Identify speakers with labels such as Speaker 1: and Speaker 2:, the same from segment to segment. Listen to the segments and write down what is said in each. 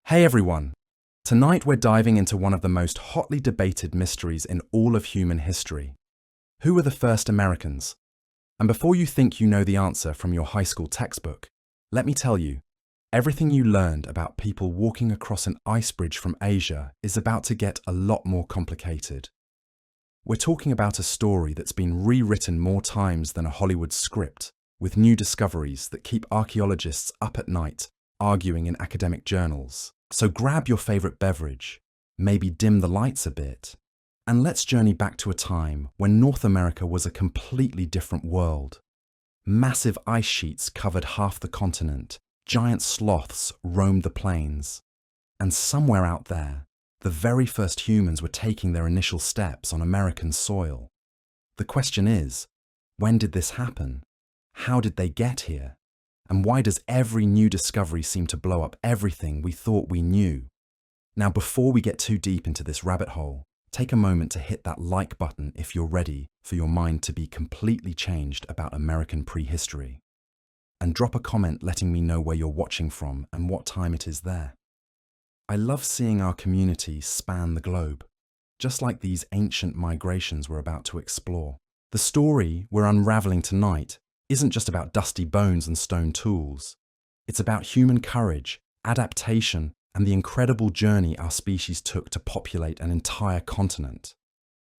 Speaker 1: Hey everyone! Tonight we're diving into one of the most hotly debated mysteries in all of human history. Who were the first Americans? And before you think you know the answer from your high school textbook, let me tell you, everything you learned about people walking across an ice bridge from Asia is about to get a lot more complicated. We're talking about a story that's been rewritten more times than a Hollywood script, with new discoveries that keep archaeologists up at night, arguing in academic journals. So grab your favorite beverage, maybe dim the lights a bit, and let's journey back to a time when North America was a completely different world. Massive ice sheets covered half the continent, giant sloths roamed the plains, and somewhere out there, the very first humans were taking their initial steps on American soil. The question is, when did this happen? How did they get here? And why does every new discovery seem to blow up everything we thought we knew? Now, before we get too deep into this rabbit hole, take a moment to hit that like button if you're ready for your mind to be completely changed about American prehistory. And drop a comment letting me know where you're watching from and what time it is there. I love seeing our community span the globe, just like these ancient migrations we're about to explore. The story we're unraveling tonight isn't just about dusty bones and stone tools. It's about human courage, adaptation, and the incredible journey our species took to populate an entire continent.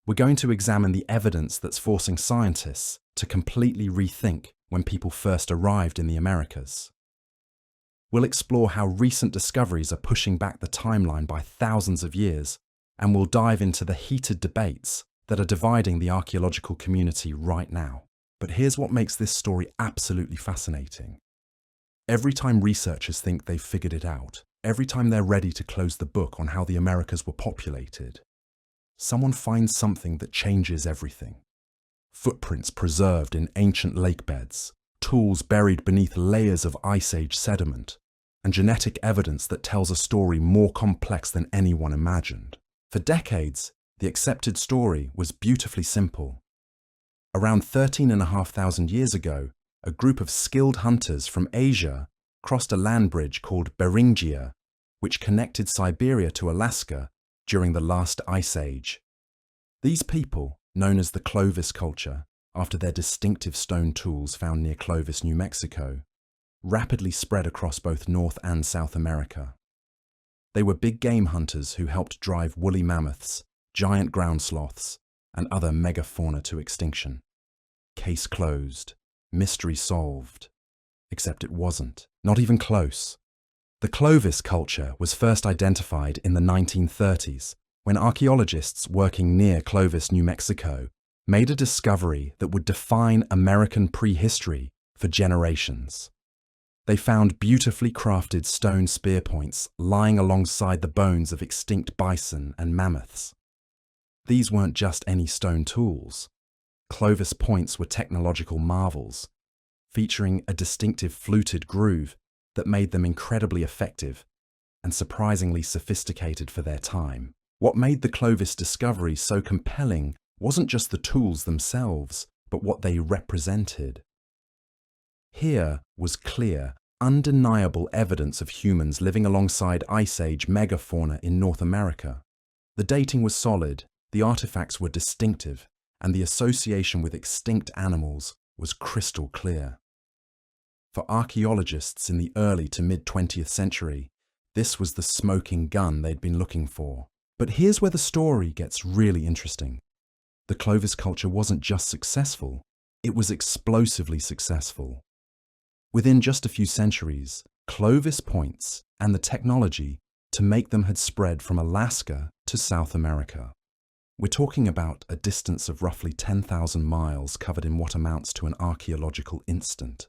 Speaker 1: We're going to examine the evidence that's forcing scientists to completely rethink when people first arrived in the Americas. We'll explore how recent discoveries are pushing back the timeline by thousands of years, and we'll dive into the heated debates that are dividing the archaeological community right now. But here's what makes this story absolutely fascinating. Every time researchers think they've figured it out, every time they're ready to close the book on how the Americas were populated, someone finds something that changes everything. Footprints preserved in ancient lake beds, tools buried beneath layers of Ice Age sediment, and genetic evidence that tells a story more complex than anyone imagined. For decades, the accepted story was beautifully simple. Around 13,500 years ago, a group of skilled hunters from Asia crossed a land bridge called Beringia, which connected Siberia to Alaska during the last ice age. These people, known as the Clovis culture, after their distinctive stone tools found near Clovis, New Mexico, rapidly spread across both North and South America. They were big game hunters who helped drive woolly mammoths, giant ground sloths, and other megafauna to extinction. Case closed. Mystery solved. Except it wasn't. Not even close. The Clovis culture was first identified in the 1930s when archaeologists working near Clovis, New Mexico, made a discovery that would define American prehistory for generations. They found beautifully crafted stone spear points lying alongside the bones of extinct bison and mammoths. These weren't just any stone tools. Clovis points were technological marvels, featuring a distinctive fluted groove that made them incredibly effective and surprisingly sophisticated for their time. What made the Clovis discovery so compelling wasn't just the tools themselves, but what they represented. Here was clear, undeniable evidence of humans living alongside Ice Age megafauna in North America. The dating was solid, the artifacts were distinctive, and the association with extinct animals was crystal clear. For archaeologists in the early to mid-20th century, this was the smoking gun they'd been looking for. But here's where the story gets really interesting. The Clovis culture wasn't just successful, it was explosively successful. Within just a few centuries, Clovis points and the technology to make them had spread from Alaska to South America. We're talking about a distance of roughly 10,000 miles covered in what amounts to an archaeological instant.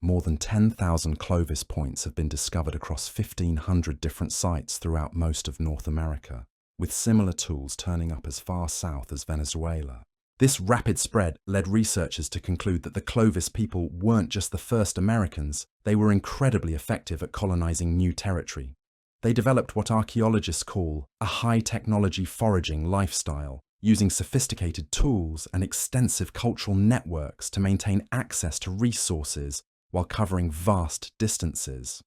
Speaker 1: More than 10,000 Clovis points have been discovered across 1,500 different sites throughout most of North America, with similar tools turning up as far south as Venezuela. This rapid spread led researchers to conclude that the Clovis people weren't just the first Americans, they were incredibly effective at colonizing new territory. They developed what archaeologists call a high-technology foraging lifestyle, using sophisticated tools and extensive cultural networks to maintain access to resources while covering vast distances.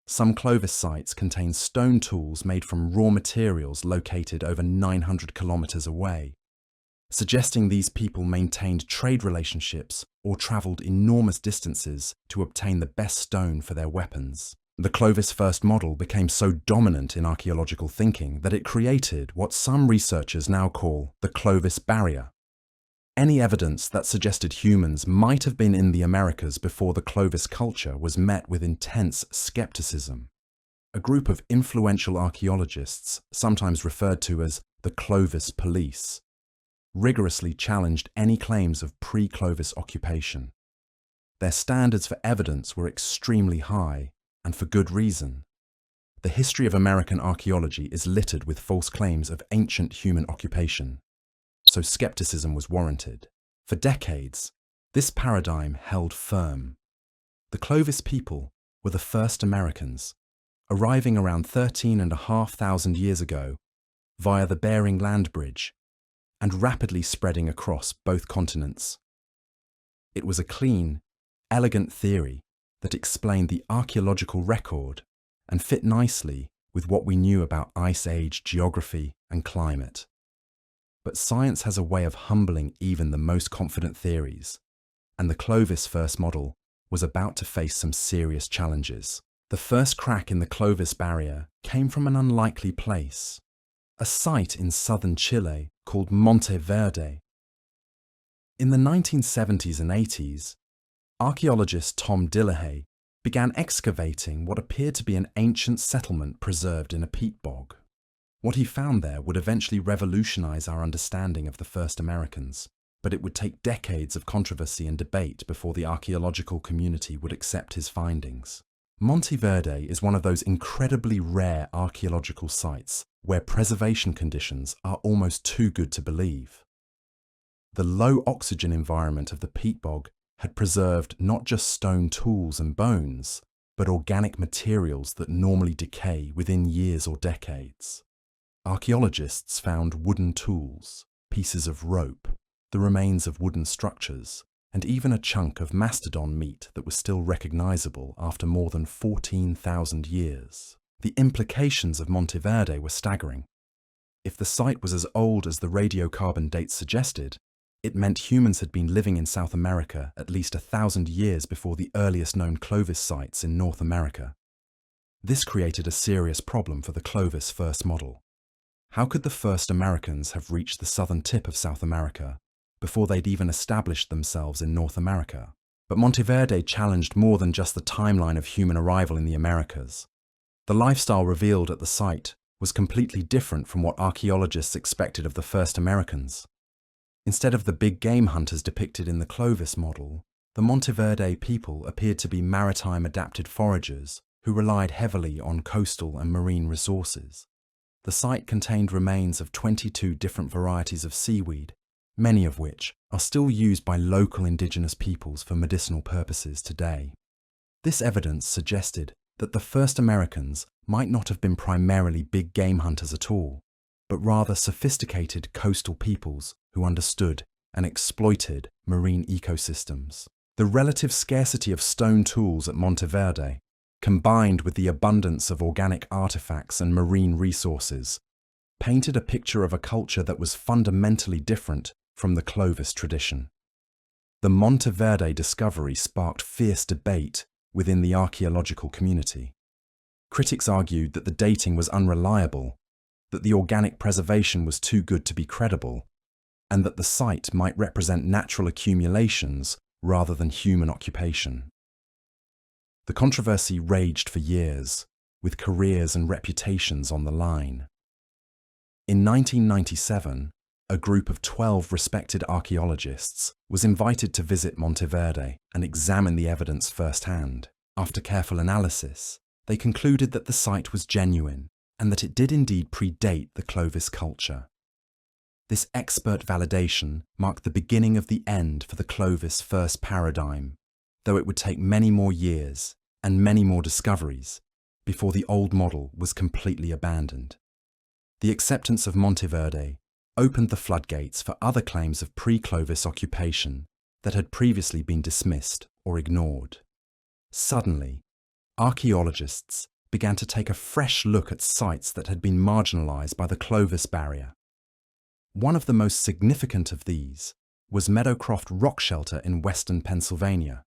Speaker 1: Some Clovis sites contain stone tools made from raw materials located over 900 kilometers away, suggesting these people maintained trade relationships or traveled enormous distances to obtain the best stone for their weapons. The Clovis first model became so dominant in archaeological thinking that it created what some researchers now call the Clovis barrier. Any evidence that suggested humans might have been in the Americas before the Clovis culture was met with intense skepticism. A group of influential archaeologists, sometimes referred to as the Clovis police, rigorously challenged any claims of pre-Clovis occupation. Their standards for evidence were extremely high, and for good reason. The history of American archaeology is littered with false claims of ancient human occupation, so skepticism was warranted. For decades, this paradigm held firm. The Clovis people were the first Americans, arriving around 13,500 years ago via the Bering Land Bridge and rapidly spreading across both continents. It was a clean, elegant theory that explained the archaeological record and fit nicely with what we knew about Ice Age geography and climate. But science has a way of humbling even the most confident theories, and the Clovis first model was about to face some serious challenges. The first crack in the Clovis barrier came from an unlikely place, a site in southern Chile called Monte Verde. In the 1970s and 80s, archaeologist Tom Dillahay began excavating what appeared to be an ancient settlement preserved in a peat bog. What he found there would eventually revolutionize our understanding of the first Americans, but it would take decades of controversy and debate before the archaeological community would accept his findings. Monte Verde is one of those incredibly rare archaeological sites where preservation conditions are almost too good to believe. The low oxygen environment of the peat bog had preserved not just stone tools and bones, but organic materials that normally decay within years or decades. Archaeologists found wooden tools, pieces of rope, the remains of wooden structures, and even a chunk of mastodon meat that was still recognizable after more than 14,000 years. The implications of Monte Verde were staggering. If the site was as old as the radiocarbon dates suggested, it meant humans had been living in South America at least 1,000 years before the earliest known Clovis sites in North America. This created a serious problem for the Clovis first model. How could the first Americans have reached the southern tip of South America before they'd even established themselves in North America? But Monte Verde challenged more than just the timeline of human arrival in the Americas. The lifestyle revealed at the site was completely different from what archaeologists expected of the first Americans. Instead of the big game hunters depicted in the Clovis model, the Monte Verde people appeared to be maritime adapted foragers who relied heavily on coastal and marine resources. The site contained remains of 22 different varieties of seaweed, many of which are still used by local indigenous peoples for medicinal purposes today. This evidence suggested that the first Americans might not have been primarily big game hunters at all, but rather sophisticated coastal peoples who understood and exploited marine ecosystems. The relative scarcity of stone tools at Monte Verde, combined with the abundance of organic artifacts and marine resources, painted a picture of a culture that was fundamentally different from the Clovis tradition. The Monte Verde discovery sparked fierce debate within the archaeological community. Critics argued that the dating was unreliable, that the organic preservation was too good to be credible, and that the site might represent natural accumulations rather than human occupation. The controversy raged for years, with careers and reputations on the line. In 1997, a group of 12 respected archaeologists was invited to visit Monte Verde and examine the evidence firsthand. After careful analysis, they concluded that the site was genuine and that it did indeed predate the Clovis culture. This expert validation marked the beginning of the end for the Clovis first paradigm, though it would take many more years and many more discoveries before the old model was completely abandoned. The acceptance of Monte Verde opened the floodgates for other claims of pre-Clovis occupation that had previously been dismissed or ignored. Suddenly, archaeologists began to take a fresh look at sites that had been marginalized by the Clovis Barrier. One of the most significant of these was Meadowcroft Rock Shelter in western Pennsylvania,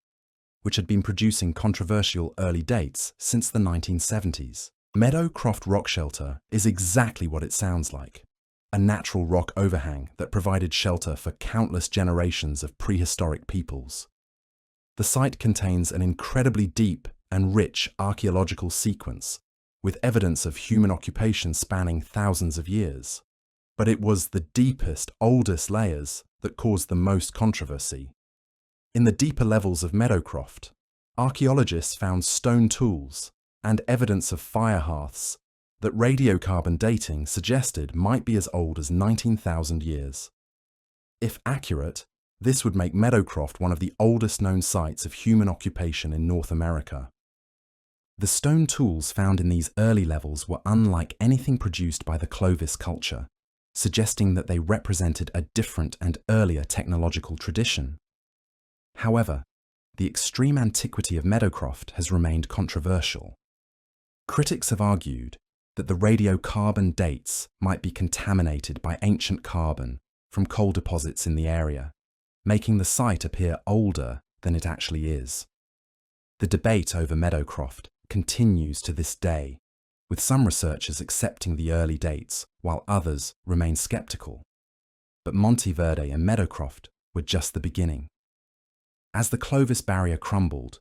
Speaker 1: which had been producing controversial early dates since the 1970s. Meadowcroft Rock Shelter is exactly what it sounds like: a natural rock overhang that provided shelter for countless generations of prehistoric peoples. The site contains an incredibly deep and rich archaeological sequence, with evidence of human occupation spanning thousands of years. But it was the deepest, oldest layers that caused the most controversy. In the deeper levels of Meadowcroft, archaeologists found stone tools and evidence of fire hearths that radiocarbon dating suggested might be as old as 19,000 years. If accurate, this would make Meadowcroft one of the oldest known sites of human occupation in North America. The stone tools found in these early levels were unlike anything produced by the Clovis culture, suggesting that they represented a different and earlier technological tradition. However, the extreme antiquity of Meadowcroft has remained controversial. Critics have argued that the radiocarbon dates might be contaminated by ancient carbon from coal deposits in the area, making the site appear older than it actually is. The debate over Meadowcroft continues to this day, with some researchers accepting the early dates while others remain skeptical. But Monteverde and Meadowcroft were just the beginning. As the Clovis Barrier crumbled,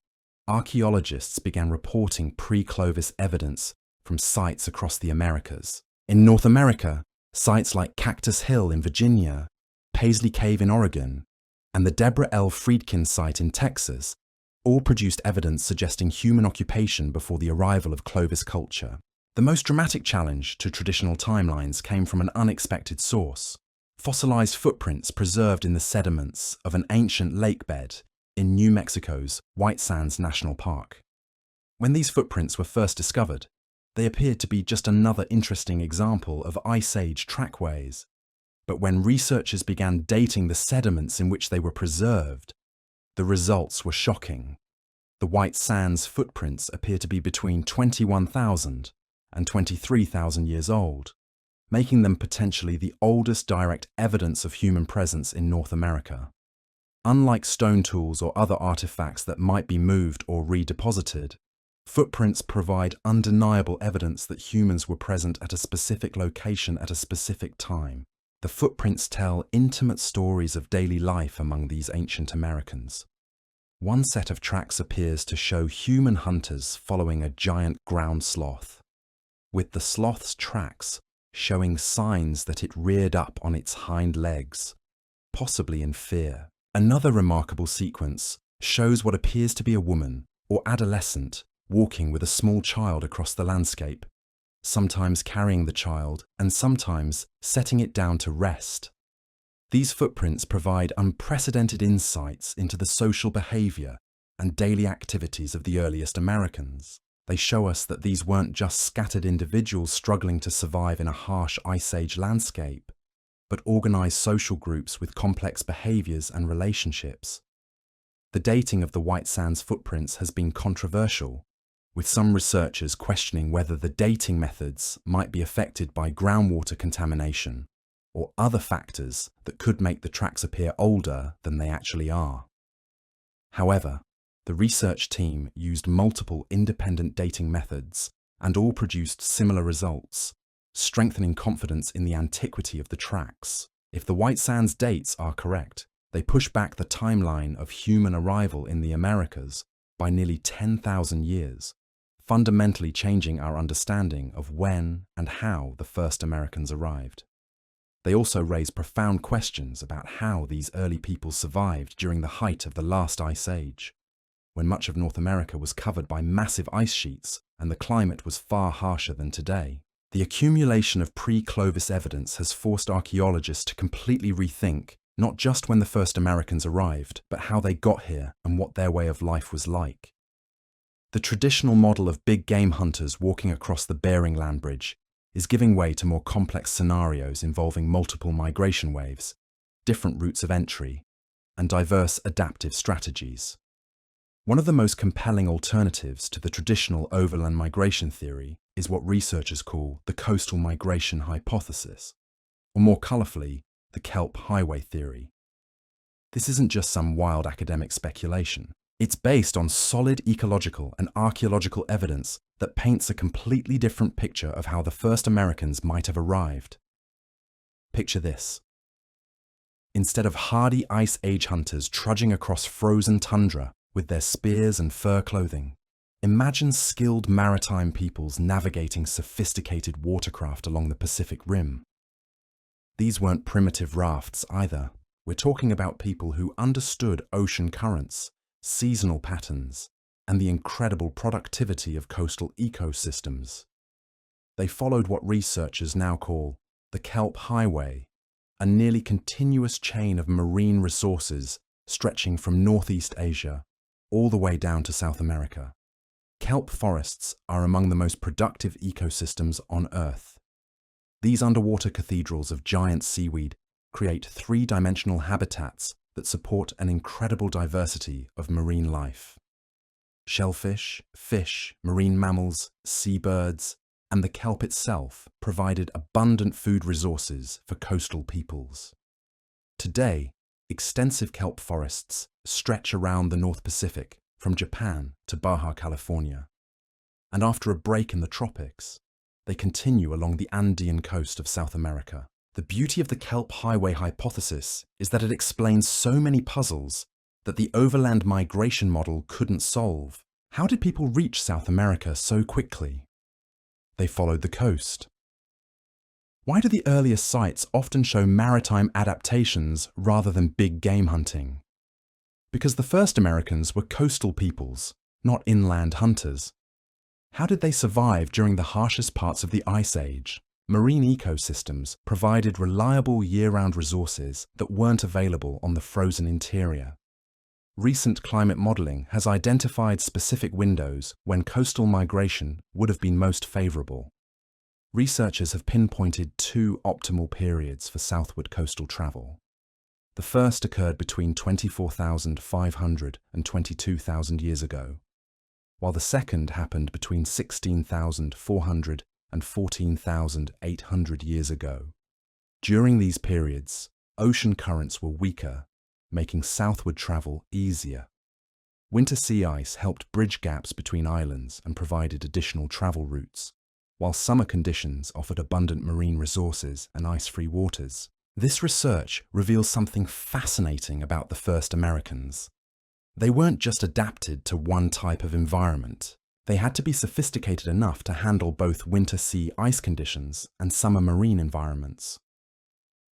Speaker 1: archaeologists began reporting pre-Clovis evidence from sites across the Americas. In North America, sites like Cactus Hill in Virginia, Paisley Cave in Oregon, and the Deborah L. Friedkin site in Texas all produced evidence suggesting human occupation before the arrival of Clovis culture. The most dramatic challenge to traditional timelines came from an unexpected source: fossilized footprints preserved in the sediments of an ancient lake bed in New Mexico's White Sands National Park. When these footprints were first discovered, they appeared to be just another interesting example of Ice Age trackways. But when researchers began dating the sediments in which they were preserved, the results were shocking. The White Sands footprints appear to be between 21,000 and 23,000 years old, making them potentially the oldest direct evidence of human presence in North America. Unlike stone tools or other artifacts that might be moved or redeposited, footprints provide undeniable evidence that humans were present at a specific location at a specific time. The footprints tell intimate stories of daily life among these ancient Americans. One set of tracks appears to show human hunters following a giant ground sloth, with the sloth's tracks showing signs that it reared up on its hind legs, possibly in fear. Another remarkable sequence shows what appears to be a woman or adolescent walking with a small child across the landscape, sometimes carrying the child and sometimes setting it down to rest. These footprints provide unprecedented insights into the social behavior and daily activities of the earliest Americans. They show us that these weren't just scattered individuals struggling to survive in a harsh Ice Age landscape, but organized social groups with complex behaviors and relationships. The dating of the White Sands footprints has been controversial, with some researchers questioning whether the dating methods might be affected by groundwater contamination or other factors that could make the tracks appear older than they actually are. However, the research team used multiple independent dating methods and all produced similar results, strengthening confidence in the antiquity of the tracks. If the White Sands dates are correct, they push back the timeline of human arrival in the Americas by nearly 10,000 years, fundamentally changing our understanding of when and how the first Americans arrived. They also raise profound questions about how these early peoples survived during the height of the last Ice Age, when much of North America was covered by massive ice sheets and the climate was far harsher than today. The accumulation of pre-Clovis evidence has forced archaeologists to completely rethink not just when the first Americans arrived, but how they got here and what their way of life was like. The traditional model of big game hunters walking across the Bering Land Bridge is giving way to more complex scenarios involving multiple migration waves, different routes of entry, and diverse adaptive strategies. One of the most compelling alternatives to the traditional overland migration theory is what researchers call the coastal migration hypothesis, or more colourfully, the kelp highway theory. This isn't just some wild academic speculation. It's based on solid ecological and archaeological evidence that paints a completely different picture of how the first Americans might have arrived. Picture this. Instead of hardy Ice Age hunters trudging across frozen tundra with their spears and fur clothing, imagine skilled maritime peoples navigating sophisticated watercraft along the Pacific Rim. These weren't primitive rafts either. We're talking about people who understood ocean currents, seasonal patterns, and the incredible productivity of coastal ecosystems. They followed what researchers now call the kelp highway, a nearly continuous chain of marine resources stretching from Northeast Asia all the way down to South America. Kelp forests are among the most productive ecosystems on Earth. These underwater cathedrals of giant seaweed create three-dimensional habitats that support an incredible diversity of marine life. Shellfish, fish, marine mammals, seabirds, and the kelp itself provided abundant food resources for coastal peoples. Today, extensive kelp forests stretch around the North Pacific from Japan to Baja California. And after a break in the tropics, they continue along the Andean coast of South America. The beauty of the kelp highway hypothesis is that it explains so many puzzles that the overland migration model couldn't solve. How did people reach South America so quickly? They followed the coast. Why do the earliest sites often show maritime adaptations rather than big game hunting? Because the first Americans were coastal peoples, not inland hunters. How did they survive during the harshest parts of the Ice Age? Marine ecosystems provided reliable year-round resources that weren't available on the frozen interior. Recent climate modelling has identified specific windows when coastal migration would have been most favourable. Researchers have pinpointed two optimal periods for southward coastal travel. The first occurred between 24,500 and 22,000 years ago, while the second happened between 16,400 and 14,800 years ago. During these periods, ocean currents were weaker, making southward travel easier. Winter sea ice helped bridge gaps between islands and provided additional travel routes, while summer conditions offered abundant marine resources and ice-free waters. This research reveals something fascinating about the first Americans. They weren't just adapted to one type of environment. They had to be sophisticated enough to handle both winter sea ice conditions and summer marine environments.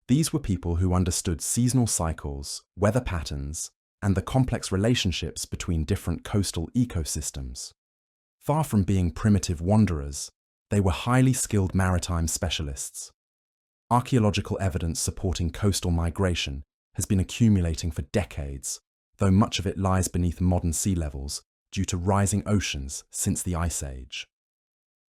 Speaker 1: These were people who understood seasonal cycles, weather patterns, and the complex relationships between different coastal ecosystems. Far from being primitive wanderers, they were highly skilled maritime specialists. Archaeological evidence supporting coastal migration has been accumulating for decades, though much of it lies beneath modern sea levels due to rising oceans since the Ice Age.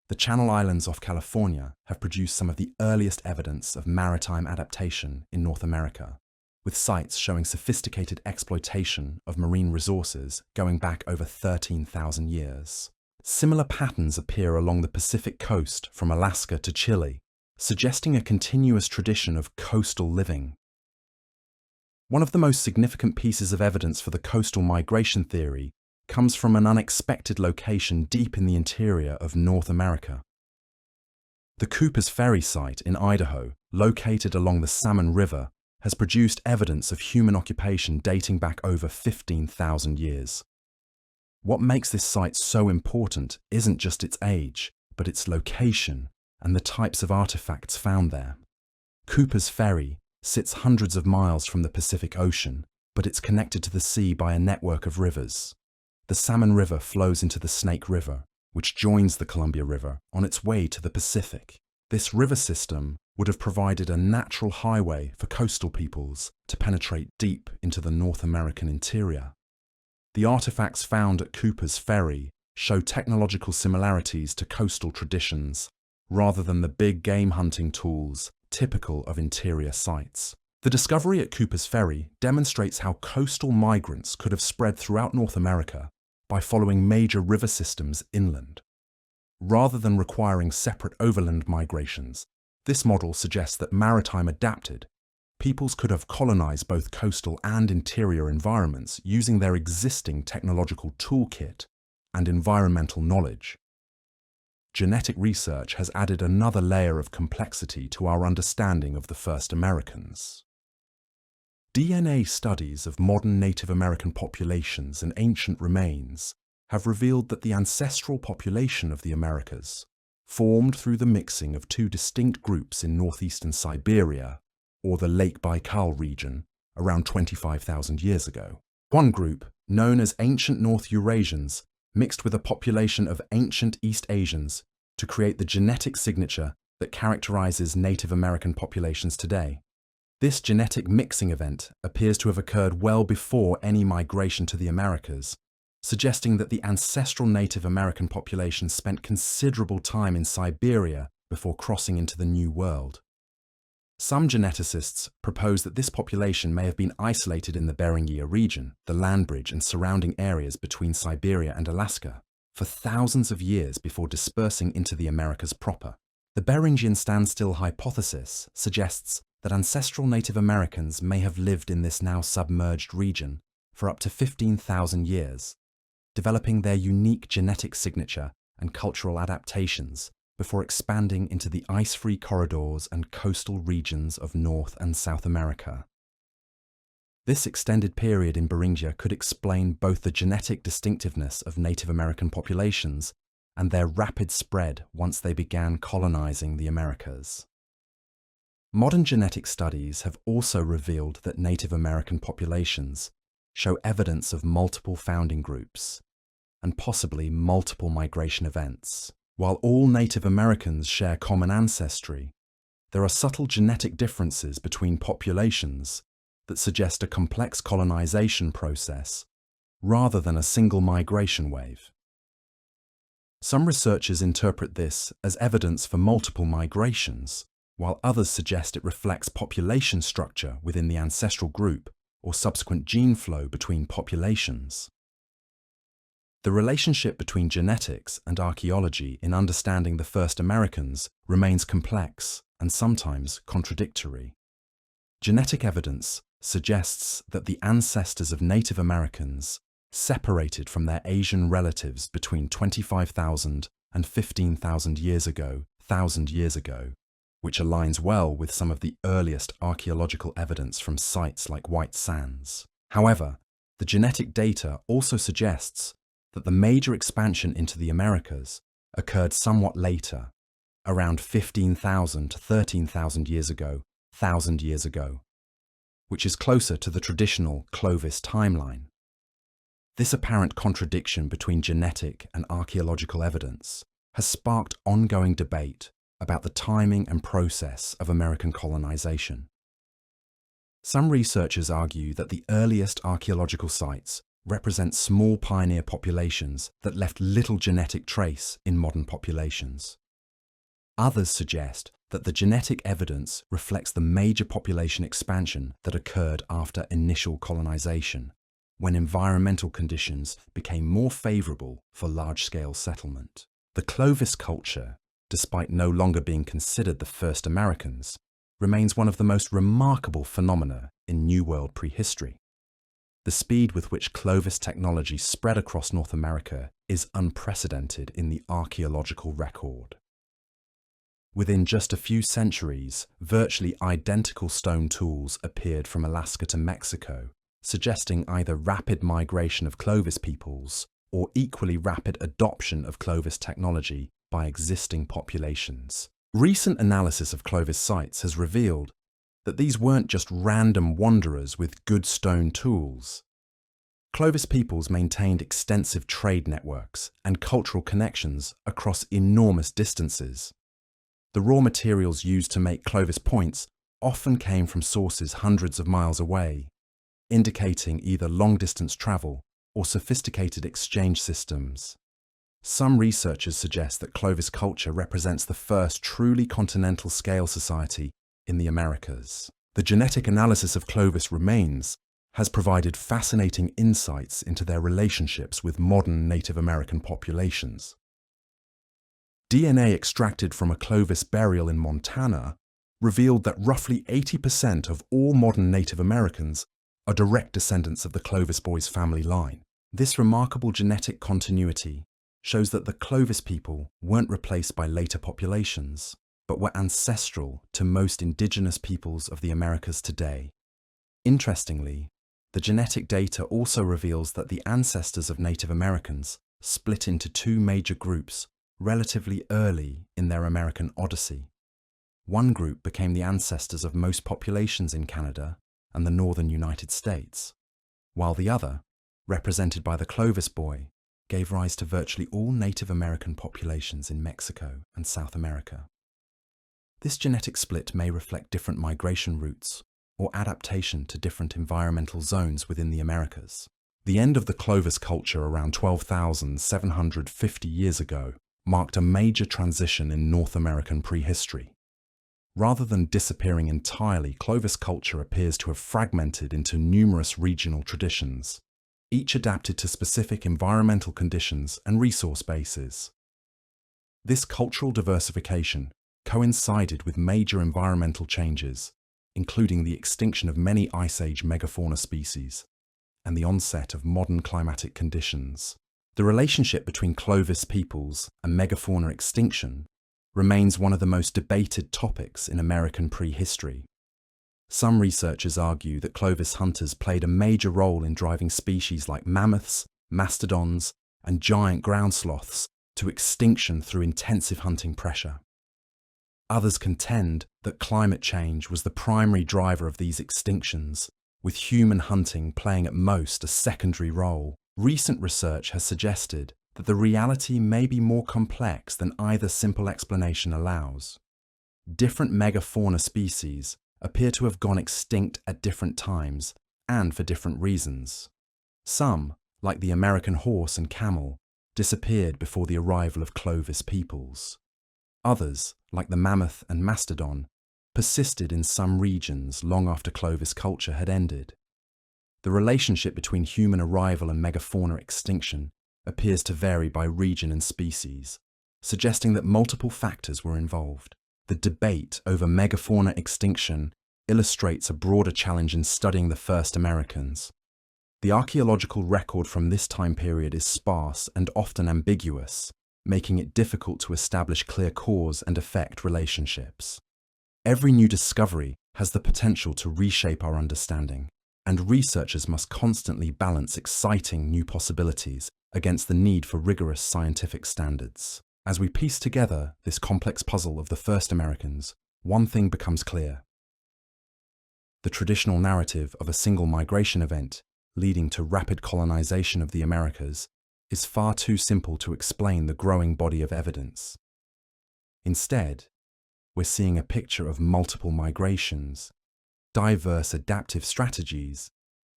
Speaker 1: The Channel Islands off California have produced some of the earliest evidence of maritime adaptation in North America, with sites showing sophisticated exploitation of marine resources going back over 13,000 years. Similar patterns appear along the Pacific coast from Alaska to Chile, suggesting a continuous tradition of coastal living. One of the most significant pieces of evidence for the coastal migration theory comes from an unexpected location deep in the interior of North America. The Cooper's Ferry site in Idaho, located along the Salmon River, has produced evidence of human occupation dating back over 15,000 years. What makes this site so important isn't just its age, but its location and the types of artifacts found there. Cooper's Ferry sits hundreds of miles from the Pacific Ocean, but it's connected to the sea by a network of rivers. The Salmon River flows into the Snake River, which joins the Columbia River on its way to the Pacific. This river system would have provided a natural highway for coastal peoples to penetrate deep into the North American interior. The artifacts found at Cooper's Ferry show technological similarities to coastal traditions, rather than the big game hunting tools typical of interior sites. The discovery at Cooper's Ferry demonstrates how coastal migrants could have spread throughout North America by following major river systems inland. Rather than requiring separate overland migrations, this model suggests that maritime adapted peoples could have colonized both coastal and interior environments using their existing technological toolkit and environmental knowledge. Genetic research has added another layer of complexity to our understanding of the first Americans. DNA studies of modern Native American populations and ancient remains have revealed that the ancestral population of the Americas formed through the mixing of two distinct groups in northeastern Siberia, or the Lake Baikal region, around 25,000 years ago. One group, known as ancient North Eurasians, mixed with a population of ancient East Asians to create the genetic signature that characterizes Native American populations today. This genetic mixing event appears to have occurred well before any migration to the Americas, suggesting that the ancestral Native American population spent considerable time in Siberia before crossing into the New World. Some geneticists propose that this population may have been isolated in the Beringia region, the land bridge and surrounding areas between Siberia and Alaska, for thousands of years before dispersing into the Americas proper. The Beringian standstill hypothesis suggests that ancestral Native Americans may have lived in this now submerged region for up to 15,000 years, developing their unique genetic signature and cultural adaptations before expanding into the ice-free corridors and coastal regions of North and South America. This extended period in Beringia could explain both the genetic distinctiveness of Native American populations and their rapid spread once they began colonizing the Americas. Modern genetic studies have also revealed that Native American populations show evidence of multiple founding groups and possibly multiple migration events. While all Native Americans share common ancestry, there are subtle genetic differences between populations that suggest a complex colonization process rather than a single migration wave. Some researchers interpret this as evidence for multiple migrations, while others suggest it reflects population structure within the ancestral group or subsequent gene flow between populations. The relationship between genetics and archaeology in understanding the first Americans remains complex and sometimes contradictory. Genetic evidence suggests that the ancestors of Native Americans separated from their Asian relatives between 25,000 and 15,000 years ago, which aligns well with some of the earliest archaeological evidence from sites like White Sands. However, the genetic data also suggests that the major expansion into the Americas occurred somewhat later, around 15,000 to 13,000 years ago, which is closer to the traditional Clovis timeline. This apparent contradiction between genetic and archaeological evidence has sparked ongoing debate about the timing and process of American colonization. Some researchers argue that the earliest archaeological sites represent small pioneer populations that left little genetic trace in modern populations. Others suggest that the genetic evidence reflects the major population expansion that occurred after initial colonization, when environmental conditions became more favorable for large-scale settlement. The Clovis culture, despite no longer being considered the first Americans, remains one of the most remarkable phenomena in New World prehistory. The speed with which Clovis technology spread across North America is unprecedented in the archaeological record. Within just a few centuries, virtually identical stone tools appeared from Alaska to Mexico, suggesting either rapid migration of Clovis peoples or equally rapid adoption of Clovis technology by existing populations. Recent analysis of Clovis sites has revealed that these weren't just random wanderers with good stone tools. Clovis peoples maintained extensive trade networks and cultural connections across enormous distances. The raw materials used to make Clovis points often came from sources hundreds of miles away, indicating either long-distance travel or sophisticated exchange systems. Some researchers suggest that Clovis culture represents the first truly continental scale society in the Americas. The genetic analysis of Clovis remains has provided fascinating insights into their relationships with modern Native American populations. DNA extracted from a Clovis burial in Montana revealed that roughly 80% of all modern Native Americans are direct descendants of the Clovis boys' family line. This remarkable genetic continuity shows that the Clovis people weren't replaced by later populations, but were ancestral to most indigenous peoples of the Americas today. Interestingly, the genetic data also reveals that the ancestors of Native Americans split into two major groups relatively early in their American odyssey. One group became the ancestors of most populations in Canada and the northern United States, while the other, represented by the Clovis boy, gave rise to virtually all Native American populations in Mexico and South America. This genetic split may reflect different migration routes or adaptation to different environmental zones within the Americas. The end of the Clovis culture around 12,750 years ago marked a major transition in North American prehistory. Rather than disappearing entirely, Clovis culture appears to have fragmented into numerous regional traditions, each adapted to specific environmental conditions and resource bases. This cultural diversification coincided with major environmental changes, including the extinction of many Ice Age megafauna species and the onset of modern climatic conditions. The relationship between Clovis peoples and megafauna extinction remains one of the most debated topics in American prehistory. Some researchers argue that Clovis hunters played a major role in driving species like mammoths, mastodons, and giant ground sloths to extinction through intensive hunting pressure. Others contend that climate change was the primary driver of these extinctions, with human hunting playing at most a secondary role. Recent research has suggested that the reality may be more complex than either simple explanation allows. Different megafauna species appear to have gone extinct at different times and for different reasons. Some, like the American horse and camel, disappeared before the arrival of Clovis peoples. Others, like the mammoth and mastodon, persisted in some regions long after Clovis culture had ended. The relationship between human arrival and megafauna extinction appears to vary by region and species, suggesting that multiple factors were involved. The debate over megafauna extinction illustrates a broader challenge in studying the first Americans. The archaeological record from this time period is sparse and often ambiguous, making it difficult to establish clear cause and effect relationships. Every new discovery has the potential to reshape our understanding, and researchers must constantly balance exciting new possibilities against the need for rigorous scientific standards. As we piece together this complex puzzle of the first Americans, one thing becomes clear. The traditional narrative of a single migration event leading to rapid colonization of the Americas is far too simple to explain the growing body of evidence. Instead, we're seeing a picture of multiple migrations, diverse adaptive strategies,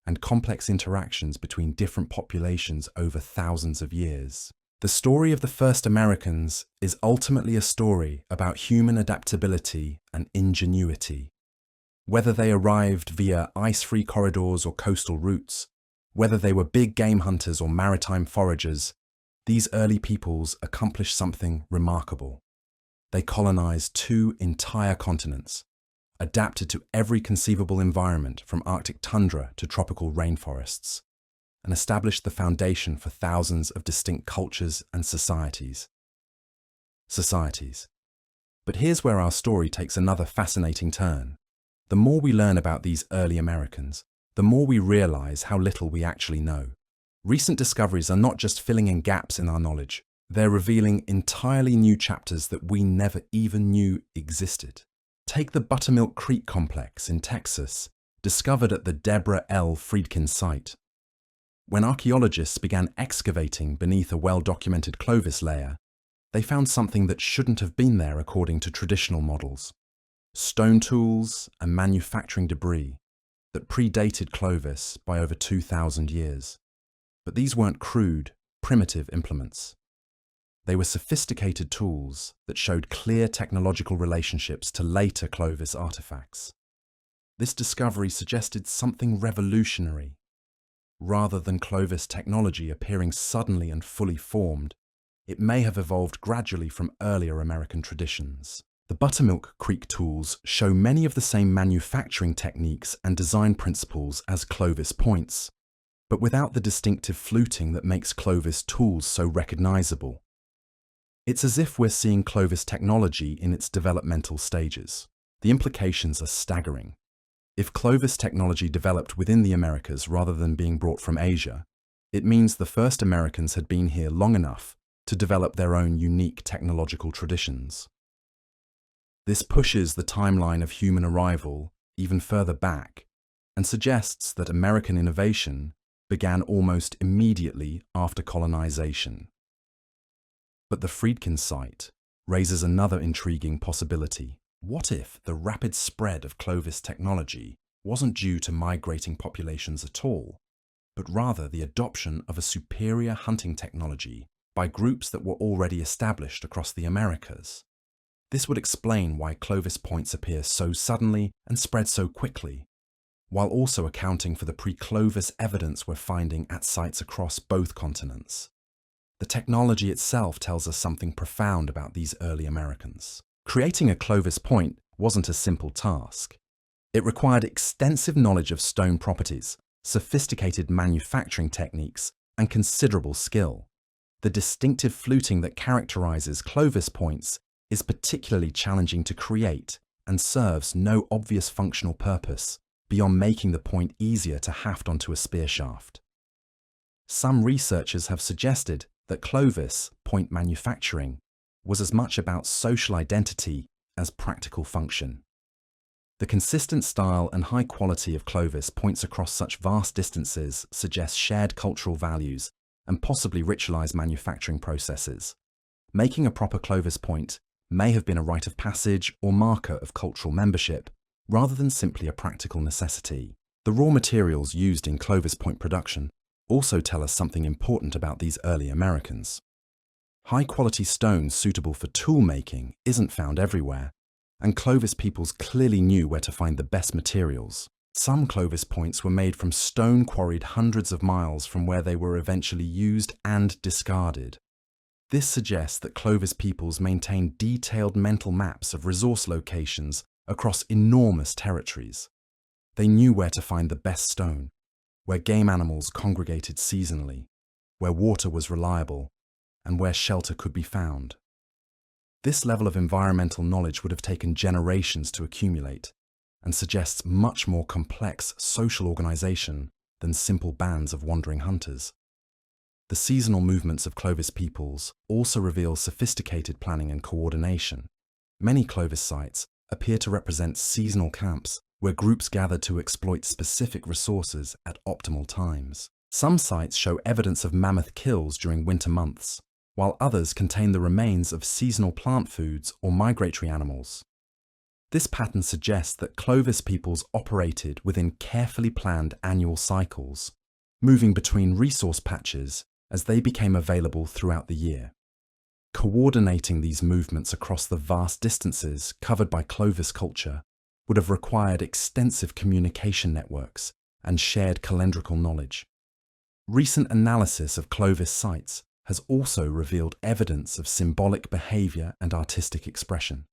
Speaker 1: and complex interactions between different populations over thousands of years. The story of the first Americans is ultimately a story about human adaptability and ingenuity. Whether they arrived via ice-free corridors or coastal routes, whether they were big game hunters or maritime foragers, these early peoples accomplished something remarkable. They colonized two entire continents, adapted to every conceivable environment from Arctic tundra to tropical rainforests, and established the foundation for thousands of distinct cultures and societies. But here's where our story takes another fascinating turn. The more we learn about these early Americans, the more we realize how little we actually know. Recent discoveries are not just filling in gaps in our knowledge, they're revealing entirely new chapters that we never even knew existed. Take the Buttermilk Creek complex in Texas, discovered at the Deborah L. Friedkin site. When archaeologists began excavating beneath a well-documented Clovis layer, they found something that shouldn't have been there according to traditional models. Stone tools and manufacturing debris that predated Clovis by over 2,000 years. But these weren't crude, primitive implements. They were sophisticated tools that showed clear technological relationships to later Clovis artifacts. This discovery suggested something revolutionary. Rather than Clovis technology appearing suddenly and fully formed, it may have evolved gradually from earlier American traditions. The Buttermilk Creek tools show many of the same manufacturing techniques and design principles as Clovis points, but without the distinctive fluting that makes Clovis tools so recognizable. It's as if we're seeing Clovis technology in its developmental stages. The implications are staggering. If Clovis technology developed within the Americas rather than being brought from Asia, it means the first Americans had been here long enough to develop their own unique technological traditions. This pushes the timeline of human arrival even further back and suggests that American innovation began almost immediately after colonization. But the Friedkin site raises another intriguing possibility. What if the rapid spread of Clovis technology wasn't due to migrating populations at all, but rather the adoption of a superior hunting technology by groups that were already established across the Americas? This would explain why Clovis points appear so suddenly and spread so quickly, while also accounting for the pre-Clovis evidence we're finding at sites across both continents. The technology itself tells us something profound about these early Americans. Creating a Clovis point wasn't a simple task. It required extensive knowledge of stone properties, sophisticated manufacturing techniques, and considerable skill. The distinctive fluting that characterizes Clovis points is particularly challenging to create and serves no obvious functional purpose beyond making the point easier to haft onto a spear shaft. Some researchers have suggested that Clovis point manufacturing was as much about social identity as practical function. The consistent style and high quality of Clovis points across such vast distances suggests shared cultural values and possibly ritualized manufacturing processes. Making a proper Clovis point may have been a rite of passage or marker of cultural membership, rather than simply a practical necessity. The raw materials used in Clovis point production also tell us something important about these early Americans. High-quality stone suitable for tool making isn't found everywhere, and Clovis peoples clearly knew where to find the best materials. Some Clovis points were made from stone quarried hundreds of miles from where they were eventually used and discarded. This suggests that Clovis peoples maintained detailed mental maps of resource locations across enormous territories. They knew where to find the best stone, where game animals congregated seasonally, where water was reliable, and where shelter could be found. This level of environmental knowledge would have taken generations to accumulate and suggests much more complex social organization than simple bands of wandering hunters. The seasonal movements of Clovis peoples also reveal sophisticated planning and coordination. Many Clovis sites appear to represent seasonal camps where groups gathered to exploit specific resources at optimal times. Some sites show evidence of mammoth kills during winter months, while others contain the remains of seasonal plant foods or migratory animals. This pattern suggests that Clovis peoples operated within carefully planned annual cycles, moving between resource patches as they became available throughout the year. Coordinating these movements across the vast distances covered by Clovis culture would have required extensive communication networks and shared calendrical knowledge. Recent analysis of Clovis sites has also revealed evidence of symbolic behavior and artistic expression.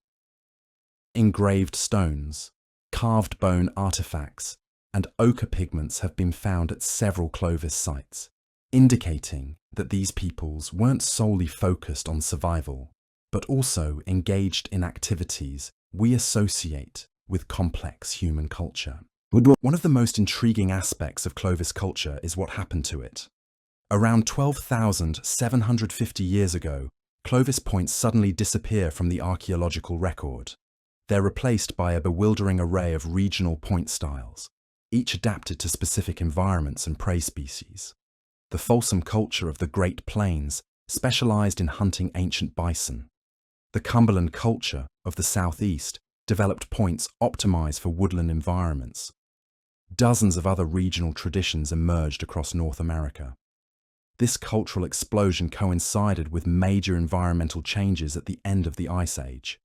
Speaker 1: Engraved stones, carved bone artifacts, and ochre pigments have been found at several Clovis sites, indicating that these peoples weren't solely focused on survival, but also engaged in activities we associate with complex human culture. One of the most intriguing aspects of Clovis culture is what happened to it. Around 12,750 years ago, Clovis points suddenly disappear from the archaeological record. They're replaced by a bewildering array of regional point styles, each adapted to specific environments and prey species. The Folsom culture of the Great Plains specialized in hunting ancient bison. The Cumberland culture of the Southeast developed points optimized for woodland environments. Dozens of other regional traditions emerged across North America. This cultural explosion coincided with major environmental changes at the end of the Ice Age.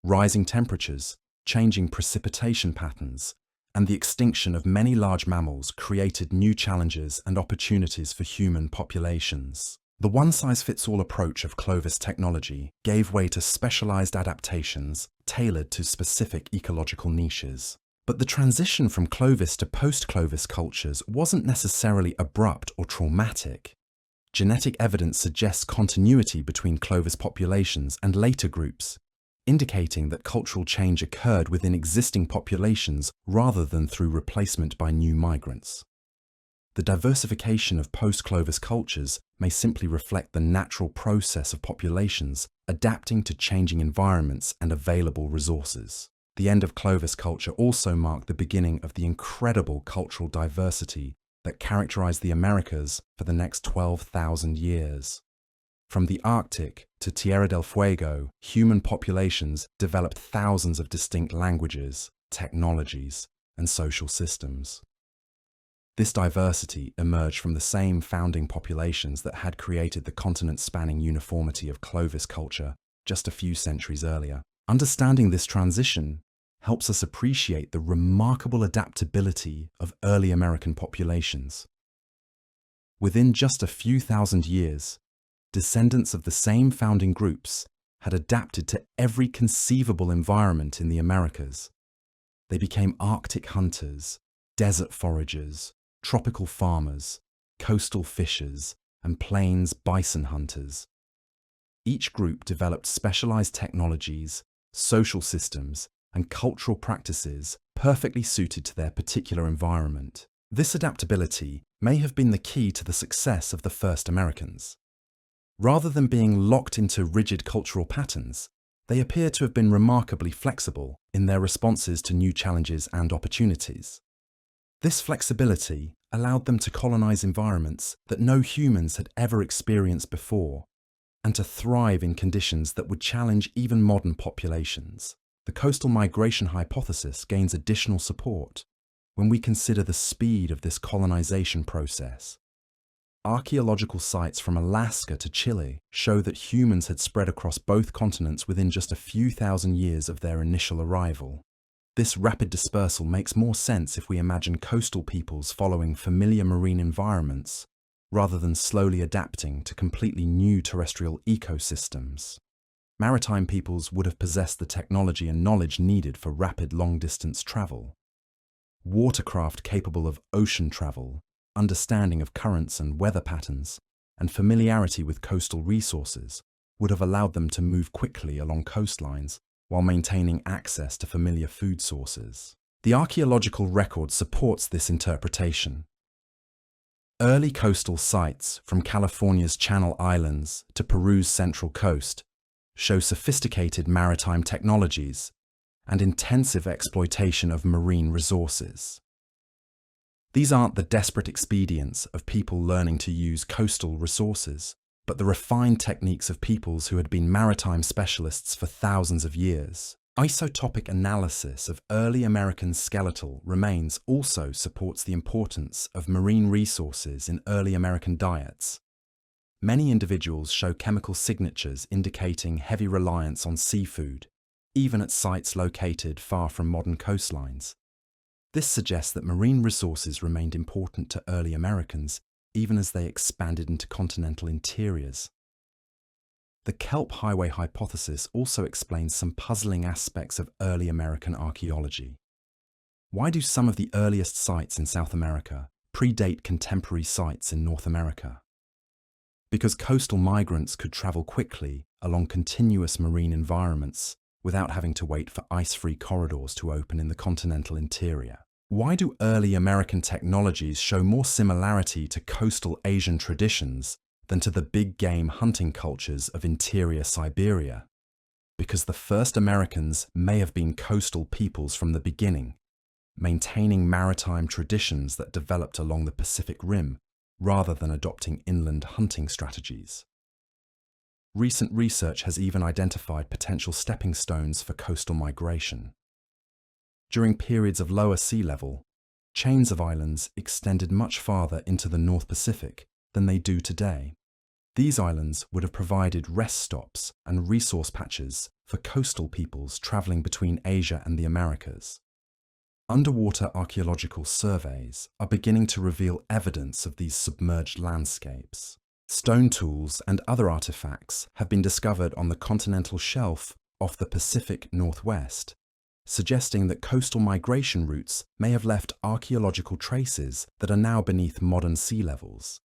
Speaker 1: Rising temperatures, changing precipitation patterns, and the extinction of many large mammals created new challenges and opportunities for human populations. The one-size-fits-all approach of Clovis technology gave way to specialized adaptations tailored to specific ecological niches. But the transition from Clovis to post-Clovis cultures wasn't necessarily abrupt or traumatic. Genetic evidence suggests continuity between Clovis populations and later groups, indicating that cultural change occurred within existing populations rather than through replacement by new migrants. The diversification of post-Clovis cultures may simply reflect the natural process of populations adapting to changing environments and available resources. The end of Clovis culture also marked the beginning of the incredible cultural diversity that characterized the Americas for the next 12,000 years. From the Arctic to Tierra del Fuego, human populations developed thousands of distinct languages, technologies, and social systems. This diversity emerged from the same founding populations that had created the continent-spanning uniformity of Clovis culture just a few centuries earlier. Understanding this transition helps us appreciate the remarkable adaptability of early American populations. Within just a few thousand years, descendants of the same founding groups had adapted to every conceivable environment in the Americas. They became Arctic hunters, desert foragers, tropical farmers, coastal fishers, and plains bison hunters. Each group developed specialized technologies, social systems, and cultural practices perfectly suited to their particular environment. This adaptability may have been the key to the success of the first Americans. Rather than being locked into rigid cultural patterns, they appear to have been remarkably flexible in their responses to new challenges and opportunities. This flexibility allowed them to colonize environments that no humans had ever experienced before, and to thrive in conditions that would challenge even modern populations. The coastal migration hypothesis gains additional support when we consider the speed of this colonization process. Archaeological sites from Alaska to Chile show that humans had spread across both continents within just a few thousand years of their initial arrival. This rapid dispersal makes more sense if we imagine coastal peoples following familiar marine environments, rather than slowly adapting to completely new terrestrial ecosystems. Maritime peoples would have possessed the technology and knowledge needed for rapid long-distance travel. Watercraft capable of ocean travel, understanding of currents and weather patterns, and familiarity with coastal resources would have allowed them to move quickly along coastlines while maintaining access to familiar food sources. The archaeological record supports this interpretation. Early coastal sites from California's Channel Islands to Peru's Central Coast show sophisticated maritime technologies and intensive exploitation of marine resources. These aren't the desperate expedients of people learning to use coastal resources, but the refined techniques of peoples who had been maritime specialists for thousands of years. Isotopic analysis of early American skeletal remains also supports the importance of marine resources in early American diets. Many individuals show chemical signatures indicating heavy reliance on seafood, even at sites located far from modern coastlines. This suggests that marine resources remained important to early Americans even as they expanded into continental interiors. The Kelp Highway hypothesis also explains some puzzling aspects of early American archaeology. Why do some of the earliest sites in South America predate contemporary sites in North America? Because coastal migrants could travel quickly along continuous marine environments without having to wait for ice-free corridors to open in the continental interior. Why do early American technologies show more similarity to coastal Asian traditions than to the big game hunting cultures of interior Siberia? Because the first Americans may have been coastal peoples from the beginning, maintaining maritime traditions that developed along the Pacific Rim rather than adopting inland hunting strategies. Recent research has even identified potential stepping stones for coastal migration. During periods of lower sea level, chains of islands extended much farther into the North Pacific than they do today. These islands would have provided rest stops and resource patches for coastal peoples traveling between Asia and the Americas. Underwater archaeological surveys are beginning to reveal evidence of these submerged landscapes. Stone tools and other artifacts have been discovered on the continental shelf off the Pacific Northwest, suggesting that coastal migration routes may have left archaeological traces that are now beneath modern sea levels.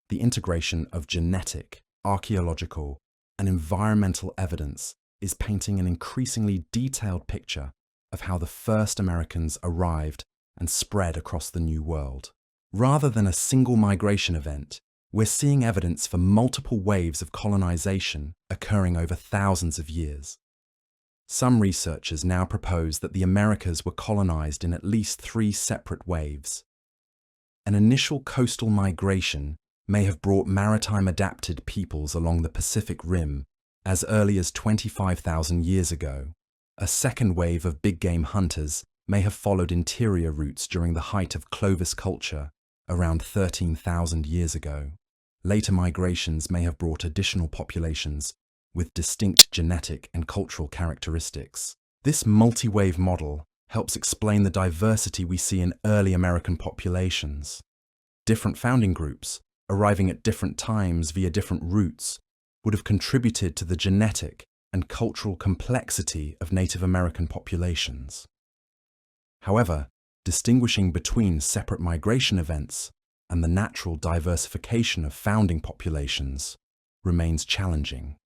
Speaker 1: The integration of genetic, archaeological, and environmental evidence is painting an increasingly detailed picture of how the first Americans arrived and spread across the New World. Rather than a single migration event, we're seeing evidence for multiple waves of colonization occurring over thousands of years. Some researchers now propose that the Americas were colonized in at least 3 separate waves. An initial coastal migration may have brought maritime-adapted peoples along the Pacific Rim as early as 25,000 years ago. A second wave of big-game hunters may have followed interior routes during the height of Clovis culture around 13,000 years ago. Later migrations may have brought additional populations with distinct genetic and cultural characteristics. This multi-wave model helps explain the diversity we see in early American populations. Different founding groups, arriving at different times via different routes, would have contributed to the genetic and cultural complexity of Native American populations. However, distinguishing between separate migration events and the natural diversification of founding populations remains challenging.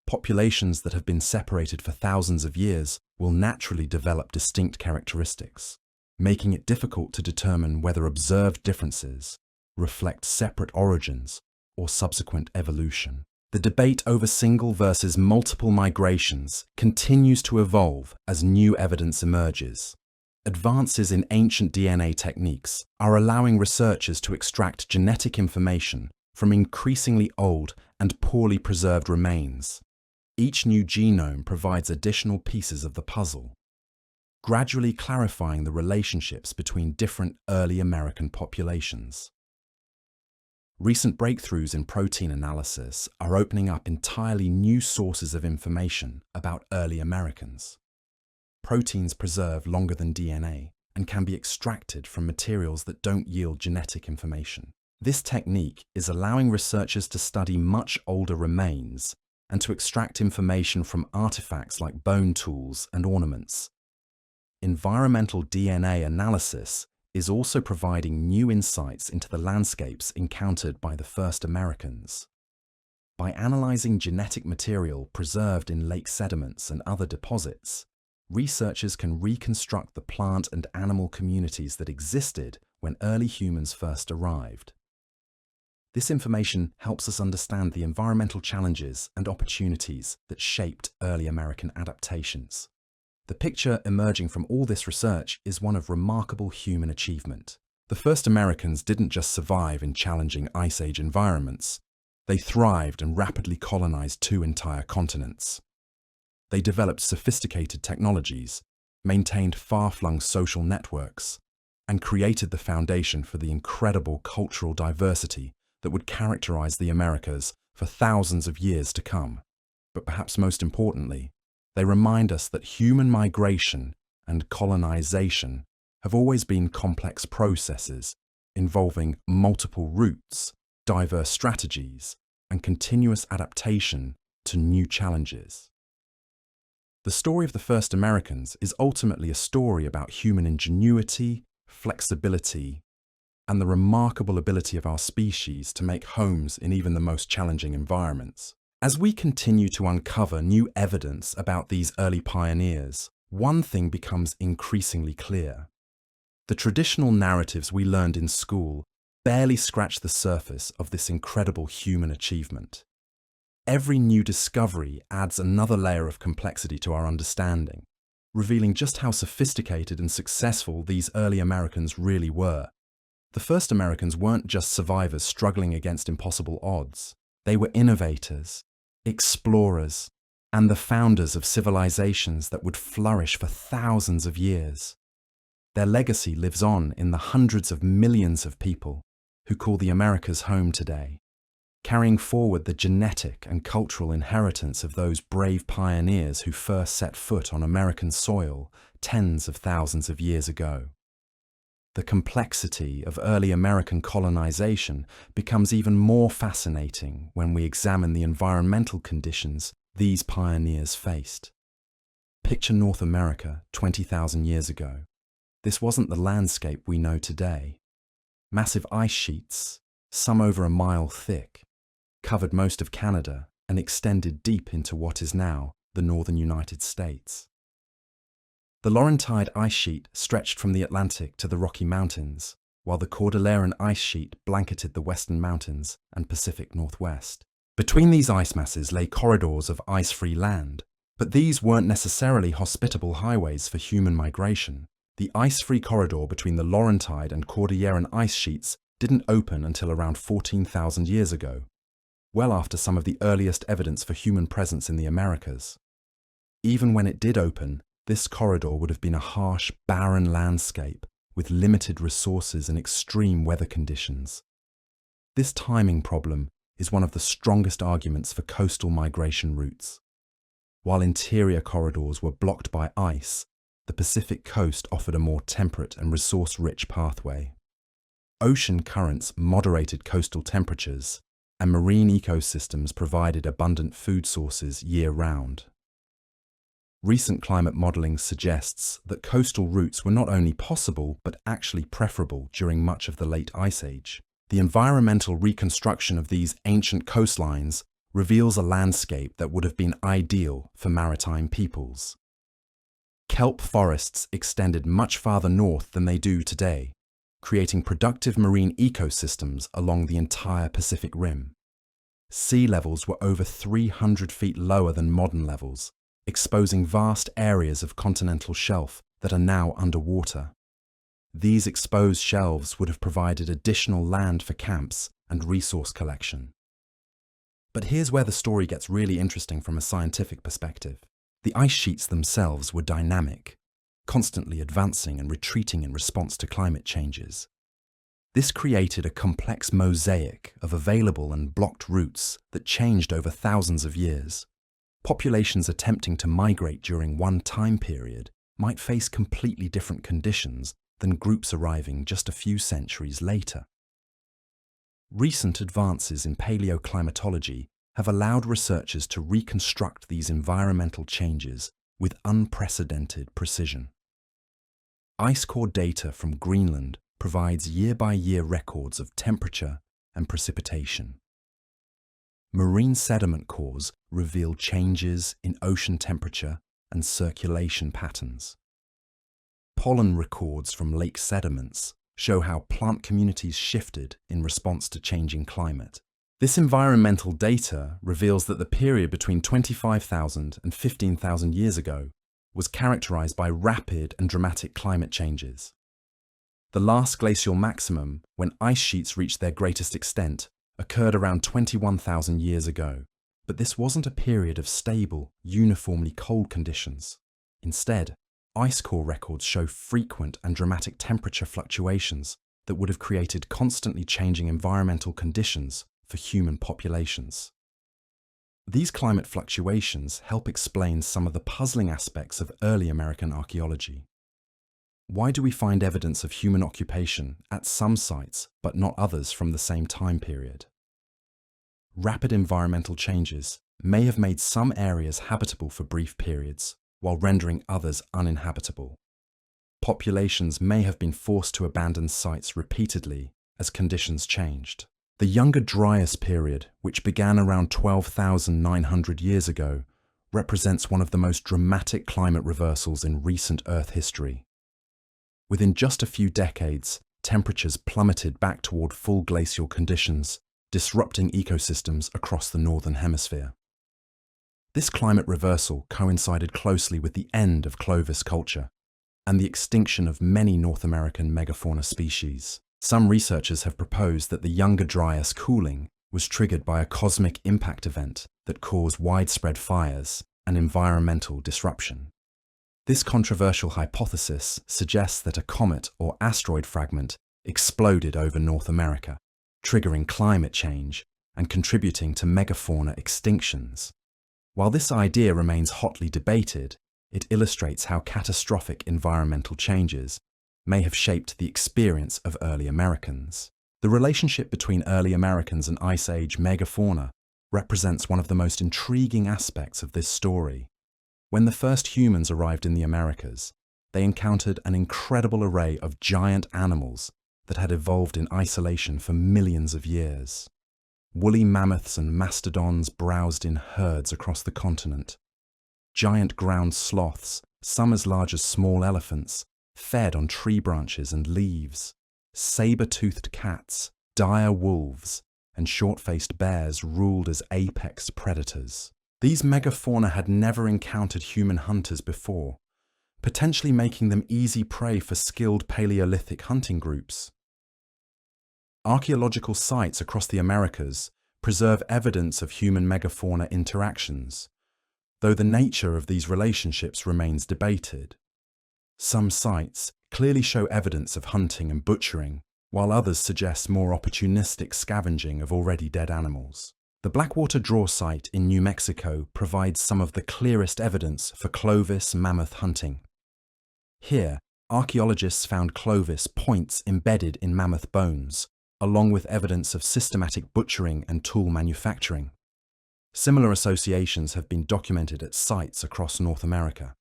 Speaker 1: Populations that have been separated for thousands of years will naturally develop distinct characteristics, making it difficult to determine whether observed differences reflect separate origins or subsequent evolution. The debate over single versus multiple migrations continues to evolve as new evidence emerges. Advances in ancient DNA techniques are allowing researchers to extract genetic information from increasingly old and poorly preserved remains. Each new genome provides additional pieces of the puzzle, gradually clarifying the relationships between different early American populations. Recent breakthroughs in protein analysis are opening up entirely new sources of information about early Americans. Proteins preserve longer than DNA and can be extracted from materials that don't yield genetic information. This technique is allowing researchers to study much older remains and to extract information from artifacts like bone tools and ornaments. Environmental DNA analysis is also providing new insights into the landscapes encountered by the first Americans. By analyzing genetic material preserved in lake sediments and other deposits, researchers can reconstruct the plant and animal communities that existed when early humans first arrived. This information helps us understand the environmental challenges and opportunities that shaped early American adaptations. The picture emerging from all this research is one of remarkable human achievement. The first Americans didn't just survive in challenging Ice Age environments. They thrived and rapidly colonized 2 entire continents. They developed sophisticated technologies, maintained far-flung social networks, and created the foundation for the incredible cultural diversity that would characterize the Americas for thousands of years to come. But perhaps most importantly, they remind us that human migration and colonization have always been complex processes involving multiple routes, diverse strategies, and continuous adaptation to new challenges. The story of the first Americans is ultimately a story about human ingenuity, flexibility, and the remarkable ability of our species to make homes in even the most challenging environments. As we continue to uncover new evidence about these early pioneers, one thing becomes increasingly clear. The traditional narratives we learned in school barely scratch the surface of this incredible human achievement. Every new discovery adds another layer of complexity to our understanding, revealing just how sophisticated and successful these early Americans really were. The first Americans weren't just survivors struggling against impossible odds. They were innovators, explorers, and the founders of civilizations that would flourish for thousands of years. Their legacy lives on in the hundreds of millions of people who call the Americas home today. carrying forward the genetic and cultural inheritance of those brave pioneers who first set foot on American soil tens of thousands of years ago. The complexity of early American colonization becomes even more fascinating when we examine the environmental conditions these pioneers faced. Picture North America 20,000 years ago. This wasn't the landscape we know today. Massive ice sheets, some over a mile thick, covered most of Canada and extended deep into what is now the northern United States. The Laurentide ice sheet stretched from the Atlantic to the Rocky Mountains, while the Cordilleran ice sheet blanketed the Western Mountains and Pacific Northwest. Between these ice masses lay corridors of ice-free land, but these weren't necessarily hospitable highways for human migration. The ice-free corridor between the Laurentide and Cordilleran ice sheets didn't open until around 14,000 years ago, well after some of the earliest evidence for human presence in the Americas. Even when it did open, this corridor would have been a harsh, barren landscape with limited resources and extreme weather conditions. This timing problem is one of the strongest arguments for coastal migration routes. While interior corridors were blocked by ice, the Pacific coast offered a more temperate and resource-rich pathway. Ocean currents moderated coastal temperatures, and marine ecosystems provided abundant food sources year-round. Recent climate modelling suggests that coastal routes were not only possible but actually preferable during much of the late Ice Age. The environmental reconstruction of these ancient coastlines reveals a landscape that would have been ideal for maritime peoples. Kelp forests extended much farther north than they do today, creating productive marine ecosystems along the entire Pacific Rim. Sea levels were over 300 feet lower than modern levels, exposing vast areas of continental shelf that are now underwater. These exposed shelves would have provided additional land for camps and resource collection. But here's where the story gets really interesting from a scientific perspective. The ice sheets themselves were dynamic, constantly advancing and retreating in response to climate changes. This created a complex mosaic of available and blocked routes that changed over thousands of years. Populations attempting to migrate during one time period might face completely different conditions than groups arriving just a few centuries later. Recent advances in paleoclimatology have allowed researchers to reconstruct these environmental changes with unprecedented precision. Ice core data from Greenland provides year-by-year records of temperature and precipitation. Marine sediment cores reveal changes in ocean temperature and circulation patterns. Pollen records from lake sediments show how plant communities shifted in response to changing climate. This environmental data reveals that the period between 25,000 and 15,000 years ago was characterized by rapid and dramatic climate changes. The last glacial maximum, when ice sheets reached their greatest extent, occurred around 21,000 years ago, but this wasn't a period of stable, uniformly cold conditions. Instead, ice core records show frequent and dramatic temperature fluctuations that would have created constantly changing environmental conditions for human populations. These climate fluctuations help explain some of the puzzling aspects of early American archaeology. Why do we find evidence of human occupation at some sites but not others from the same time period? Rapid environmental changes may have made some areas habitable for brief periods, while rendering others uninhabitable. Populations may have been forced to abandon sites repeatedly as conditions changed. The Younger Dryas period, which began around 12,900 years ago, represents one of the most dramatic climate reversals in recent Earth history. Within just a few decades, temperatures plummeted back toward full glacial conditions, disrupting ecosystems across the Northern Hemisphere. This climate reversal coincided closely with the end of Clovis culture and the extinction of many North American megafauna species. Some researchers have proposed that the Younger Dryas cooling was triggered by a cosmic impact event that caused widespread fires and environmental disruption. This controversial hypothesis suggests that a comet or asteroid fragment exploded over North America, triggering climate change and contributing to megafauna extinctions. While this idea remains hotly debated, it illustrates how catastrophic environmental changes may have shaped the experience of early Americans. The relationship between early Americans and Ice Age megafauna represents one of the most intriguing aspects of this story. When the first humans arrived in the Americas, they encountered an incredible array of giant animals that had evolved in isolation for millions of years. Woolly mammoths and mastodons browsed in herds across the continent. Giant ground sloths, some as large as small elephants, fed on tree branches and leaves. Saber-toothed cats, dire wolves, and short-faced bears ruled as apex predators. These megafauna had never encountered human hunters before, potentially making them easy prey for skilled Paleolithic hunting groups. Archaeological sites across the Americas preserve evidence of human megafauna interactions, though the nature of these relationships remains debated. Some sites clearly show evidence of hunting and butchering, while others suggest more opportunistic scavenging of already dead animals. The Blackwater Draw site in New Mexico provides some of the clearest evidence for Clovis mammoth hunting. Here, archaeologists found Clovis points embedded in mammoth bones, along with evidence of systematic butchering and tool manufacturing. Similar associations have been documented at sites across North America,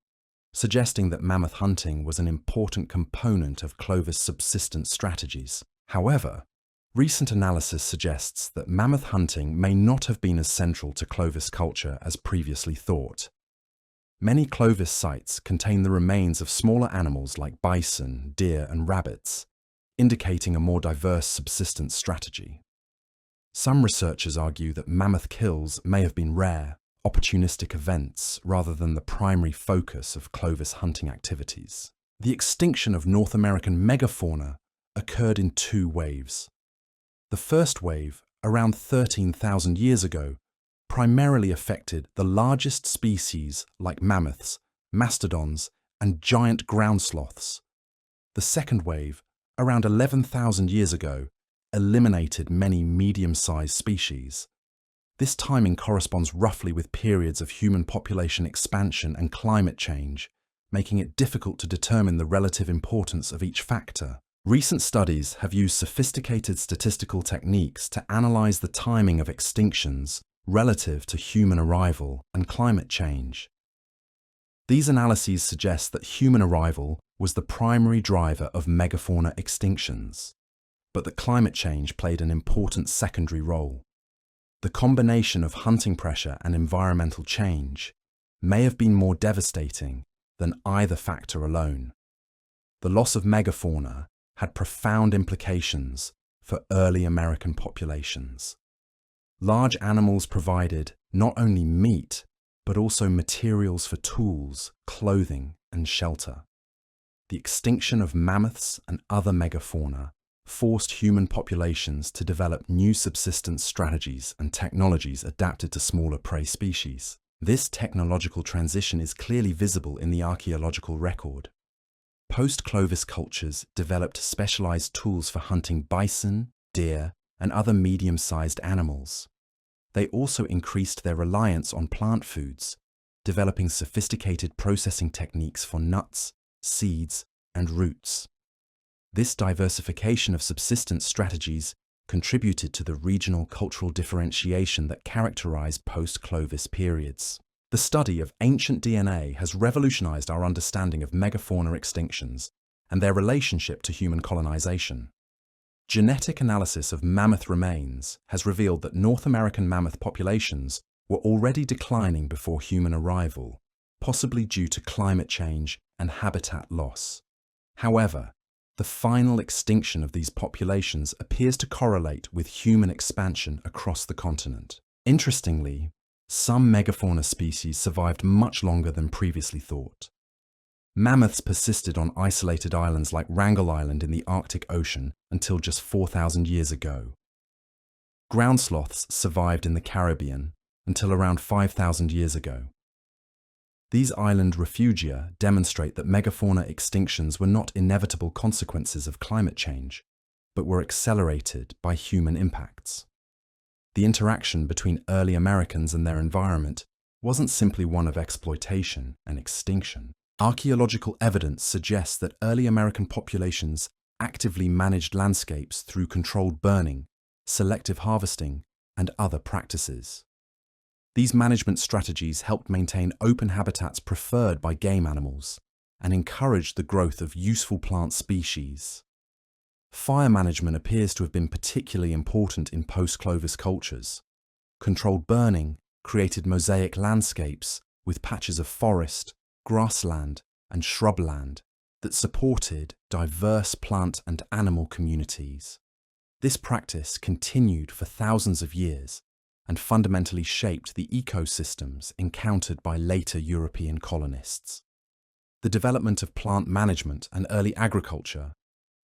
Speaker 1: suggesting that mammoth hunting was an important component of Clovis subsistence strategies. However, recent analysis suggests that mammoth hunting may not have been as central to Clovis culture as previously thought. Many Clovis sites contain the remains of smaller animals like bison, deer, and rabbits, indicating a more diverse subsistence strategy. Some researchers argue that mammoth kills may have been rare, opportunistic events rather than the primary focus of Clovis hunting activities. The extinction of North American megafauna occurred in two waves. The first wave, around 13,000 years ago, primarily affected the largest species like mammoths, mastodons, and giant ground sloths. The second wave, around 11,000 years ago, eliminated many medium-sized species. This timing corresponds roughly with periods of human population expansion and climate change, making it difficult to determine the relative importance of each factor. Recent studies have used sophisticated statistical techniques to analyze the timing of extinctions relative to human arrival and climate change. These analyses suggest that human arrival was the primary driver of megafauna extinctions, but that climate change played an important secondary role. The combination of hunting pressure and environmental change may have been more devastating than either factor alone. The loss of megafauna had profound implications for early American populations. Large animals provided not only meat, but also materials for tools, clothing, and shelter. The extinction of mammoths and other megafauna forced human populations to develop new subsistence strategies and technologies adapted to smaller prey species. This technological transition is clearly visible in the archaeological record. Post-Clovis cultures developed specialized tools for hunting bison, deer, and other medium-sized animals. They also increased their reliance on plant foods, developing sophisticated processing techniques for nuts, seeds, and roots. This diversification of subsistence strategies contributed to the regional cultural differentiation that characterized post-Clovis periods. The study of ancient DNA has revolutionized our understanding of megafauna extinctions and their relationship to human colonization. Genetic analysis of mammoth remains has revealed that North American mammoth populations were already declining before human arrival, possibly due to climate change and habitat loss. However, the final extinction of these populations appears to correlate with human expansion across the continent. Interestingly, some megafauna species survived much longer than previously thought. Mammoths persisted on isolated islands like Wrangel Island in the Arctic Ocean until just 4,000 years ago. Ground sloths survived in the Caribbean until around 5,000 years ago. These island refugia demonstrate that megafauna extinctions were not inevitable consequences of climate change, but were accelerated by human impacts. The interaction between early Americans and their environment wasn't simply one of exploitation and extinction. Archaeological evidence suggests that early American populations actively managed landscapes through controlled burning, selective harvesting, and other practices. These management strategies helped maintain open habitats preferred by game animals and encouraged the growth of useful plant species. Fire management appears to have been particularly important in post-Clovis cultures. Controlled burning created mosaic landscapes with patches of forest, grassland, and shrubland that supported diverse plant and animal communities. This practice continued for thousands of years and fundamentally shaped the ecosystems encountered by later European colonists. The development of plant management and early agriculture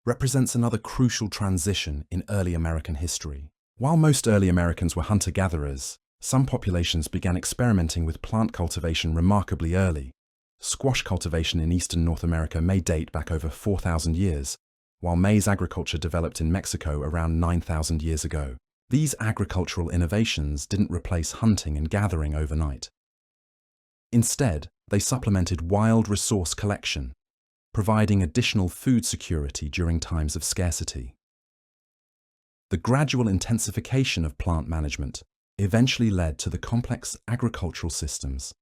Speaker 1: represents another crucial transition in early American history. While most early Americans were hunter-gatherers, some populations began experimenting with plant cultivation remarkably early. Squash cultivation in eastern North America may date back over 4,000 years, while maize agriculture developed in Mexico around 9,000 years ago. These agricultural innovations didn't replace hunting and gathering overnight. Instead, they supplemented wild resource collection, providing additional food security during times of scarcity. The gradual intensification of plant management eventually led to the complex agricultural systems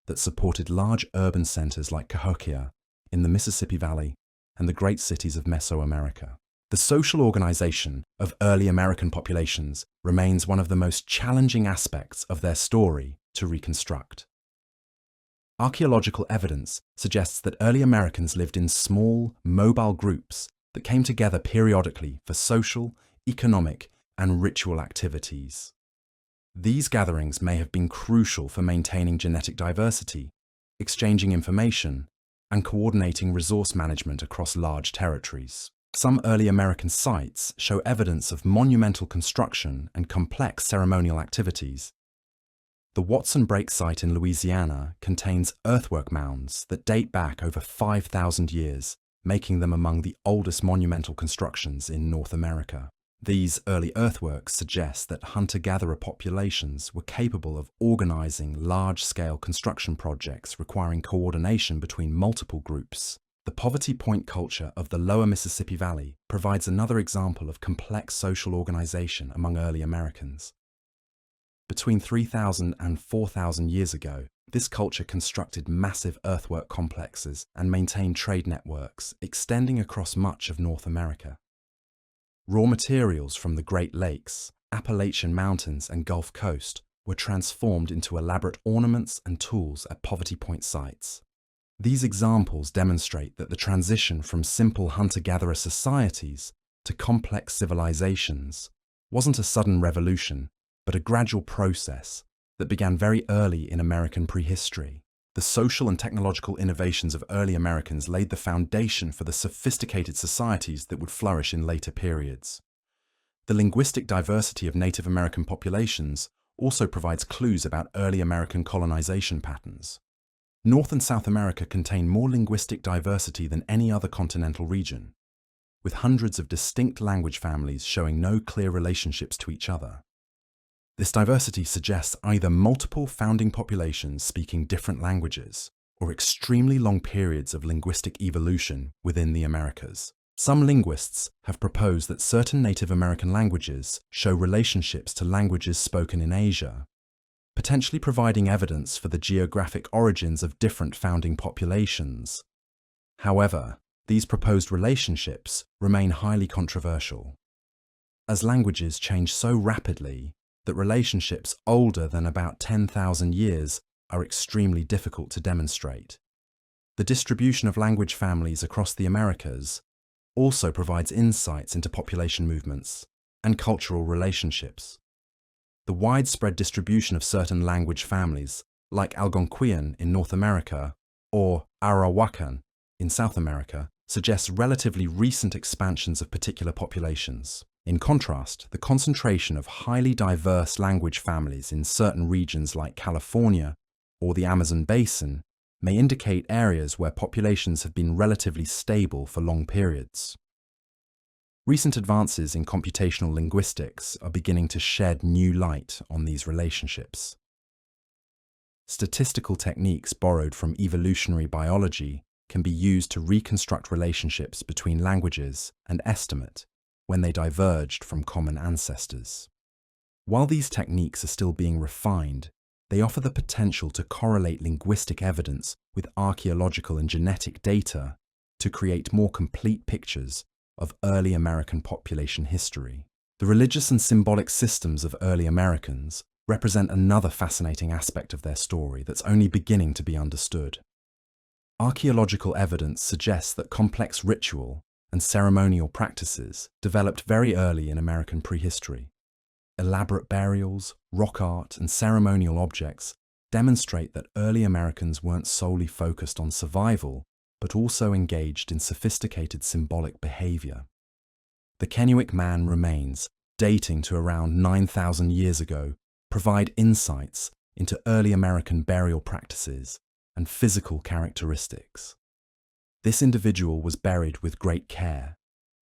Speaker 1: that supported large urban centers like Cahokia in the Mississippi Valley and the great cities of Mesoamerica. The social organization of early American populations remains one of the most challenging aspects of their story to reconstruct. Archaeological evidence suggests that early Americans lived in small, mobile groups that came together periodically for social, economic, and ritual activities. These gatherings may have been crucial for maintaining genetic diversity, exchanging information, and coordinating resource management across large territories. Some early American sites show evidence of monumental construction and complex ceremonial activities. The Watson Brake site in Louisiana contains earthwork mounds that date back over 5,000 years, making them among the oldest monumental constructions in North America. These early earthworks suggest that hunter-gatherer populations were capable of organizing large-scale construction projects requiring coordination between multiple groups. The Poverty Point culture of the lower Mississippi Valley provides another example of complex social organization among early Americans. Between 3,000 and 4,000 years ago, this culture constructed massive earthwork complexes and maintained trade networks extending across much of North America. Raw materials from the Great Lakes, Appalachian Mountains, and Gulf Coast were transformed into elaborate ornaments and tools at Poverty Point sites. These examples demonstrate that the transition from simple hunter-gatherer societies to complex civilizations wasn't a sudden revolution, but a gradual process that began very early in American prehistory. The social and technological innovations of early Americans laid the foundation for the sophisticated societies that would flourish in later periods. The linguistic diversity of Native American populations also provides clues about early American colonization patterns. North and South America contain more linguistic diversity than any other continental region, with hundreds of distinct language families showing no clear relationships to each other. This diversity suggests either multiple founding populations speaking different languages or extremely long periods of linguistic evolution within the Americas. Some linguists have proposed that certain Native American languages show relationships to languages spoken in Asia, potentially providing evidence for the geographic origins of different founding populations. However, these proposed relationships remain highly controversial, as languages change so rapidly that relationships older than about 10,000 years are extremely difficult to demonstrate. The distribution of language families across the Americas also provides insights into population movements and cultural relationships. The widespread distribution of certain language families, like Algonquian in North America or Arawakan in South America, suggests relatively recent expansions of particular populations. In contrast, the concentration of highly diverse language families in certain regions like California or the Amazon basin may indicate areas where populations have been relatively stable for long periods. Recent advances in computational linguistics are beginning to shed new light on these relationships. Statistical techniques borrowed from evolutionary biology can be used to reconstruct relationships between languages and estimate when they diverged from common ancestors. While these techniques are still being refined, they offer the potential to correlate linguistic evidence with archaeological and genetic data to create more complete pictures of early American population history. The religious and symbolic systems of early Americans represent another fascinating aspect of their story that's only beginning to be understood. Archaeological evidence suggests that complex ritual and ceremonial practices developed very early in American prehistory. Elaborate burials, rock art, and ceremonial objects demonstrate that early Americans weren't solely focused on survival, but also engaged in sophisticated symbolic behavior. The Kennewick Man remains, dating to around 9,000 years ago, provide insights into early American burial practices and physical characteristics. This individual was buried with great care,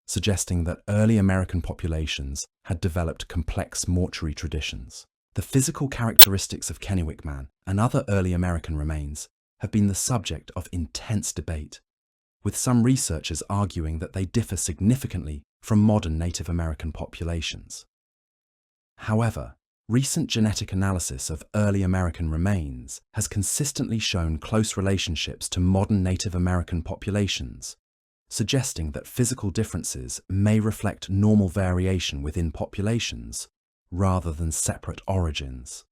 Speaker 1: suggesting that early American populations had developed complex mortuary traditions. The physical characteristics of Kennewick Man and other early American remains have been the subject of intense debate, with some researchers arguing that they differ significantly from modern Native American populations. However, recent genetic analysis of early American remains has consistently shown close relationships to modern Native American populations, suggesting that physical differences may reflect normal variation within populations rather than separate origins.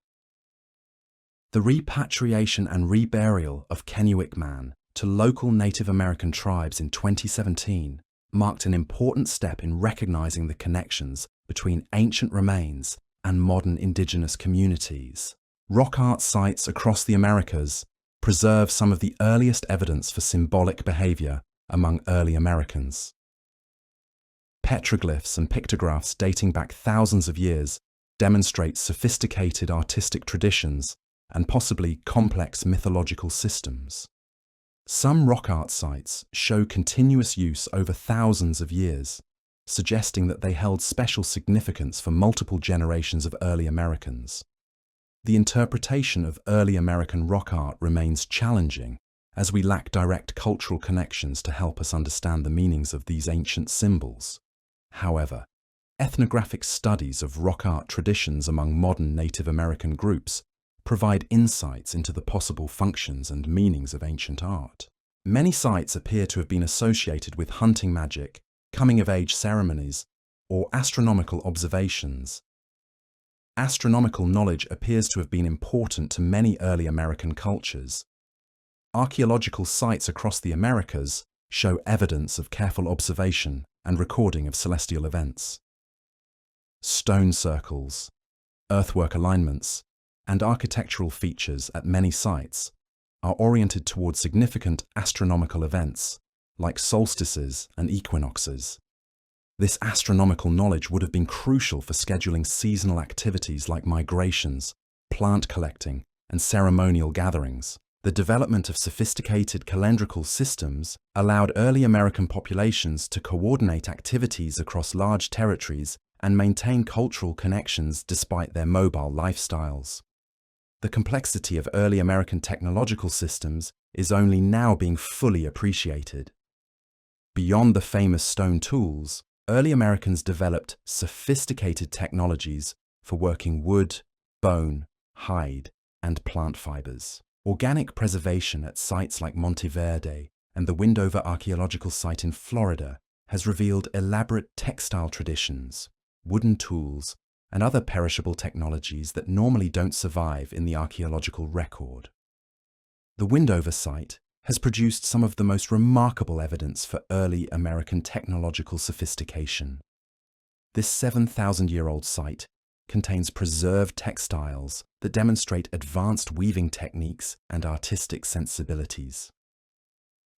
Speaker 1: The repatriation and reburial of Kennewick Man to local Native American tribes in 2017 marked an important step in recognizing the connections between ancient remains and modern indigenous communities. Rock art sites across the Americas preserve some of the earliest evidence for symbolic behavior among early Americans. Petroglyphs and pictographs dating back thousands of years demonstrate sophisticated artistic traditions and possibly complex mythological systems. Some rock art sites show continuous use over thousands of years, suggesting that they held special significance for multiple generations of early Americans. The interpretation of early American rock art remains challenging, as we lack direct cultural connections to help us understand the meanings of these ancient symbols. However, ethnographic studies of rock art traditions among modern Native American groups provide insights into the possible functions and meanings of ancient art. Many sites appear to have been associated with hunting magic, coming-of-age ceremonies, or astronomical observations. Astronomical knowledge appears to have been important to many early American cultures. Archaeological sites across the Americas show evidence of careful observation and recording of celestial events. Stone circles, earthwork alignments, and architectural features at many sites are oriented towards significant astronomical events, like solstices and equinoxes. This astronomical knowledge would have been crucial for scheduling seasonal activities like migrations, plant collecting, and ceremonial gatherings. The development of sophisticated calendrical systems allowed early American populations to coordinate activities across large territories and maintain cultural connections despite their mobile lifestyles. The complexity of early American technological systems is only now being fully appreciated. Beyond the famous stone tools, early Americans developed sophisticated technologies for working wood, bone, hide, and plant fibers. Organic preservation at sites like Monte Verde and the Windover Archaeological Site in Florida has revealed elaborate textile traditions, wooden tools, and other perishable technologies that normally don't survive in the archaeological record. The Windover site has produced some of the most remarkable evidence for early American technological sophistication. This 7,000-year-old site contains preserved textiles that demonstrate advanced weaving techniques and artistic sensibilities.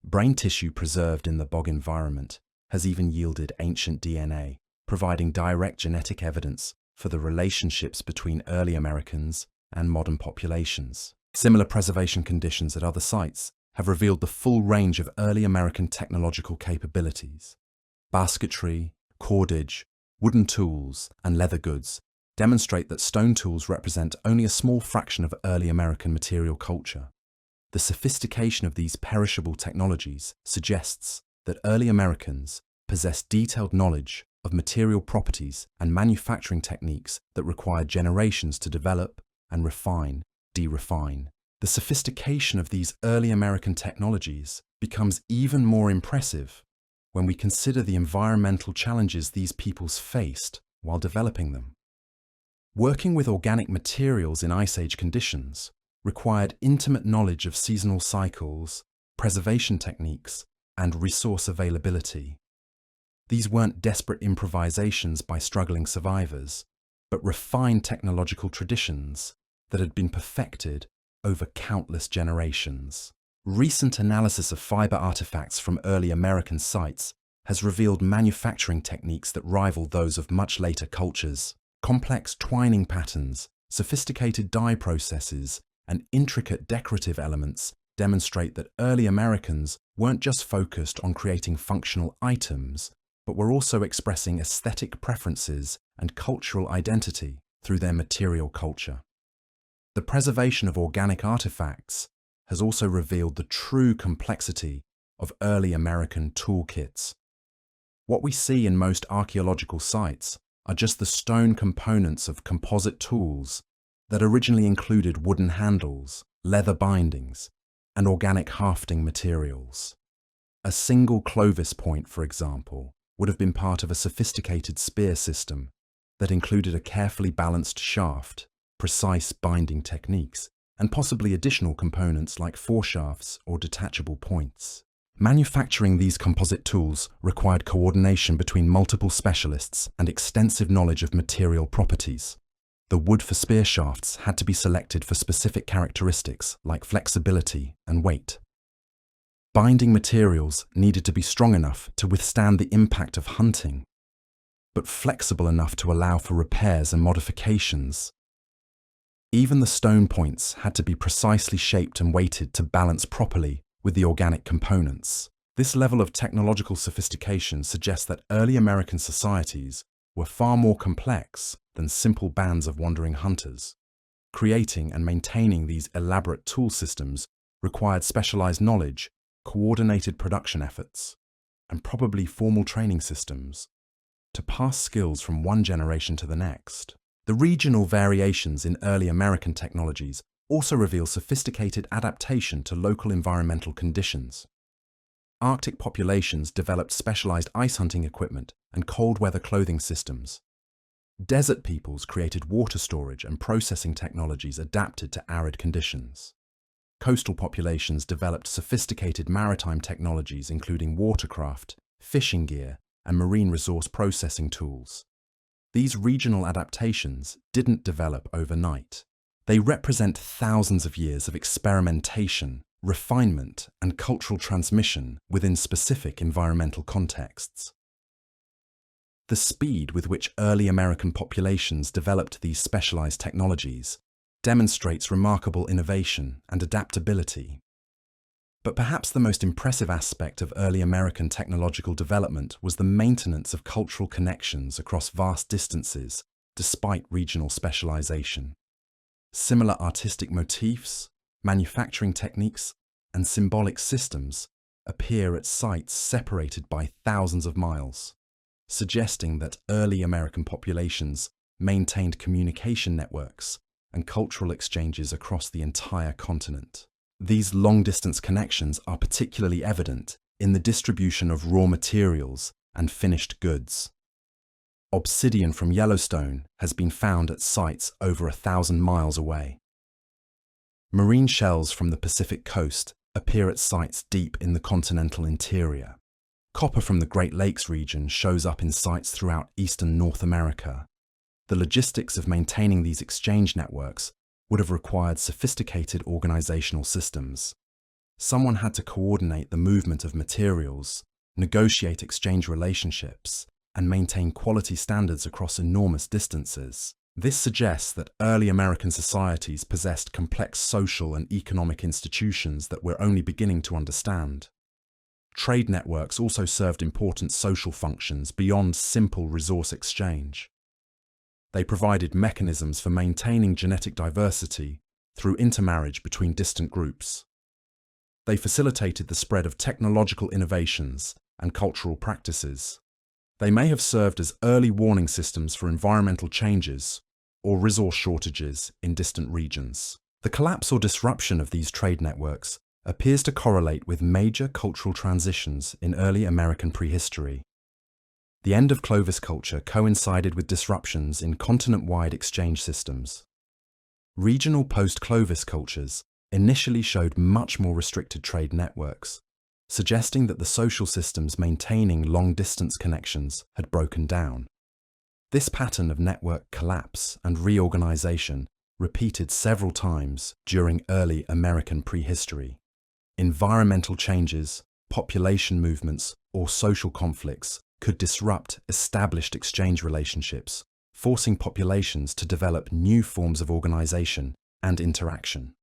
Speaker 1: Brain tissue preserved in the bog environment has even yielded ancient DNA, providing direct genetic evidence for the relationships between early Americans and modern populations. Similar preservation conditions at other sites have revealed the full range of early American technological capabilities. Basketry, cordage, wooden tools, and leather goods demonstrate that stone tools represent only a small fraction of early American material culture. The sophistication of these perishable technologies suggests that early Americans possessed detailed knowledge of material properties and manufacturing techniques that required generations to develop and de-refine. The sophistication of these early American technologies becomes even more impressive when we consider the environmental challenges these peoples faced while developing them. Working with organic materials in Ice Age conditions required intimate knowledge of seasonal cycles, preservation techniques, and resource availability. These weren't desperate improvisations by struggling survivors, but refined technological traditions that had been perfected over countless generations. Recent analysis of fiber artifacts from early American sites has revealed manufacturing techniques that rival those of much later cultures. Complex twining patterns, sophisticated dye processes, and intricate decorative elements demonstrate that early Americans weren't just focused on creating functional items, but were also expressing aesthetic preferences and cultural identity through their material culture. The preservation of organic artifacts has also revealed the true complexity of early American toolkits. What we see in most archaeological sites are just the stone components of composite tools that originally included wooden handles, leather bindings, and organic hafting materials. A single Clovis point, for example, would have been part of a sophisticated spear system that included a carefully balanced shaft, precise binding techniques, and possibly additional components like foreshafts or detachable points. Manufacturing these composite tools required coordination between multiple specialists and extensive knowledge of material properties. The wood for spear shafts had to be selected for specific characteristics like flexibility and weight. Binding materials needed to be strong enough to withstand the impact of hunting, but flexible enough to allow for repairs and modifications. Even the stone points had to be precisely shaped and weighted to balance properly with the organic components. This level of technological sophistication suggests that early American societies were far more complex than simple bands of wandering hunters. Creating and maintaining these elaborate tool systems required specialized knowledge, coordinated production efforts, and probably formal training systems to pass skills from one generation to the next. The regional variations in early American technologies also reveal sophisticated adaptation to local environmental conditions. Arctic populations developed specialized ice hunting equipment and cold weather clothing systems. Desert peoples created water storage and processing technologies adapted to arid conditions. Coastal populations developed sophisticated maritime technologies including watercraft, fishing gear, and marine resource processing tools. These regional adaptations didn't develop overnight. They represent thousands of years of experimentation, refinement, and cultural transmission within specific environmental contexts. The speed with which early American populations developed these specialized technologies demonstrates remarkable innovation and adaptability. But perhaps the most impressive aspect of early American technological development was the maintenance of cultural connections across vast distances, despite regional specialization. Similar artistic motifs, manufacturing techniques, and symbolic systems appear at sites separated by thousands of miles, suggesting that early American populations maintained communication networks and cultural exchanges across the entire continent. These long-distance connections are particularly evident in the distribution of raw materials and finished goods. Obsidian from Yellowstone has been found at sites over 1,000 miles away. Marine shells from the Pacific coast appear at sites deep in the continental interior. Copper from the Great Lakes region shows up in sites throughout eastern North America. The logistics of maintaining these exchange networks would have required sophisticated organizational systems. Someone had to coordinate the movement of materials, negotiate exchange relationships, and maintain quality standards across enormous distances. This suggests that early American societies possessed complex social and economic institutions that we're only beginning to understand. Trade networks also served important social functions beyond simple resource exchange. They provided mechanisms for maintaining genetic diversity through intermarriage between distant groups. They facilitated the spread of technological innovations and cultural practices. They may have served as early warning systems for environmental changes or resource shortages in distant regions. The collapse or disruption of these trade networks appears to correlate with major cultural transitions in early American prehistory. The end of Clovis culture coincided with disruptions in continent-wide exchange systems. Regional post-Clovis cultures initially showed much more restricted trade networks, suggesting that the social systems maintaining long-distance connections had broken down. This pattern of network collapse and reorganization repeated several times during early American prehistory. Environmental changes, population movements, or social conflicts could disrupt established exchange relationships, forcing populations to develop new forms of organization and interaction.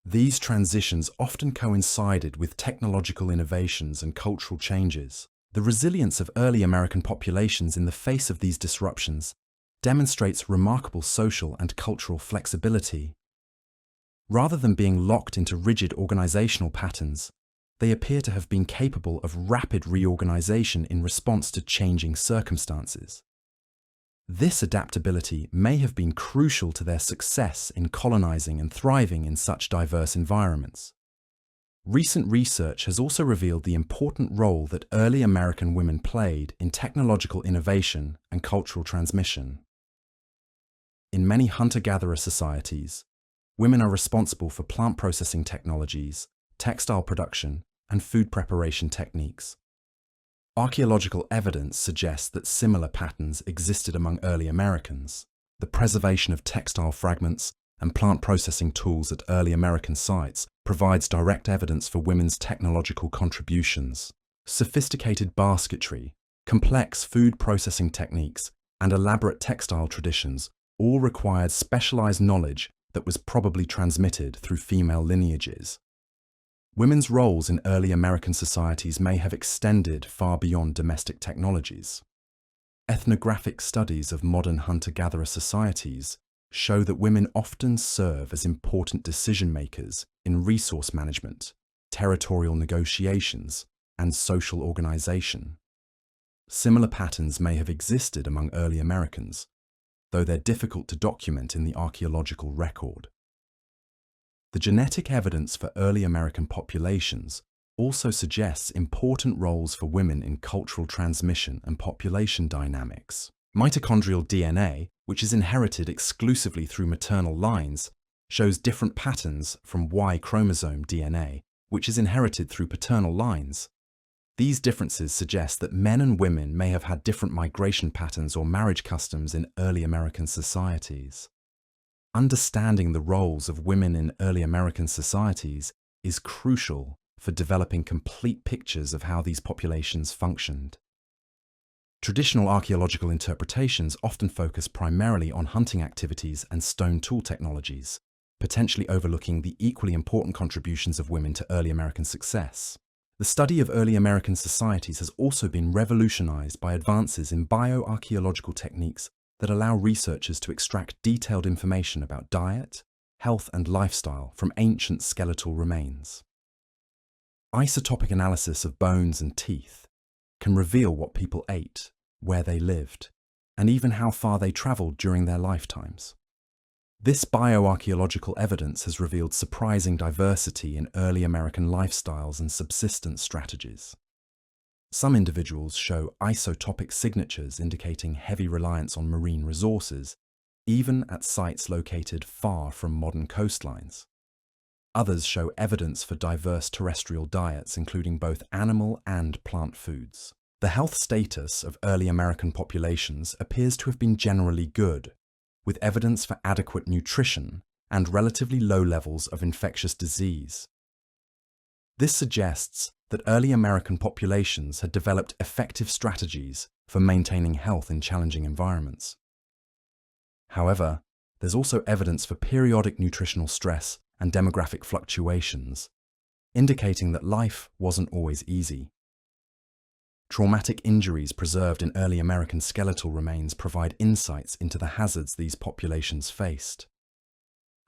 Speaker 1: These transitions often coincided with technological innovations and cultural changes. The resilience of early American populations in the face of these disruptions demonstrates remarkable social and cultural flexibility. Rather than being locked into rigid organizational patterns, they appear to have been capable of rapid reorganization in response to changing circumstances. This adaptability may have been crucial to their success in colonizing and thriving in such diverse environments. Recent research has also revealed the important role that early American women played in technological innovation and cultural transmission. In many hunter-gatherer societies, women are responsible for plant processing technologies, textile production, and food preparation techniques. Archaeological evidence suggests that similar patterns existed among early Americans. The preservation of textile fragments and plant processing tools at early American sites provides direct evidence for women's technological contributions. Sophisticated basketry, complex food processing techniques, and elaborate textile traditions all required specialized knowledge that was probably transmitted through female lineages. Women's roles in early American societies may have extended far beyond domestic technologies. Ethnographic studies of modern hunter-gatherer societies show that women often serve as important decision-makers in resource management, territorial negotiations, and social organization. Similar patterns may have existed among early Americans, though they're difficult to document in the archaeological record. The genetic evidence for early American populations also suggests important roles for women in cultural transmission and population dynamics. Mitochondrial DNA, which is inherited exclusively through maternal lines, shows different patterns from Y chromosome DNA, which is inherited through paternal lines. These differences suggest that men and women may have had different migration patterns or marriage customs in early American societies. Understanding the roles of women in early American societies is crucial for developing complete pictures of how these populations functioned. Traditional archaeological interpretations often focus primarily on hunting activities and stone tool technologies, potentially overlooking the equally important contributions of women to early American success. The study of early American societies has also been revolutionized by advances in bioarchaeological techniques that allow researchers to extract detailed information about diet, health, and lifestyle from ancient skeletal remains. Isotopic analysis of bones and teeth can reveal what people ate, where they lived, and even how far they traveled during their lifetimes. This bioarchaeological evidence has revealed surprising diversity in early American lifestyles and subsistence strategies. Some individuals show isotopic signatures indicating heavy reliance on marine resources, even at sites located far from modern coastlines. Others show evidence for diverse terrestrial diets, including both animal and plant foods. The health status of early American populations appears to have been generally good, with evidence for adequate nutrition and relatively low levels of infectious disease. This suggests that early American populations had developed effective strategies for maintaining health in challenging environments. However, there's also evidence for periodic nutritional stress and demographic fluctuations. indicating that life wasn't always easy. Traumatic injuries preserved in early American skeletal remains provide insights into the hazards these populations faced.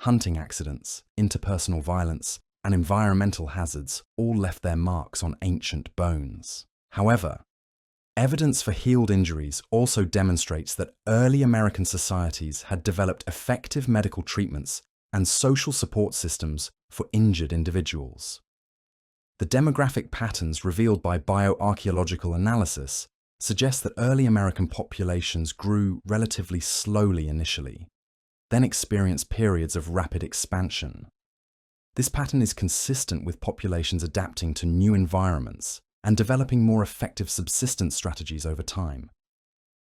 Speaker 1: Hunting accidents, interpersonal violence, and environmental hazards all left their marks on ancient bones. However, evidence for healed injuries also demonstrates that early American societies had developed effective medical treatments and social support systems for injured individuals. The demographic patterns revealed by bioarchaeological analysis suggest that early American populations grew relatively slowly initially, then experienced periods of rapid expansion. This pattern is consistent with populations adapting to new environments and developing more effective subsistence strategies over time.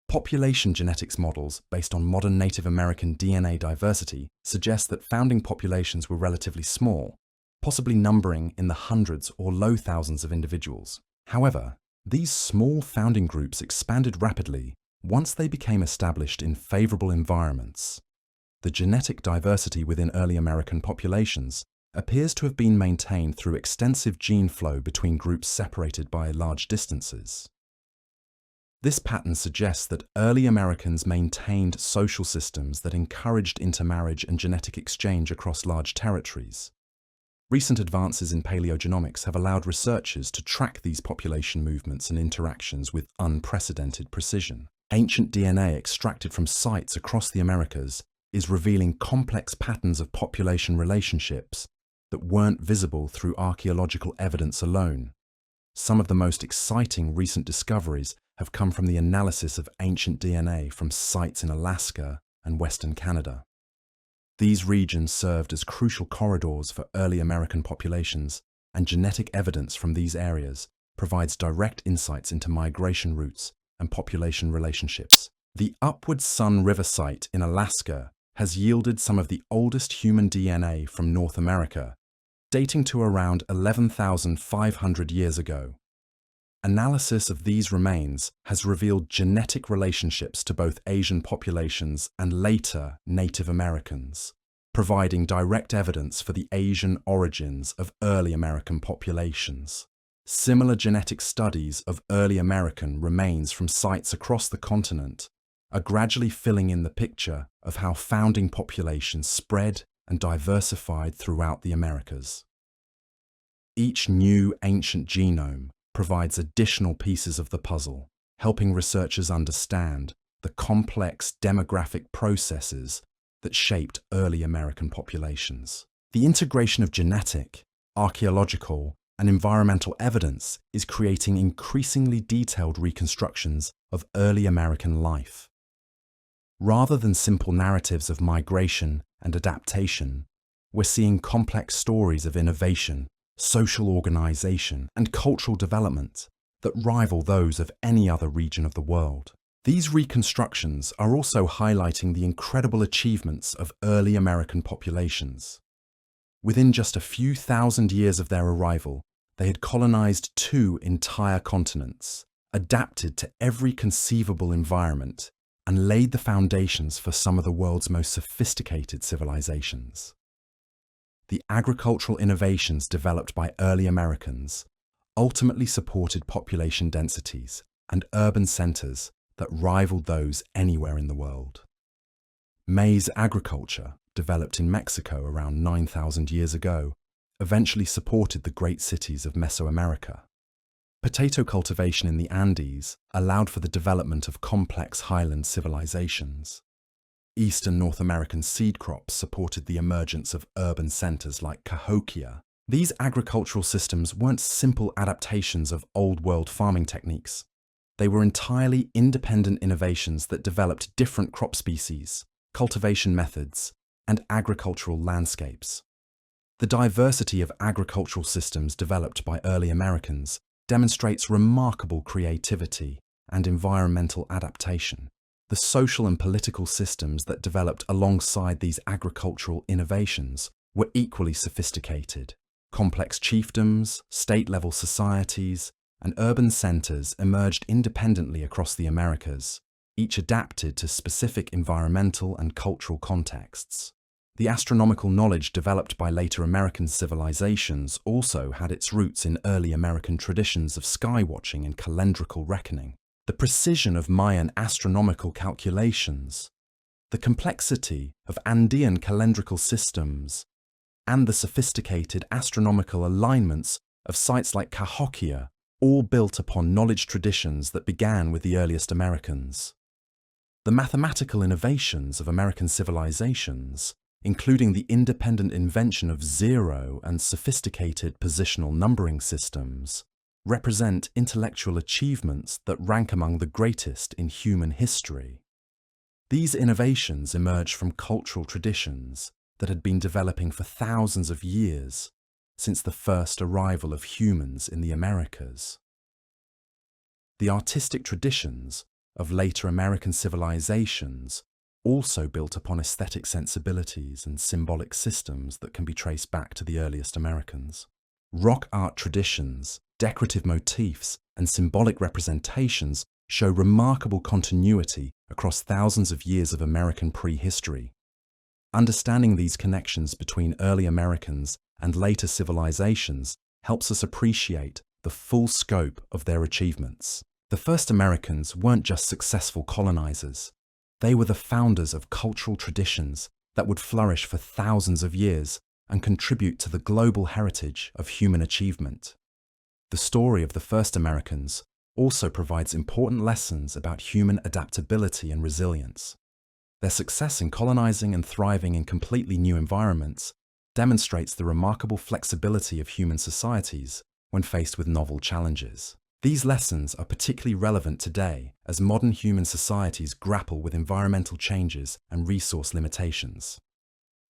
Speaker 1: Population genetics models based on modern Native American DNA diversity suggest that founding populations were relatively small, possibly numbering in the hundreds or low thousands of individuals. However, these small founding groups expanded rapidly once they became established in favorable environments. The genetic diversity within early American populations appears to have been maintained through extensive gene flow between groups separated by large distances. This pattern suggests that early Americans maintained social systems that encouraged intermarriage and genetic exchange across large territories. Recent advances in paleogenomics have allowed researchers to track these population movements and interactions with unprecedented precision. Ancient DNA extracted from sites across the Americas is revealing complex patterns of population relationships that weren't visible through archaeological evidence alone. Some of the most exciting recent discoveries have come from the analysis of ancient DNA from sites in Alaska and Western Canada. These regions served as crucial corridors for early American populations, and genetic evidence from these areas provides direct insights into migration routes and population relationships. The Upward Sun River site in Alaska has yielded some of the oldest human DNA from North America, dating to around 11,500 years ago. Analysis of these remains has revealed genetic relationships to both Asian populations and later Native Americans, providing direct evidence for the Asian origins of early American populations. Similar genetic studies of early American remains from sites across the continent are gradually filling in the picture of how founding populations spread and diversified throughout the Americas. Each new ancient genome provides additional pieces of the puzzle, helping researchers understand the complex demographic processes that shaped early American populations. The integration of genetic, archaeological, and environmental evidence is creating increasingly detailed reconstructions of early American life. Rather than simple narratives of migration and adaptation, we're seeing complex stories of innovation, social organization, and cultural development that rival those of any other region of the world. These reconstructions are also highlighting the incredible achievements of early American populations. Within just a few thousand years of their arrival, they had colonized 2 entire continents, adapted to every conceivable environment, and laid the foundations for some of the world's most sophisticated civilizations. The agricultural innovations developed by early Americans ultimately supported population densities and urban centers that rivaled those anywhere in the world. Maize agriculture, developed in Mexico around 9,000 years ago, eventually supported the great cities of Mesoamerica. Potato cultivation in the Andes allowed for the development of complex highland civilizations. Eastern North American seed crops supported the emergence of urban centers like Cahokia. These agricultural systems weren't simple adaptations of old-world farming techniques. They were entirely independent innovations that developed different crop species, cultivation methods, and agricultural landscapes. The diversity of agricultural systems developed by early Americans demonstrates remarkable creativity and environmental adaptation. The social and political systems that developed alongside these agricultural innovations were equally sophisticated. Complex chiefdoms, state-level societies, and urban centers emerged independently across the Americas, each adapted to specific environmental and cultural contexts. The astronomical knowledge developed by later American civilizations also had its roots in early American traditions of sky-watching and calendrical reckoning. The precision of Mayan astronomical calculations, the complexity of Andean calendrical systems, and the sophisticated astronomical alignments of sites like Cahokia all built upon knowledge traditions that began with the earliest Americans. The mathematical innovations of American civilizations, including the independent invention of zero and sophisticated positional numbering systems, represent intellectual achievements that rank among the greatest in human history. These innovations emerged from cultural traditions that had been developing for thousands of years since the first arrival of humans in the Americas. The artistic traditions of later American civilizations also built upon aesthetic sensibilities and symbolic systems that can be traced back to the earliest Americans. Rock art traditions, decorative motifs, and symbolic representations show remarkable continuity across thousands of years of American prehistory. Understanding these connections between early Americans and later civilizations helps us appreciate the full scope of their achievements. The first Americans weren't just successful colonizers. They were the founders of cultural traditions that would flourish for thousands of years and contribute to the global heritage of human achievement. The story of the first Americans also provides important lessons about human adaptability and resilience. Their success in colonizing and thriving in completely new environments demonstrates the remarkable flexibility of human societies when faced with novel challenges. These lessons are particularly relevant today as modern human societies grapple with environmental changes and resource limitations.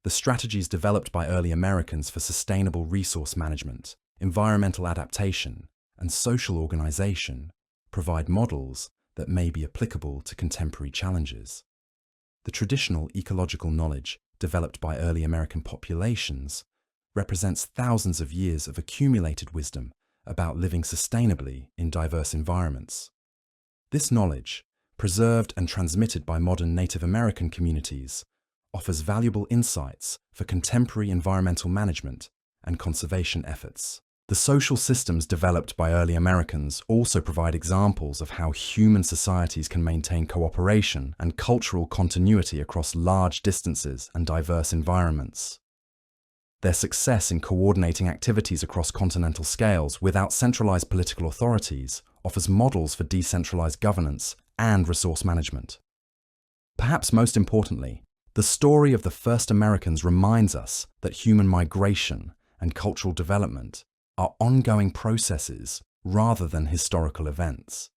Speaker 1: The strategies developed by early Americans for sustainable resource management, environmental adaptation, and social organization provide models that may be applicable to contemporary challenges. The traditional ecological knowledge developed by early American populations represents thousands of years of accumulated wisdom about living sustainably in diverse environments. This knowledge, preserved and transmitted by modern Native American communities, offers valuable insights for contemporary environmental management and conservation efforts. The social systems developed by early Americans also provide examples of how human societies can maintain cooperation and cultural continuity across large distances and diverse environments. Their success in coordinating activities across continental scales without centralized political authorities offers models for decentralized governance and resource management. Perhaps most importantly, the story of the first Americans reminds us that human migration and cultural development are ongoing processes rather than historical events.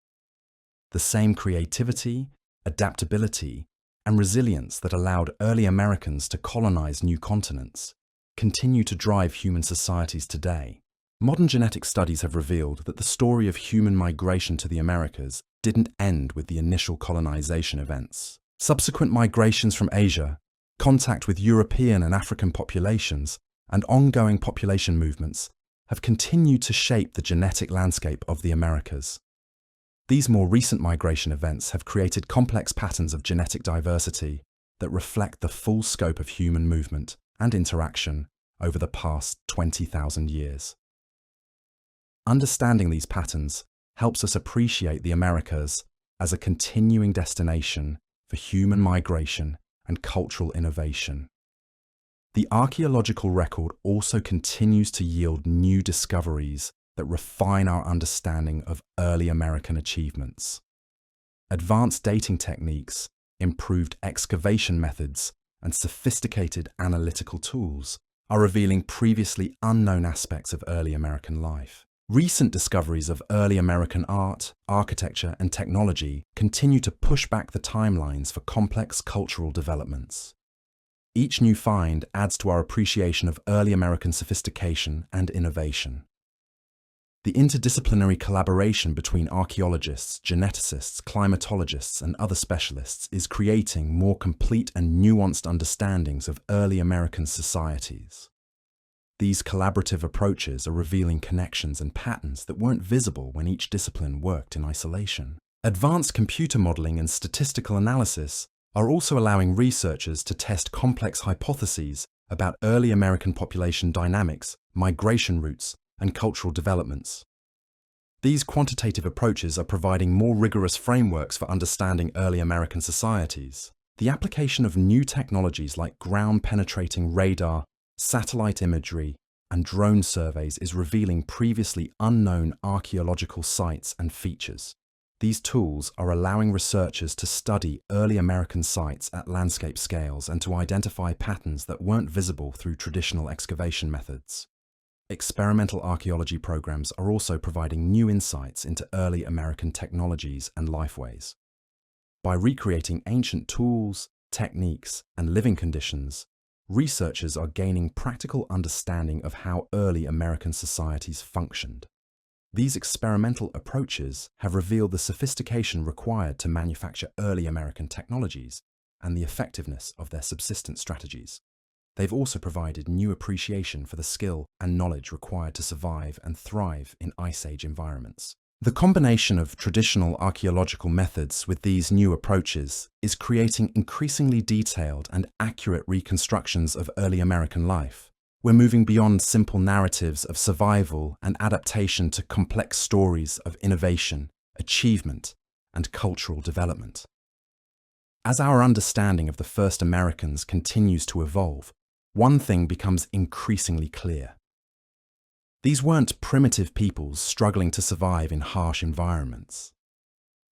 Speaker 1: The same creativity, adaptability, and resilience that allowed early Americans to colonize new continents continue to drive human societies today. Modern genetic studies have revealed that the story of human migration to the Americas didn't end with the initial colonization events. Subsequent migrations from Asia, contact with European and African populations, and ongoing population movements have continued to shape the genetic landscape of the Americas. These more recent migration events have created complex patterns of genetic diversity that reflect the full scope of human movement and interaction over the past 20,000 years. Understanding these patterns helps us appreciate the Americas as a continuing destination for human migration and cultural innovation. The archaeological record also continues to yield new discoveries that refine our understanding of early American achievements. Advanced dating techniques, improved excavation methods, and sophisticated analytical tools are revealing previously unknown aspects of early American life. Recent discoveries of early American art, architecture, and technology continue to push back the timelines for complex cultural developments. Each new find adds to our appreciation of early American sophistication and innovation. The interdisciplinary collaboration between archaeologists, geneticists, climatologists, and other specialists is creating more complete and nuanced understandings of early American societies. These collaborative approaches are revealing connections and patterns that weren't visible when each discipline worked in isolation. Advanced computer modeling and statistical analysis are also allowing researchers to test complex hypotheses about early American population dynamics, migration routes, and cultural developments. These quantitative approaches are providing more rigorous frameworks for understanding early American societies. The application of new technologies like ground-penetrating radar, satellite imagery, and drone surveys is revealing previously unknown archaeological sites and features. These tools are allowing researchers to study early American sites at landscape scales and to identify patterns that weren't visible through traditional excavation methods. Experimental archaeology programs are also providing new insights into early American technologies and lifeways. By recreating ancient tools, techniques, and living conditions, researchers are gaining practical understanding of how early American societies functioned. These experimental approaches have revealed the sophistication required to manufacture early American technologies and the effectiveness of their subsistence strategies. They've also provided new appreciation for the skill and knowledge required to survive and thrive in Ice Age environments. The combination of traditional archaeological methods with these new approaches is creating increasingly detailed and accurate reconstructions of early American life. We're moving beyond simple narratives of survival and adaptation to complex stories of innovation, achievement, and cultural development. As our understanding of the first Americans continues to evolve, one thing becomes increasingly clear. These weren't primitive peoples struggling to survive in harsh environments.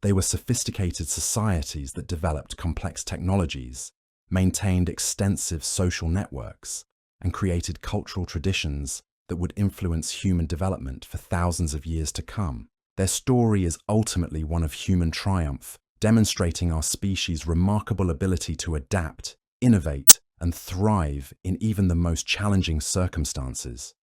Speaker 1: They were sophisticated societies that developed complex technologies, maintained extensive social networks, and created cultural traditions that would influence human development for thousands of years to come. Their story is ultimately one of human triumph, demonstrating our species' remarkable ability to adapt, innovate, and thrive in even the most challenging circumstances.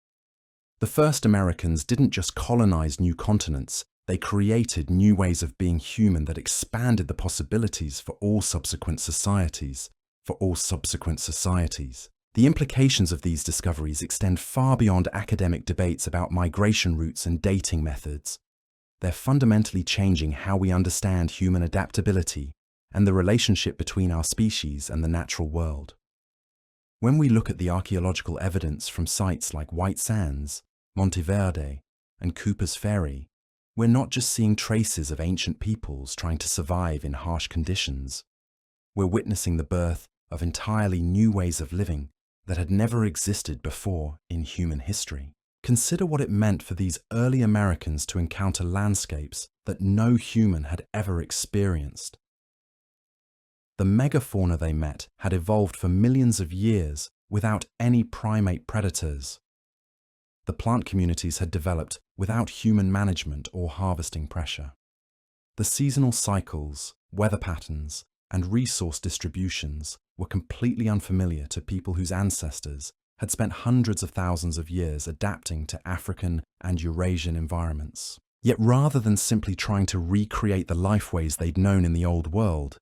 Speaker 1: The first Americans didn't just colonize new continents, they created new ways of being human that expanded the possibilities for all subsequent societies. The implications of these discoveries extend far beyond academic debates about migration routes and dating methods. They're fundamentally changing how we understand human adaptability and the relationship between our species and the natural world. When we look at the archaeological evidence from sites like White Sands, Monteverde, and Cooper's Ferry, we're not just seeing traces of ancient peoples trying to survive in harsh conditions. We're witnessing the birth of entirely new ways of living that had never existed before in human history. Consider what it meant for these early Americans to encounter landscapes that no human had ever experienced. The megafauna they met had evolved for millions of years without any primate predators. The plant communities had developed without human management or harvesting pressure. The seasonal cycles, weather patterns, and resource distributions were completely unfamiliar to people whose ancestors had spent hundreds of thousands of years adapting to African and Eurasian environments. Yet rather than simply trying to recreate the lifeways they'd known in the old world,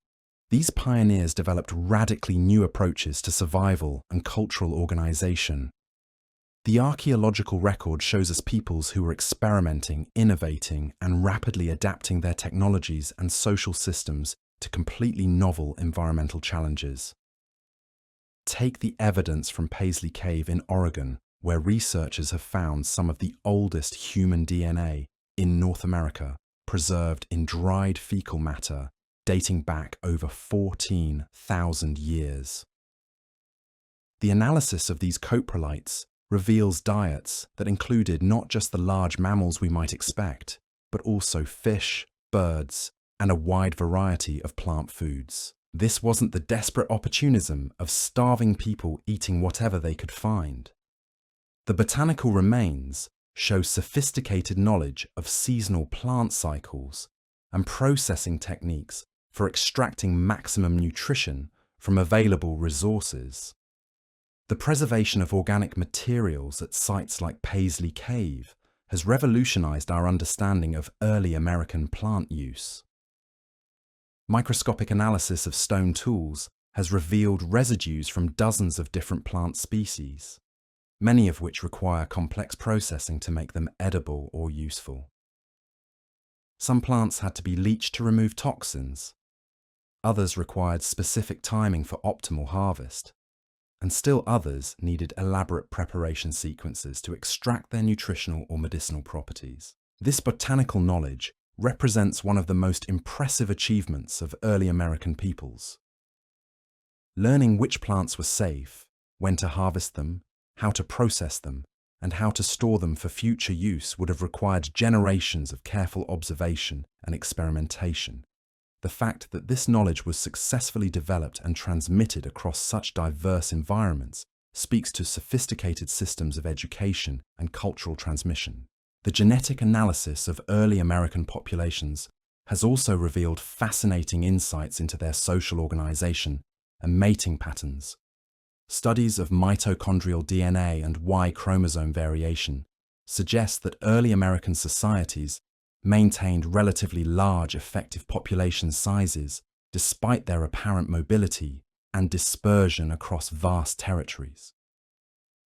Speaker 1: these pioneers developed radically new approaches to survival and cultural organization. The archaeological record shows us peoples who were experimenting, innovating, and rapidly adapting their technologies and social systems to completely novel environmental challenges. Take the evidence from Paisley Cave in Oregon, where researchers have found some of the oldest human DNA in North America, preserved in dried fecal matter dating back over 14,000 years. The analysis of these coprolites reveals diets that included not just the large mammals we might expect, but also fish, birds, and a wide variety of plant foods. This wasn't the desperate opportunism of starving people eating whatever they could find. The botanical remains show sophisticated knowledge of seasonal plant cycles and processing techniques for extracting maximum nutrition from available resources. The preservation of organic materials at sites like Paisley Cave has revolutionized our understanding of early American plant use. Microscopic analysis of stone tools has revealed residues from dozens of different plant species, many of which require complex processing to make them edible or useful. Some plants had to be leached to remove toxins. Others required specific timing for optimal harvest, and still others needed elaborate preparation sequences to extract their nutritional or medicinal properties. This botanical knowledge represents one of the most impressive achievements of early American peoples. Learning which plants were safe, when to harvest them, how to process them, and how to store them for future use would have required generations of careful observation and experimentation. The fact that this knowledge was successfully developed and transmitted across such diverse environments speaks to sophisticated systems of education and cultural transmission. The genetic analysis of early American populations has also revealed fascinating insights into their social organization and mating patterns. Studies of mitochondrial DNA and Y chromosome variation suggest that early American societies maintained relatively large effective population sizes despite their apparent mobility and dispersion across vast territories.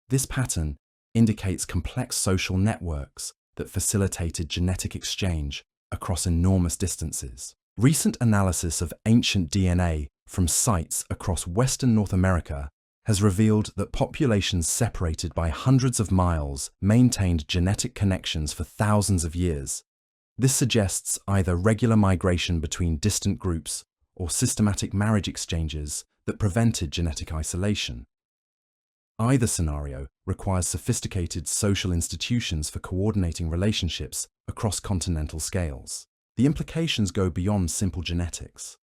Speaker 1: This pattern indicates complex social networks that facilitated genetic exchange across enormous distances. Recent analysis of ancient DNA from sites across Western North America has revealed that populations separated by hundreds of miles maintained genetic connections for thousands of years. This suggests either regular migration between distant groups or systematic marriage exchanges that prevented genetic isolation. Either scenario requires sophisticated social institutions for coordinating relationships across continental scales. The implications go beyond simple genetics.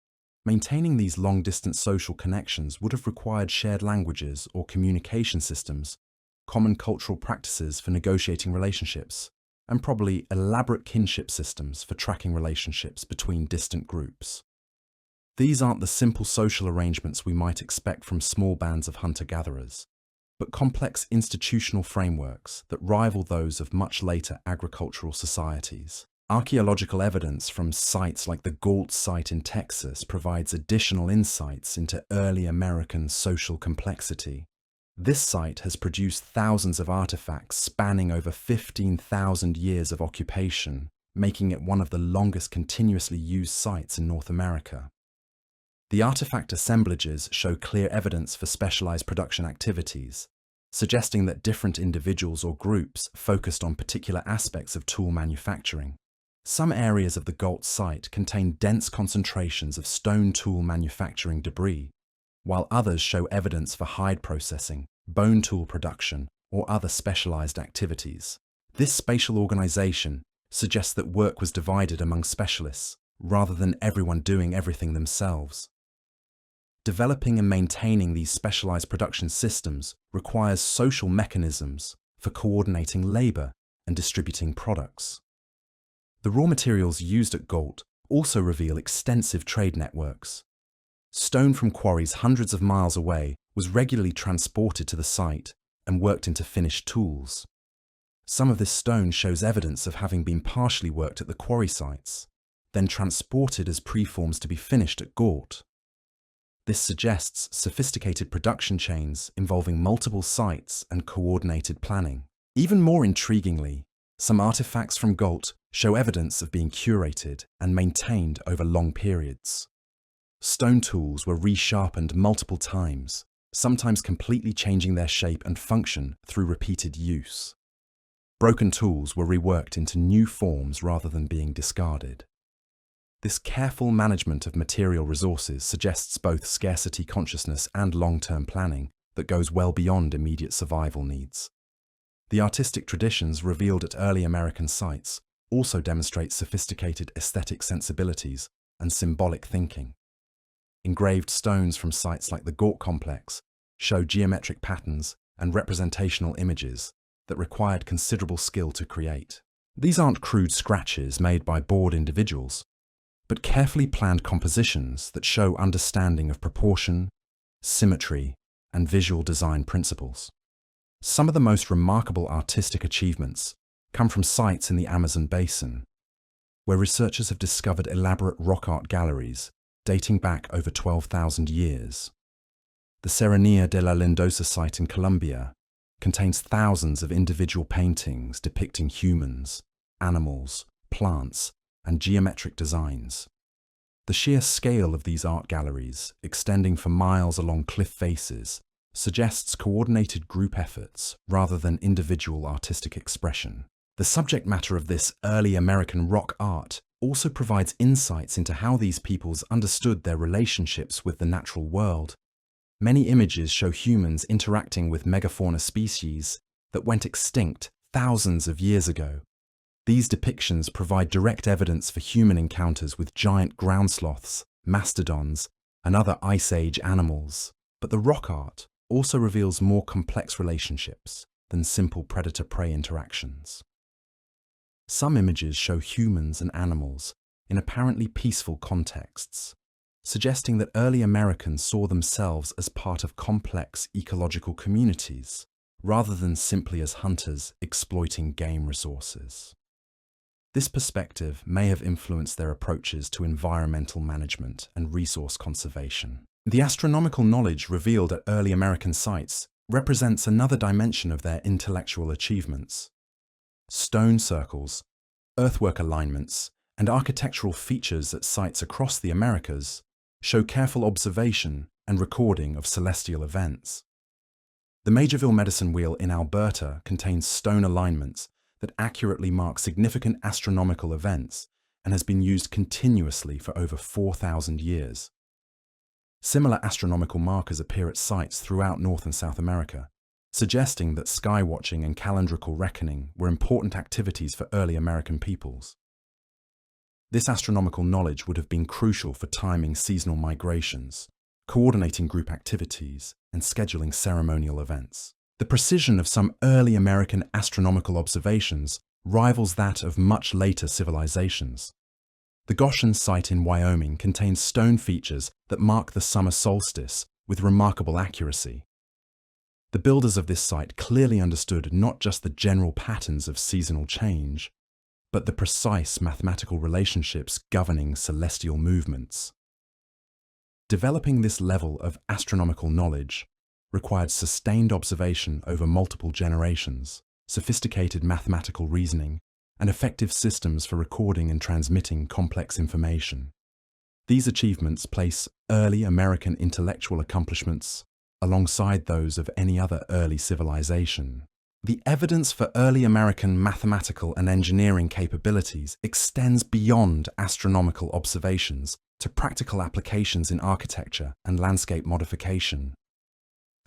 Speaker 1: Maintaining these long-distance social connections would have required shared languages or communication systems, common cultural practices for negotiating relationships, and probably elaborate kinship systems for tracking relationships between distant groups. These aren't the simple social arrangements we might expect from small bands of hunter-gatherers, but complex institutional frameworks that rival those of much later agricultural societies. Archaeological evidence from sites like the Galt site in Texas provides additional insights into early American social complexity. This site has produced thousands of artifacts spanning over 15,000 years of occupation, making it one of the longest continuously used sites in North America. The artifact assemblages show clear evidence for specialized production activities, suggesting that different individuals or groups focused on particular aspects of tool manufacturing. Some areas of the Galt site contain dense concentrations of stone tool manufacturing debris, while others show evidence for hide processing, bone tool production, or other specialized activities. This spatial organization suggests that work was divided among specialists, rather than everyone doing everything themselves. Developing and maintaining these specialized production systems requires social mechanisms for coordinating labor and distributing products. The raw materials used at Galt also reveal extensive trade networks. Stone from quarries hundreds of miles away was regularly transported to the site and worked into finished tools. Some of this stone shows evidence of having been partially worked at the quarry sites, then transported as preforms to be finished at Galt. This suggests sophisticated production chains involving multiple sites and coordinated planning. Even more intriguingly, some artifacts from Galt show evidence of being curated and maintained over long periods. Stone tools were resharpened multiple times, sometimes completely changing their shape and function through repeated use. Broken tools were reworked into new forms rather than being discarded. This careful management of material resources suggests both scarcity consciousness and long-term planning that goes well beyond immediate survival needs. The artistic traditions revealed at early American sites also demonstrate sophisticated aesthetic sensibilities and symbolic thinking. Engraved stones from sites like the Galt complex show geometric patterns and representational images that required considerable skill to create. These aren't crude scratches made by bored individuals, but carefully planned compositions that show understanding of proportion, symmetry, and visual design principles. Some of the most remarkable artistic achievements come from sites in the Amazon basin, where researchers have discovered elaborate rock art galleries dating back over 12,000 years. The Serranía de la Lindosa site in Colombia contains thousands of individual paintings depicting humans, animals, plants, and geometric designs. The sheer scale of these art galleries, extending for miles along cliff faces, suggests coordinated group efforts rather than individual artistic expression. The subject matter of this early American rock art also provides insights into how these peoples understood their relationships with the natural world. Many images show humans interacting with megafauna species that went extinct thousands of years ago. These depictions provide direct evidence for human encounters with giant ground sloths, mastodons, and other Ice Age animals. But the rock art also reveals more complex relationships than simple predator-prey interactions. Some images show humans and animals in apparently peaceful contexts, suggesting that early Americans saw themselves as part of complex ecological communities, rather than simply as hunters exploiting game resources. This perspective may have influenced their approaches to environmental management and resource conservation. The astronomical knowledge revealed at early American sites represents another dimension of their intellectual achievements. Stone circles, earthwork alignments, and architectural features at sites across the Americas show careful observation and recording of celestial events. The Majorville Medicine Wheel in Alberta contains stone alignments that accurately mark significant astronomical events and has been used continuously for over 4,000 years. Similar astronomical markers appear at sites throughout North and South America, suggesting that sky watching and calendrical reckoning were important activities for early American peoples. This astronomical knowledge would have been crucial for timing seasonal migrations, coordinating group activities, and scheduling ceremonial events. The precision of some early American astronomical observations rivals that of much later civilizations. The Goshen site in Wyoming contains stone features that mark the summer solstice with remarkable accuracy. The builders of this site clearly understood not just the general patterns of seasonal change, but the precise mathematical relationships governing celestial movements. Developing this level of astronomical knowledge required sustained observation over multiple generations, sophisticated mathematical reasoning, and effective systems for recording and transmitting complex information. These achievements place early American intellectual accomplishments alongside those of any other early civilization. The evidence for early American mathematical and engineering capabilities extends beyond astronomical observations to practical applications in architecture and landscape modification.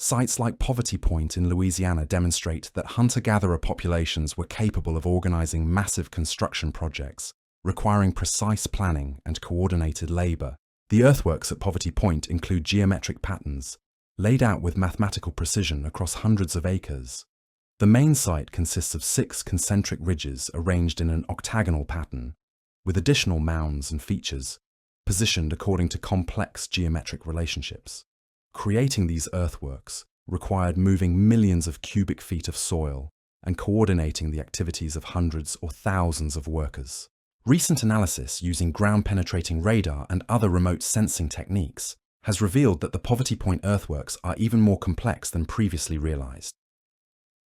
Speaker 1: Sites like Poverty Point in Louisiana demonstrate that hunter-gatherer populations were capable of organizing massive construction projects, requiring precise planning and coordinated labor. The earthworks at Poverty Point include geometric patterns, laid out with mathematical precision across hundreds of acres. The main site consists of 6 concentric ridges arranged in an octagonal pattern, with additional mounds and features, positioned according to complex geometric relationships. Creating these earthworks required moving millions of cubic feet of soil and coordinating the activities of hundreds or thousands of workers. Recent analysis using ground-penetrating radar and other remote sensing techniques has revealed that the Poverty Point earthworks are even more complex than previously realized.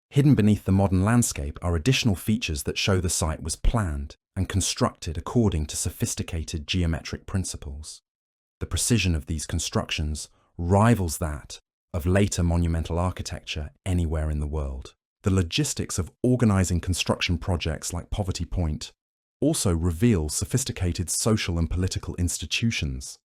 Speaker 1: Hidden beneath the modern landscape are additional features that show the site was planned and constructed according to sophisticated geometric principles. The precision of these constructions rivals that of later monumental architecture anywhere in the world. The logistics of organizing construction projects like Poverty Point also reveal sophisticated social and political institutions.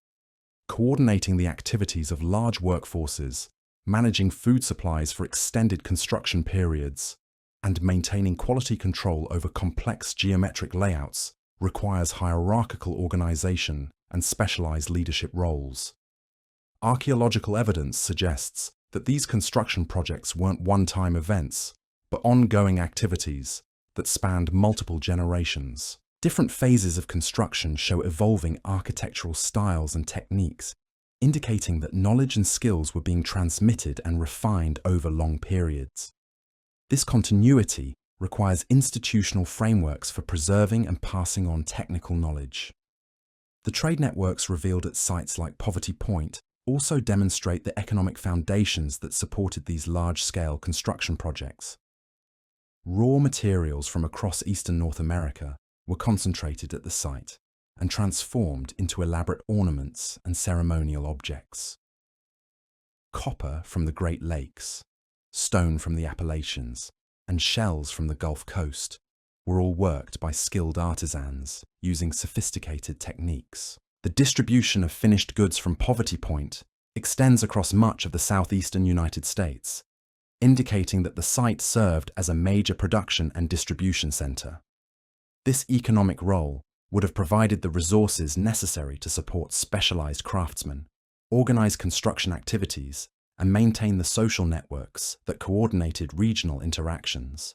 Speaker 1: Coordinating the activities of large workforces, managing food supplies for extended construction periods, and maintaining quality control over complex geometric layouts requires hierarchical organization and specialized leadership roles. Archaeological evidence suggests that these construction projects weren't one-time events, but ongoing activities that spanned multiple generations. Different phases of construction show evolving architectural styles and techniques, indicating that knowledge and skills were being transmitted and refined over long periods. This continuity requires institutional frameworks for preserving and passing on technical knowledge. The trade networks revealed at sites like Poverty Point also demonstrate the economic foundations that supported these large-scale construction projects. Raw materials from across eastern North America were concentrated at the site. and transformed into elaborate ornaments and ceremonial objects. Copper from the Great Lakes, stone from the Appalachians, and shells from the Gulf Coast were all worked by skilled artisans using sophisticated techniques. The distribution of finished goods from Poverty Point extends across much of the southeastern United States, indicating that the site served as a major production and distribution center. This economic role would have provided the resources necessary to support specialized craftsmen, organize construction activities, and maintain the social networks that coordinated regional interactions.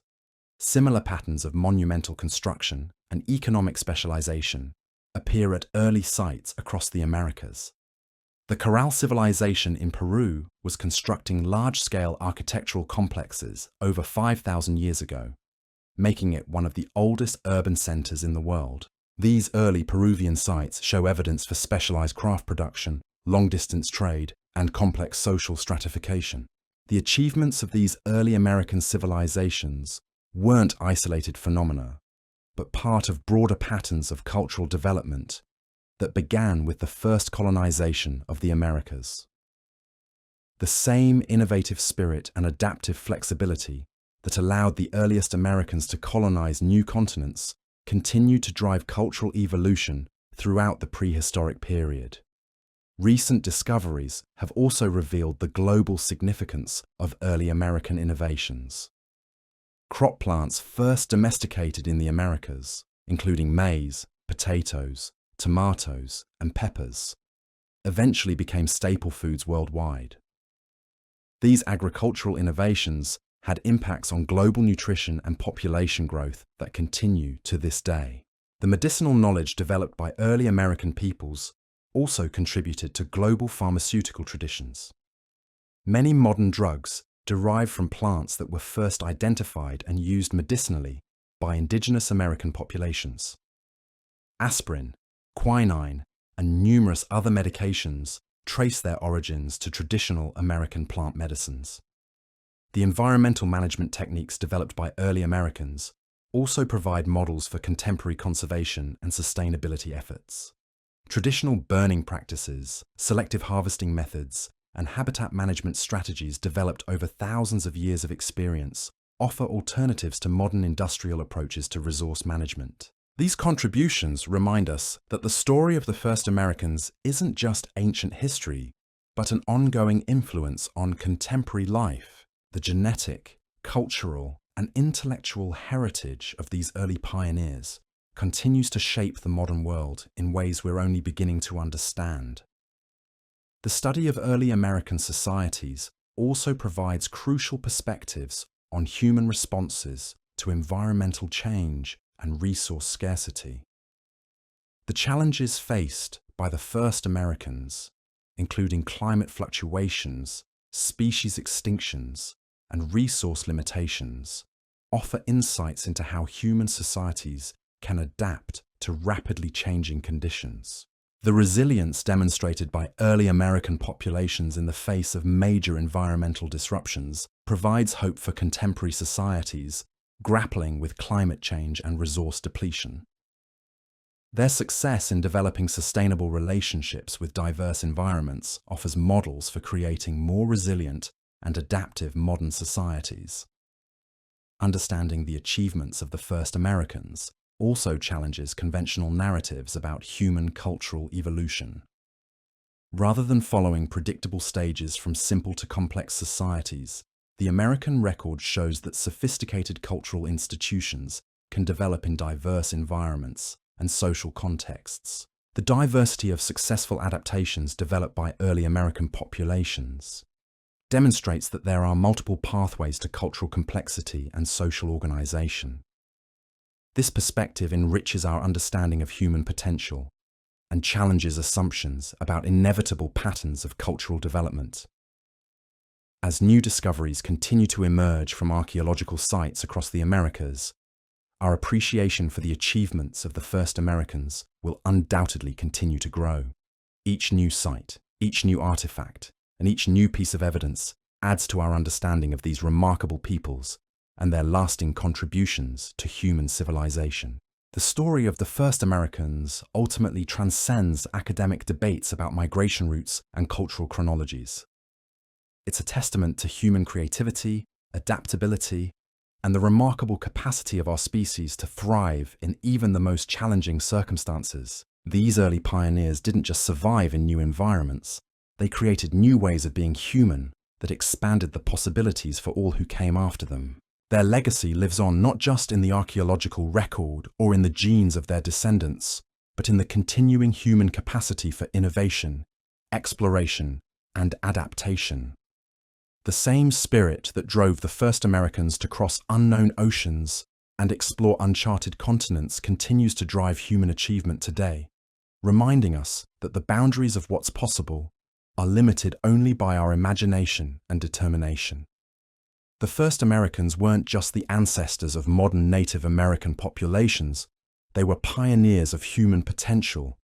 Speaker 1: Similar patterns of monumental construction and economic specialization appear at early sites across the Americas. The Corral civilization in Peru was constructing large-scale architectural complexes over 5,000 years ago, making it one of the oldest urban centers in the world. These early Peruvian sites show evidence for specialized craft production, long-distance trade, and complex social stratification. The achievements of these early American civilizations weren't isolated phenomena, but part of broader patterns of cultural development that began with the first colonization of the Americas. The same innovative spirit and adaptive flexibility that allowed the earliest Americans to colonize new continents continued to drive cultural evolution throughout the prehistoric period. Recent discoveries have also revealed the global significance of early American innovations. Crop plants first domesticated in the Americas, including maize, potatoes, tomatoes, and peppers, eventually became staple foods worldwide. These agricultural innovations had impacts on global nutrition and population growth that continue to this day. The medicinal knowledge developed by early American peoples also contributed to global pharmaceutical traditions. Many modern drugs derive from plants that were first identified and used medicinally by indigenous American populations. Aspirin, quinine, and numerous other medications trace their origins to traditional American plant medicines. The environmental management techniques developed by early Americans also provide models for contemporary conservation and sustainability efforts. Traditional burning practices, selective harvesting methods, and habitat management strategies developed over thousands of years of experience offer alternatives to modern industrial approaches to resource management. These contributions remind us that the story of the first Americans isn't just ancient history, but an ongoing influence on contemporary life. The genetic, cultural, and intellectual heritage of these early pioneers continues to shape the modern world in ways we're only beginning to understand. The study of early American societies also provides crucial perspectives on human responses to environmental change and resource scarcity. The challenges faced by the first Americans, including climate fluctuations, species extinctions, and resource limitations, offer insights into how human societies can adapt to rapidly changing conditions. The resilience demonstrated by early American populations in the face of major environmental disruptions provides hope for contemporary societies grappling with climate change and resource depletion. Their success in developing sustainable relationships with diverse environments offers models for creating more resilient and adaptive modern societies. Understanding the achievements of the first Americans also challenges conventional narratives about human cultural evolution. Rather than following predictable stages from simple to complex societies, the American record shows that sophisticated cultural institutions can develop in diverse environments and social contexts. The diversity of successful adaptations developed by early American populations demonstrates that there are multiple pathways to cultural complexity and social organization. This perspective enriches our understanding of human potential and challenges assumptions about inevitable patterns of cultural development. As new discoveries continue to emerge from archaeological sites across the Americas, our appreciation for the achievements of the first Americans will undoubtedly continue to grow. Each new site, each new artifact, and each new piece of evidence adds to our understanding of these remarkable peoples and their lasting contributions to human civilization. The story of the first Americans ultimately transcends academic debates about migration routes and cultural chronologies. It's a testament to human creativity, adaptability, and the remarkable capacity of our species to thrive in even the most challenging circumstances. These early pioneers didn't just survive in new environments, they created new ways of being human that expanded the possibilities for all who came after them. Their legacy lives on not just in the archaeological record or in the genes of their descendants, but in the continuing human capacity for innovation, exploration, and adaptation. The same spirit that drove the first Americans to cross unknown oceans and explore uncharted continents continues to drive human achievement today, reminding us that the boundaries of what's possible are limited only by our imagination and determination. The first Americans weren't just the ancestors of modern Native American populations, they were pioneers of human potential,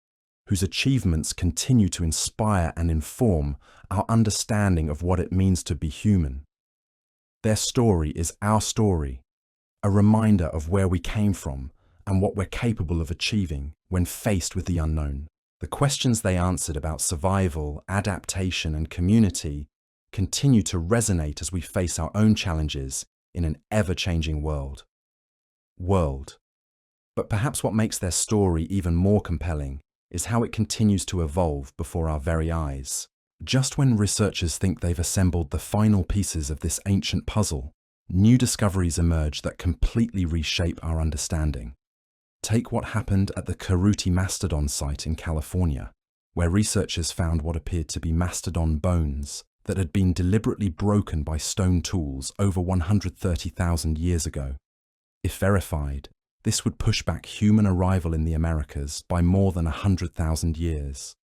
Speaker 1: whose achievements continue to inspire and inform our understanding of what it means to be human. Their story is our story, a reminder of where we came from and what we're capable of achieving when faced with the unknown. The questions they answered about survival, adaptation, and community continue to resonate as we face our own challenges in an ever-changing world. But perhaps what makes their story even more compelling is how it continues to evolve before our very eyes. Just when researchers think they've assembled the final pieces of this ancient puzzle, new discoveries emerge that completely reshape our understanding. Take what happened at the Karuti Mastodon site in California, where researchers found what appeared to be mastodon bones that had been deliberately broken by stone tools over 130,000 years ago. If verified, this would push back human arrival in the Americas by more than 100,000 years,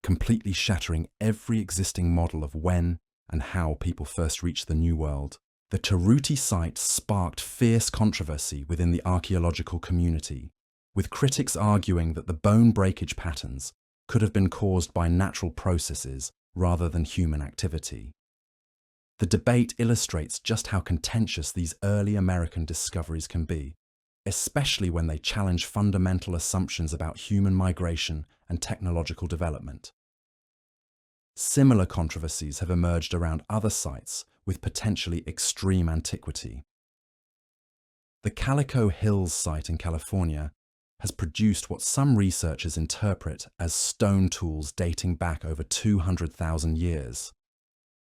Speaker 1: completely shattering every existing model of when and how people first reached the New World. The Karuti site sparked fierce controversy within the archaeological community, with critics arguing that the bone breakage patterns could have been caused by natural processes rather than human activity. The debate illustrates just how contentious these early American discoveries can be, especially when they challenge fundamental assumptions about human migration and technological development. Similar controversies have emerged around other sites with potentially extreme antiquity. The Calico Hills site in California has produced what some researchers interpret as stone tools dating back over 200,000 years,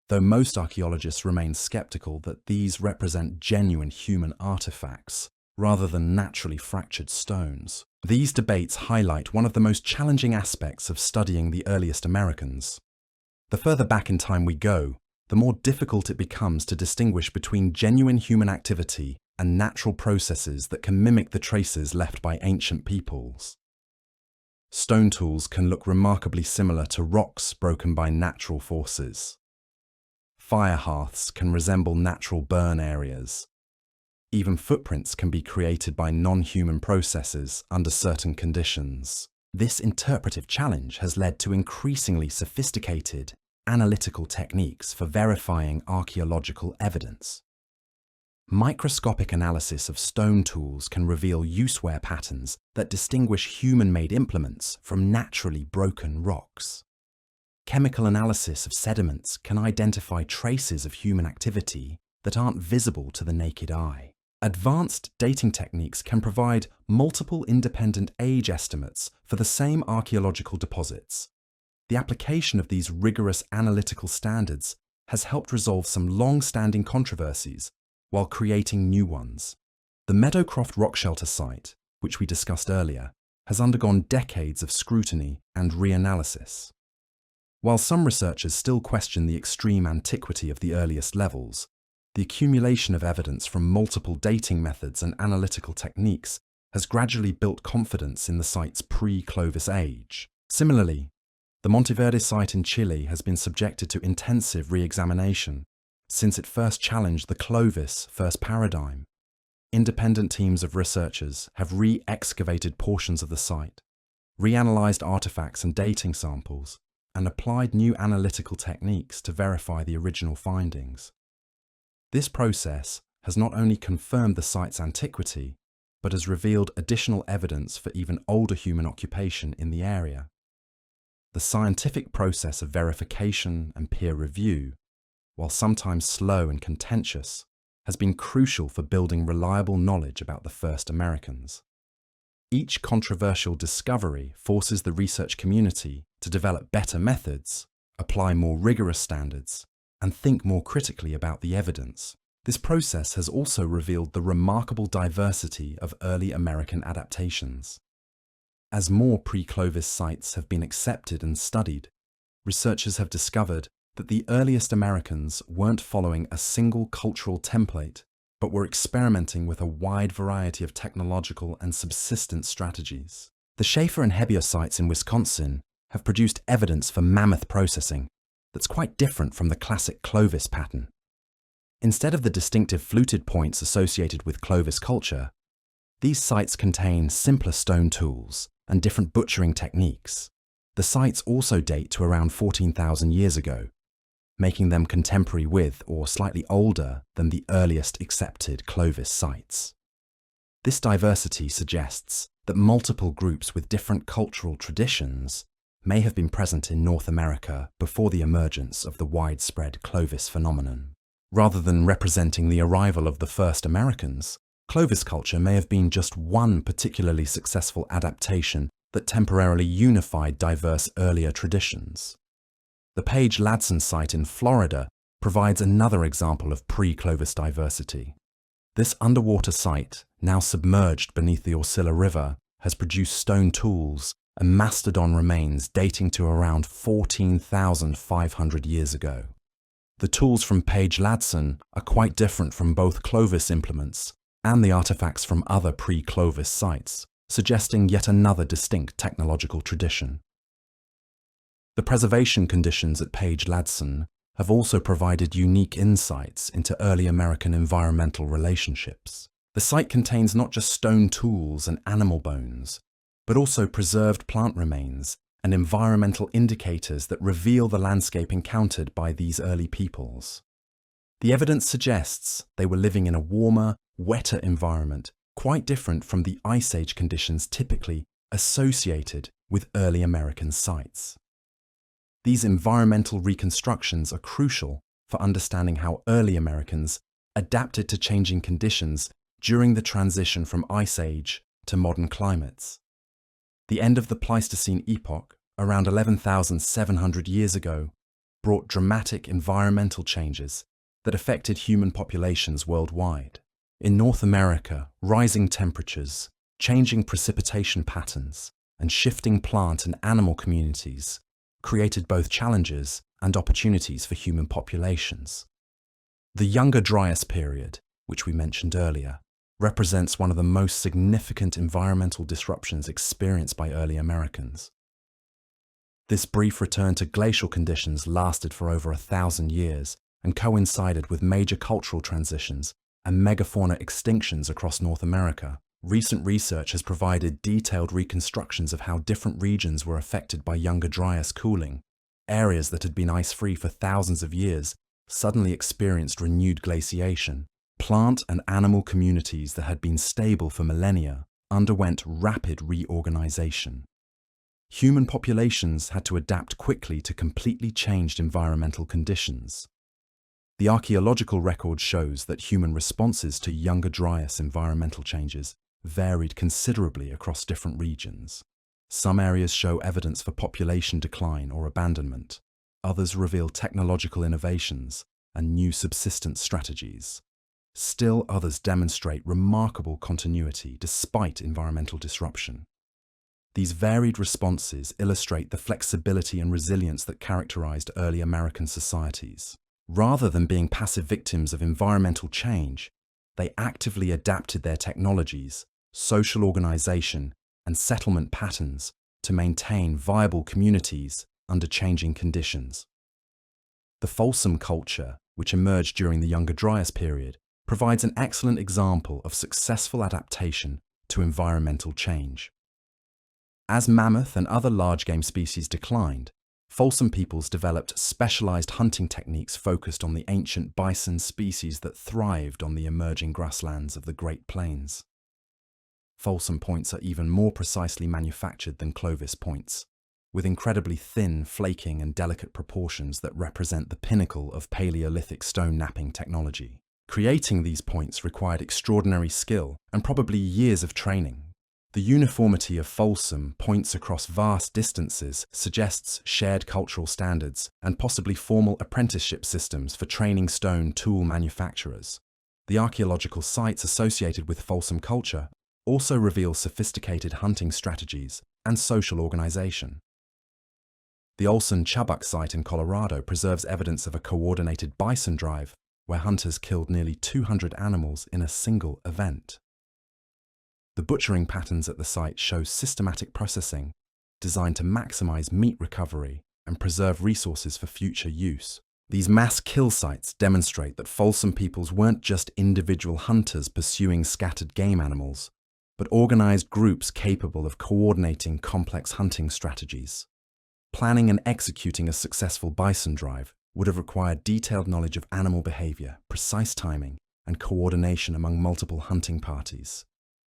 Speaker 1: though most archaeologists remain skeptical that these represent genuine human artifacts rather than naturally fractured stones. These debates highlight one of the most challenging aspects of studying the earliest Americans. The further back in time we go, the more difficult it becomes to distinguish between genuine human activity and natural processes that can mimic the traces left by ancient peoples. Stone tools can look remarkably similar to rocks broken by natural forces. Fire hearths can resemble natural burn areas. Even footprints can be created by non-human processes under certain conditions. This interpretive challenge has led to increasingly sophisticated analytical techniques for verifying archaeological evidence. Microscopic analysis of stone tools can reveal use-wear patterns that distinguish human-made implements from naturally broken rocks. Chemical analysis of sediments can identify traces of human activity that aren't visible to the naked eye. Advanced dating techniques can provide multiple independent age estimates for the same archaeological deposits. The application of these rigorous analytical standards has helped resolve some long-standing controversies while creating new ones. The Meadowcroft rock shelter site, which we discussed earlier, has undergone decades of scrutiny and reanalysis. While some researchers still question the extreme antiquity of the earliest levels, the accumulation of evidence from multiple dating methods and analytical techniques has gradually built confidence in the site's pre-Clovis age. Similarly, the Monteverde site in Chile has been subjected to intensive re-examination since it first challenged the Clovis first paradigm. Independent teams of researchers have re-excavated portions of the site, reanalyzed artifacts and dating samples, and applied new analytical techniques to verify the original findings. This process has not only confirmed the site's antiquity, but has revealed additional evidence for even older human occupation in the area. The scientific process of verification and peer review, while sometimes slow and contentious, has been crucial for building reliable knowledge about the first Americans. Each controversial discovery forces the research community to develop better methods, apply more rigorous standards, and think more critically about the evidence. This process has also revealed the remarkable diversity of early American adaptations. As more pre-Clovis sites have been accepted and studied, researchers have discovered that the earliest Americans weren't following a single cultural template, but were experimenting with a wide variety of technological and subsistence strategies. The Schaefer and Hebbier sites in Wisconsin have produced evidence for mammoth processing that's quite different from the classic Clovis pattern. Instead of the distinctive fluted points associated with Clovis culture, these sites contain simpler stone tools and different butchering techniques. The sites also date to around 14,000 years ago, making them contemporary with or slightly older than the earliest accepted Clovis sites. This diversity suggests that multiple groups with different cultural traditions may have been present in North America before the emergence of the widespread Clovis phenomenon. Rather than representing the arrival of the first Americans, Clovis culture may have been just one particularly successful adaptation that temporarily unified diverse earlier traditions. The Page Ladson site in Florida provides another example of pre-Clovis diversity. This underwater site, now submerged beneath the Orcilla River, has produced stone tools and mastodon remains dating to around 14,500 years ago. The tools from Page Ladson are quite different from both Clovis implements and the artifacts from other pre-Clovis sites, suggesting yet another distinct technological tradition. The preservation conditions at Page Ladson have also provided unique insights into early American environmental relationships. The site contains not just stone tools and animal bones, but also preserved plant remains and environmental indicators that reveal the landscape encountered by these early peoples. The evidence suggests they were living in a warmer, wetter environment, quite different from the Ice Age conditions typically associated with early American sites. These environmental reconstructions are crucial for understanding how early Americans adapted to changing conditions during the transition from Ice Age to modern climates. The end of the Pleistocene epoch, around 11,700 years ago, brought dramatic environmental changes that affected human populations worldwide. In North America, rising temperatures, changing precipitation patterns, and shifting plant and animal communities created both challenges and opportunities for human populations. The Younger Dryas period, which we mentioned earlier, represents one of the most significant environmental disruptions experienced by early Americans. This brief return to glacial conditions lasted for over 1,000 years and coincided with major cultural transitions and megafauna extinctions across North America. Recent research has provided detailed reconstructions of how different regions were affected by Younger Dryas cooling. Areas that had been ice-free for thousands of years suddenly experienced renewed glaciation. Plant and animal communities that had been stable for millennia underwent rapid reorganization. Human populations had to adapt quickly to completely changed environmental conditions. The archaeological record shows that human responses to Younger Dryas environmental changes varied considerably across different regions. Some areas show evidence for population decline or abandonment. Others reveal technological innovations and new subsistence strategies. Still others demonstrate remarkable continuity despite environmental disruption. These varied responses illustrate the flexibility and resilience that characterized early American societies. Rather than being passive victims of environmental change, they actively adapted their technologies, social organization, and settlement patterns to maintain viable communities under changing conditions. The Folsom culture, which emerged during the Younger Dryas period, provides an excellent example of successful adaptation to environmental change. As mammoth and other large game species declined, Folsom peoples developed specialized hunting techniques focused on the ancient bison species that thrived on the emerging grasslands of the Great Plains. Folsom points are even more precisely manufactured than Clovis points, with incredibly thin, flaking, and delicate proportions that represent the pinnacle of Paleolithic stone knapping technology. Creating these points required extraordinary skill and probably years of training. The uniformity of Folsom points across vast distances suggests shared cultural standards and possibly formal apprenticeship systems for training stone tool manufacturers. The archaeological sites associated with Folsom culture also reveal sophisticated hunting strategies and social organization. The Olson-Chubbuck site in Colorado preserves evidence of a coordinated bison drive where hunters killed nearly 200 animals in a single event. The butchering patterns at the site show systematic processing designed to maximize meat recovery and preserve resources for future use. These mass kill sites demonstrate that Folsom peoples weren't just individual hunters pursuing scattered game animals, but organized groups capable of coordinating complex hunting strategies. Planning and executing a successful bison drive would have required detailed knowledge of animal behavior, precise timing, and coordination among multiple hunting parties.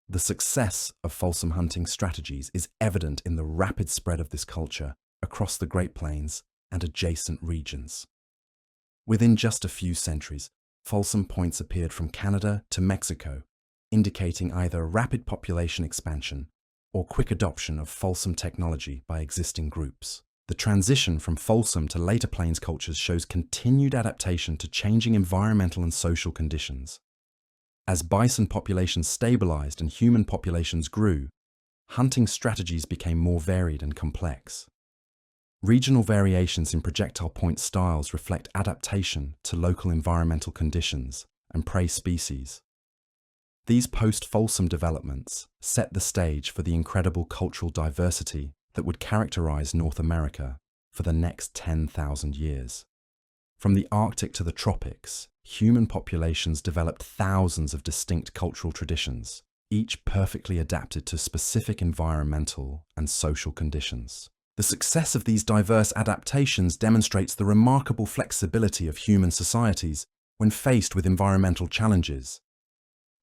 Speaker 1: The success of Folsom hunting strategies is evident in the rapid spread of this culture across the Great Plains and adjacent regions. Within just a few centuries, Folsom points appeared from Canada to Mexico, indicating either rapid population expansion or quick adoption of Folsom technology by existing groups. The transition from Folsom to later Plains cultures shows continued adaptation to changing environmental and social conditions. As bison populations stabilized and human populations grew, hunting strategies became more varied and complex. Regional variations in projectile point styles reflect adaptation to local environmental conditions and prey species. These post-Folsom developments set the stage for the incredible cultural diversity that would characterize North America for the next 10,000 years. From the Arctic to the tropics, human populations developed thousands of distinct cultural traditions, each perfectly adapted to specific environmental and social conditions. The success of these diverse adaptations demonstrates the remarkable flexibility of human societies when faced with environmental challenges.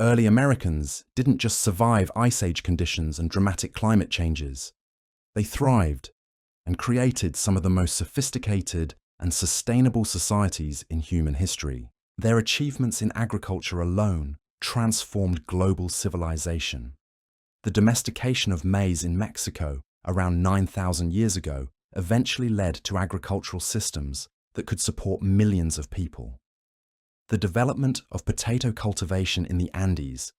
Speaker 1: Early Americans didn't just survive Ice Age conditions and dramatic climate changes. They thrived and created some of the most sophisticated and sustainable societies in human history. Their achievements in agriculture alone transformed global civilization. The domestication of maize in Mexico around 9,000 years ago eventually led to agricultural systems that could support millions of people. The development of potato cultivation in the Andes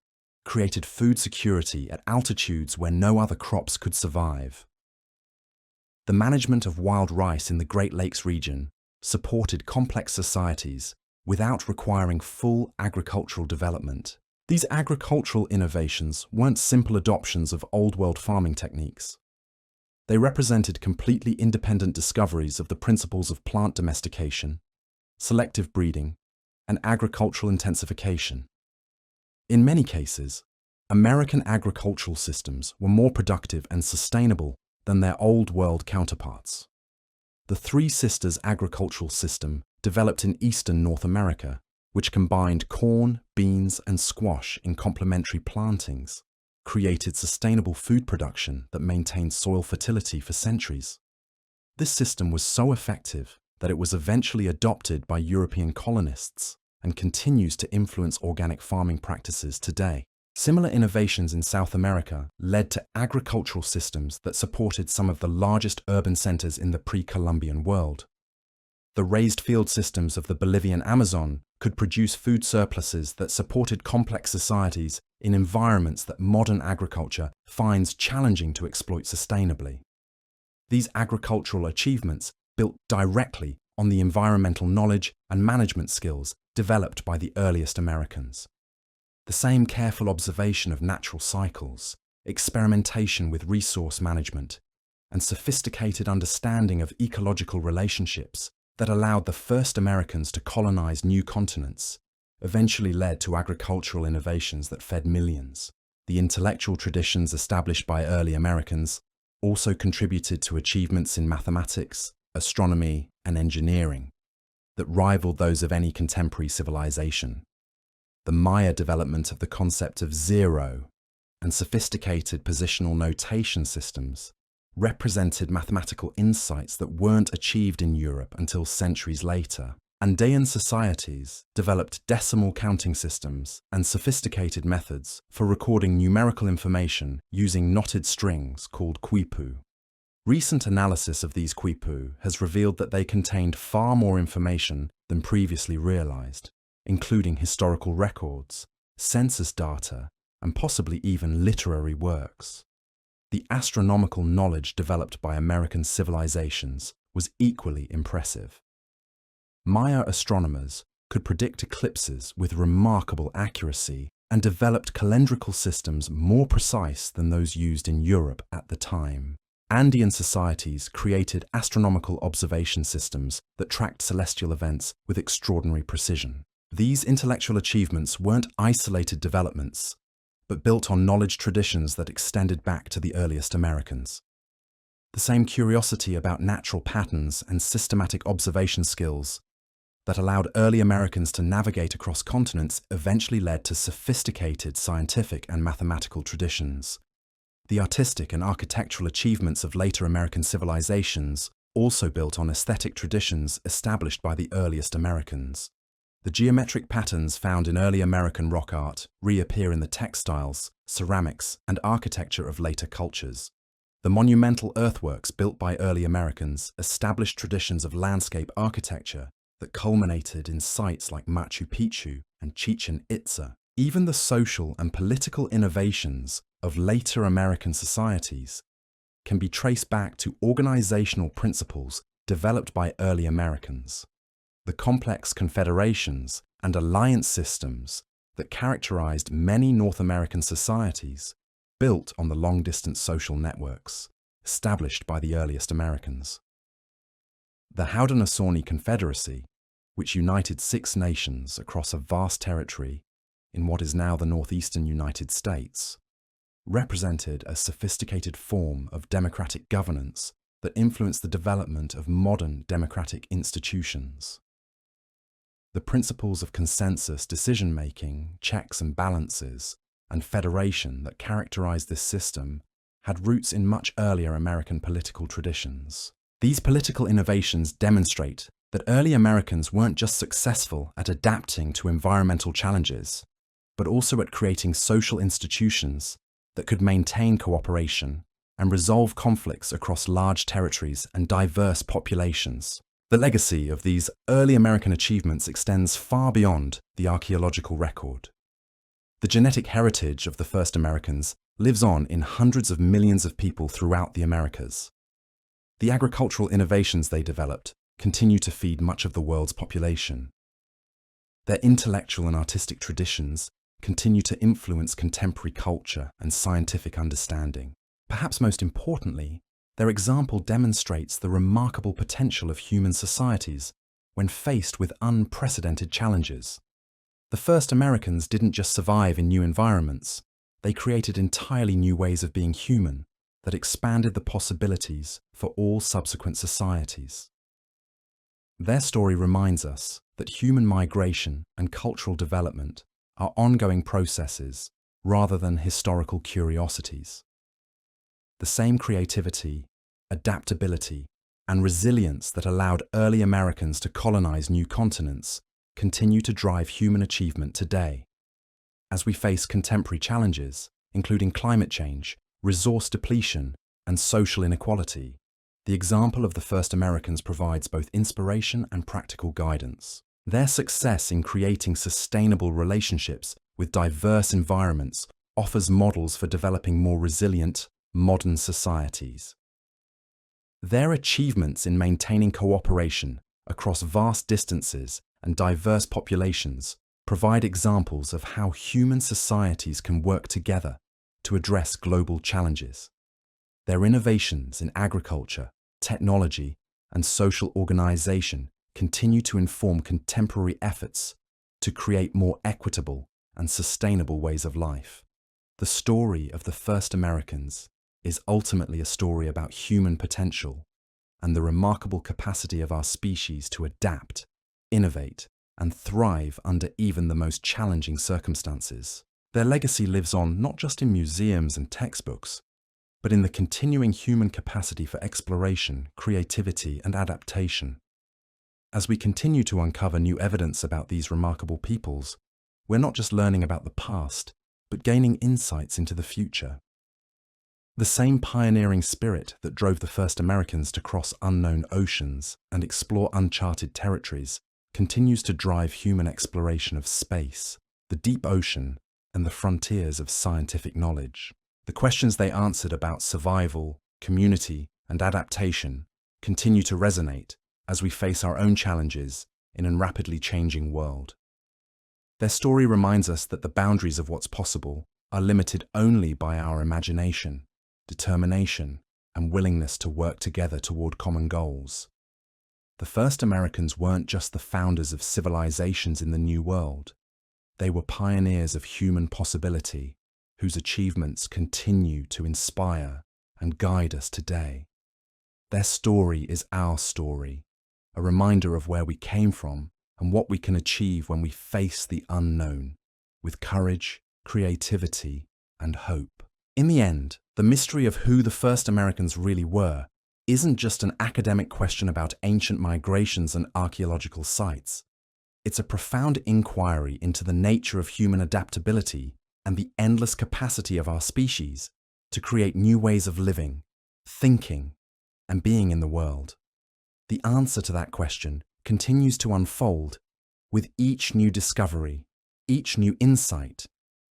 Speaker 1: created food security at altitudes where no other crops could survive. The management of wild rice in the Great Lakes region supported complex societies without requiring full agricultural development. These agricultural innovations weren't simple adoptions of old-world farming techniques. They represented completely independent discoveries of the principles of plant domestication, selective breeding, and agricultural intensification. In many cases, American agricultural systems were more productive and sustainable than their old-world counterparts. The Three Sisters agricultural system developed in eastern North America, which combined corn, beans, and squash in complementary plantings, created sustainable food production that maintained soil fertility for centuries. This system was so effective that it was eventually adopted by European colonists and continues to influence organic farming practices today. Similar innovations in South America led to agricultural systems that supported some of the largest urban centers in the pre-Columbian world. The raised field systems of the Bolivian Amazon could produce food surpluses that supported complex societies in environments that modern agriculture finds challenging to exploit sustainably. These agricultural achievements built directly on the environmental knowledge and management skills developed by the earliest Americans. The same careful observation of natural cycles, experimentation with resource management, and sophisticated understanding of ecological relationships that allowed the first Americans to colonize new continents eventually led to agricultural innovations that fed millions. The intellectual traditions established by early Americans also contributed to achievements in mathematics, astronomy, and engineering that rivaled those of any contemporary civilization. The Maya development of the concept of zero and sophisticated positional notation systems represented mathematical insights that weren't achieved in Europe until centuries later. Andean societies developed decimal counting systems and sophisticated methods for recording numerical information using knotted strings called quipu. Recent analysis of these quipu has revealed that they contained far more information than previously realized, including historical records, census data, and possibly even literary works. The astronomical knowledge developed by American civilizations was equally impressive. Maya astronomers could predict eclipses with remarkable accuracy and developed calendrical systems more precise than those used in Europe at the time. Andean societies created astronomical observation systems that tracked celestial events with extraordinary precision. These intellectual achievements weren't isolated developments, but built on knowledge traditions that extended back to the earliest Americans. The same curiosity about natural patterns and systematic observation skills that allowed early Americans to navigate across continents eventually led to sophisticated scientific and mathematical traditions. The artistic and architectural achievements of later American civilizations also built on aesthetic traditions established by the earliest Americans. The geometric patterns found in early American rock art reappear in the textiles, ceramics, and architecture of later cultures. The monumental earthworks built by early Americans established traditions of landscape architecture that culminated in sites like Machu Picchu and Chichen Itza. Even the social and political innovations of later American societies can be traced back to organizational principles developed by early Americans. The complex confederations and alliance systems that characterized many North American societies built on the long-distance social networks established by the earliest Americans. The Haudenosaunee Confederacy, which united 6 nations across a vast territory in what is now the northeastern United States, represented a sophisticated form of democratic governance that influenced the development of modern democratic institutions. The principles of consensus decision-making, checks and balances, and federation that characterized this system had roots in much earlier American political traditions. These political innovations demonstrate that early Americans weren't just successful at adapting to environmental challenges, but also at creating social institutions that could maintain cooperation and resolve conflicts across large territories and diverse populations. The legacy of these early American achievements extends far beyond the archaeological record. The genetic heritage of the first Americans lives on in hundreds of millions of people throughout the Americas. The agricultural innovations they developed continue to feed much of the world's population. Their intellectual and artistic traditions continue to influence contemporary culture and scientific understanding. Perhaps most importantly, their example demonstrates the remarkable potential of human societies when faced with unprecedented challenges. The first Americans didn't just survive in new environments, they created entirely new ways of being human that expanded the possibilities for all subsequent societies. Their story reminds us that human migration and cultural development are ongoing processes rather than historical curiosities. The same creativity, adaptability, and resilience that allowed early Americans to colonize new continents continue to drive human achievement today. As we face contemporary challenges, including climate change, resource depletion, and social inequality, the example of the first Americans provides both inspiration and practical guidance. Their success in creating sustainable relationships with diverse environments offers models for developing more resilient, modern societies. Their achievements in maintaining cooperation across vast distances and diverse populations provide examples of how human societies can work together to address global challenges. Their innovations in agriculture, technology, and social organization continue to inform contemporary efforts to create more equitable and sustainable ways of life. The story of the first Americans is ultimately a story about human potential and the remarkable capacity of our species to adapt, innovate, and thrive under even the most challenging circumstances. Their legacy lives on not just in museums and textbooks, but in the continuing human capacity for exploration, creativity, and adaptation. As we continue to uncover new evidence about these remarkable peoples, we're not just learning about the past, but gaining insights into the future. The same pioneering spirit that drove the first Americans to cross unknown oceans and explore uncharted territories continues to drive human exploration of space, the deep ocean, and the frontiers of scientific knowledge. The questions they answered about survival, community, and adaptation continue to resonate as we face our own challenges in a rapidly changing world. Their story reminds us that the boundaries of what's possible are limited only by our imagination, determination, and willingness to work together toward common goals. The first Americans weren't just the founders of civilizations in the New World. They were pioneers of human possibility, whose achievements continue to inspire and guide us today. Their story is our story, a reminder of where we came from and what we can achieve when we face the unknown, with courage, creativity, and hope. In the end, the mystery of who the first Americans really were isn't just an academic question about ancient migrations and archaeological sites. It's a profound inquiry into the nature of human adaptability and the endless capacity of our species to create new ways of living, thinking, and being in the world. The answer to that question continues to unfold with each new discovery, each new insight,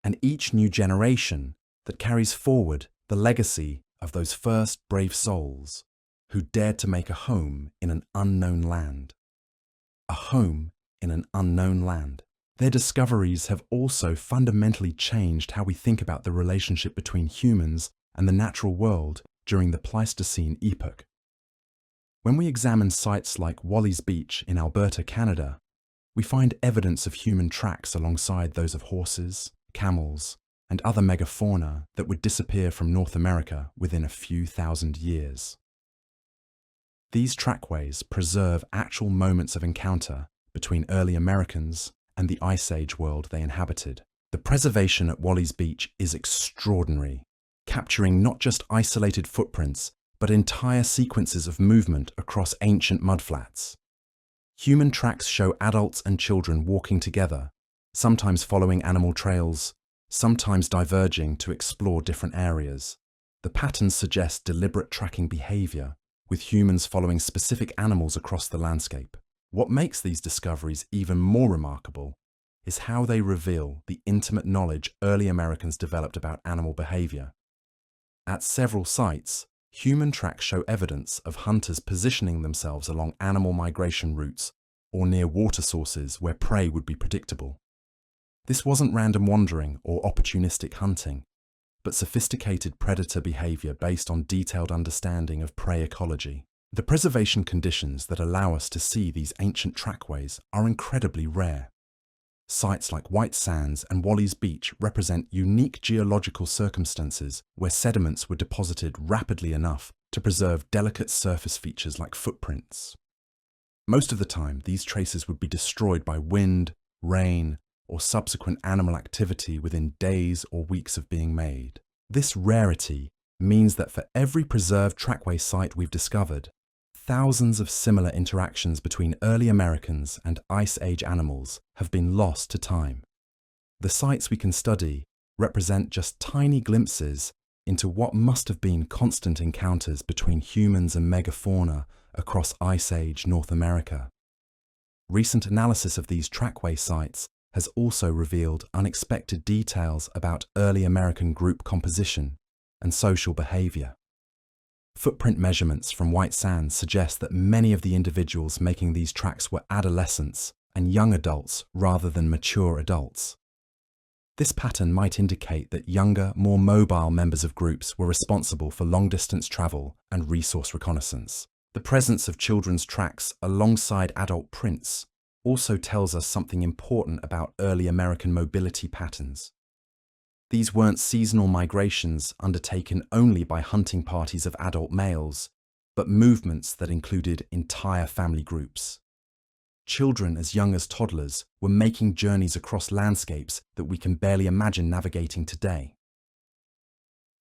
Speaker 1: and each new generation that carries forward the legacy of those first brave souls who dared to make a home in an unknown land. A home in an unknown land. Their discoveries have also fundamentally changed how we think about the relationship between humans and the natural world during the Pleistocene epoch. When we examine sites like Wally's Beach in Alberta, Canada, we find evidence of human tracks alongside those of horses, camels, and other megafauna that would disappear from North America within a few thousand years. These trackways preserve actual moments of encounter between early Americans and the Ice Age world they inhabited. The preservation at Wally's Beach is extraordinary, capturing not just isolated footprints, but entire sequences of movement across ancient mudflats. Human tracks show adults and children walking together, sometimes following animal trails, sometimes diverging to explore different areas. The patterns suggest deliberate tracking behavior, with humans following specific animals across the landscape. What makes these discoveries even more remarkable is how they reveal the intimate knowledge early Americans developed about animal behavior. At several sites, human tracks show evidence of hunters positioning themselves along animal migration routes or near water sources where prey would be predictable. This wasn't random wandering or opportunistic hunting, but sophisticated predator behavior based on detailed understanding of prey ecology. The preservation conditions that allow us to see these ancient trackways are incredibly rare. Sites like White Sands and Wally's Beach represent unique geological circumstances where sediments were deposited rapidly enough to preserve delicate surface features like footprints. Most of the time, these traces would be destroyed by wind, rain, or subsequent animal activity within days or weeks of being made. This rarity means that for every preserved trackway site we've discovered, thousands of similar interactions between early Americans and Ice Age animals have been lost to time. The sites we can study represent just tiny glimpses into what must have been constant encounters between humans and megafauna across Ice Age North America. Recent analysis of these trackway sites has also revealed unexpected details about early American group composition and social behavior. Footprint measurements from White Sands suggest that many of the individuals making these tracks were adolescents and young adults rather than mature adults. This pattern might indicate that younger, more mobile members of groups were responsible for long-distance travel and resource reconnaissance. The presence of children's tracks alongside adult prints also tells us something important about early American mobility patterns. These weren't seasonal migrations undertaken only by hunting parties of adult males, but movements that included entire family groups. children as young as toddlers were making journeys across landscapes that we can barely imagine navigating today.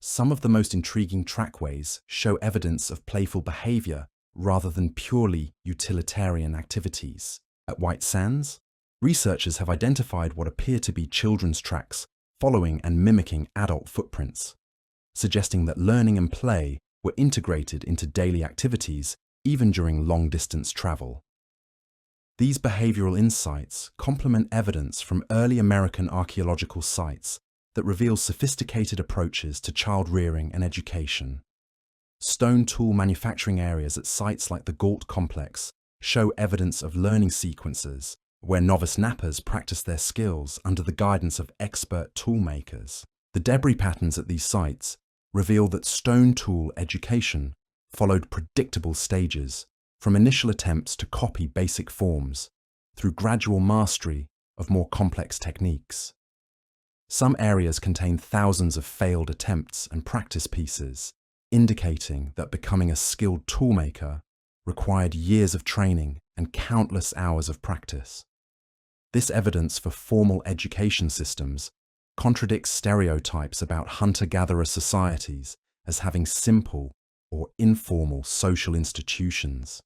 Speaker 1: Some of the most intriguing trackways show evidence of playful behavior rather than purely utilitarian activities. At White Sands, researchers have identified what appear to be children's tracks following and mimicking adult footprints, suggesting that learning and play were integrated into daily activities even during long-distance travel. These behavioral insights complement evidence from early American archaeological sites that reveal sophisticated approaches to child rearing and education. Stone tool manufacturing areas at sites like the Galt complex show evidence of learning sequences where novice knappers practice their skills under the guidance of expert tool makers. The debris patterns at these sites reveal that stone tool education followed predictable stages, from initial attempts to copy basic forms through gradual mastery of more complex techniques. Some areas contain thousands of failed attempts and practice pieces, indicating that becoming a skilled toolmaker required years of training and countless hours of practice. This evidence for formal education systems contradicts stereotypes about hunter-gatherer societies as having simple or informal social institutions.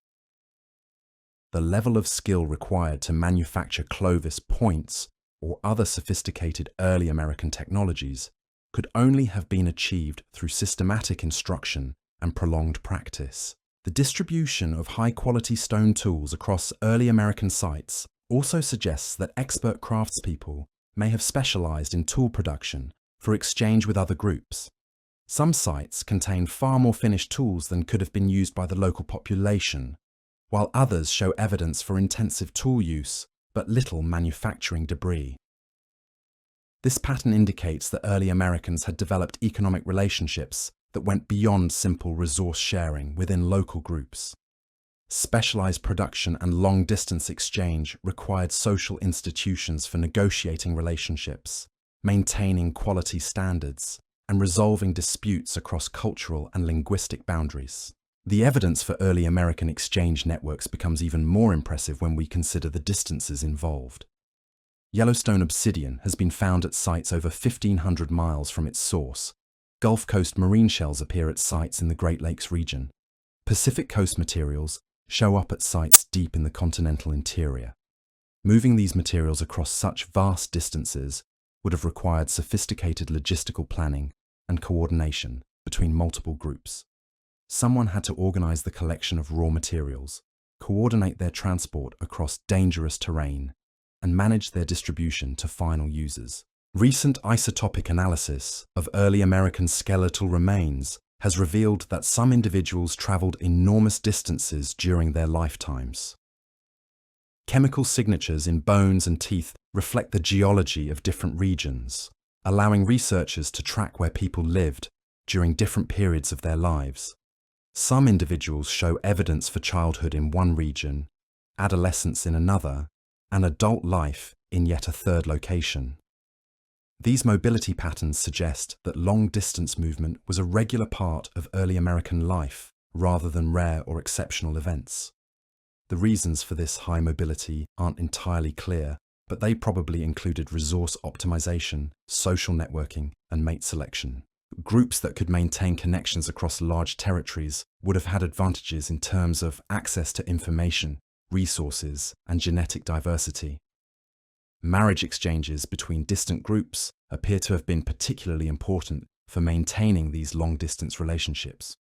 Speaker 1: The level of skill required to manufacture Clovis points or other sophisticated early American technologies could only have been achieved through systematic instruction and prolonged practice. The distribution of high-quality stone tools across early American sites also suggests that expert craftspeople may have specialized in tool production for exchange with other groups. Some sites contain far more finished tools than could have been used by the local population, while others show evidence for intensive tool use but little manufacturing debris. This pattern indicates that early Americans had developed economic relationships that went beyond simple resource sharing within local groups. Specialized production and long-distance exchange required social institutions for negotiating relationships, maintaining quality standards, and resolving disputes across cultural and linguistic boundaries. The evidence for early American exchange networks becomes even more impressive when we consider the distances involved. Yellowstone obsidian has been found at sites over 1,500 miles from its source. Gulf Coast marine shells appear at sites in the Great Lakes region. Pacific Coast materials show up at sites deep in the continental interior. Moving these materials across such vast distances would have required sophisticated logistical planning and coordination between multiple groups. Someone had to organize the collection of raw materials, coordinate their transport across dangerous terrain, and manage their distribution to final users. Recent isotopic analysis of early American skeletal remains has revealed that some individuals traveled enormous distances during their lifetimes. Chemical signatures in bones and teeth reflect the geology of different regions, allowing researchers to track where people lived during different periods of their lives. Some individuals show evidence for childhood in one region, adolescence in another, and adult life in yet a third location. These mobility patterns suggest that long-distance movement was a regular part of early American life rather than rare or exceptional events. The reasons for this high mobility aren't entirely clear, but they probably included resource optimization, social networking, and mate selection. Groups that could maintain connections across large territories would have had advantages in terms of access to information, resources, and genetic diversity. Marriage exchanges between distant groups appear to have been particularly important for maintaining these long-distance relationships.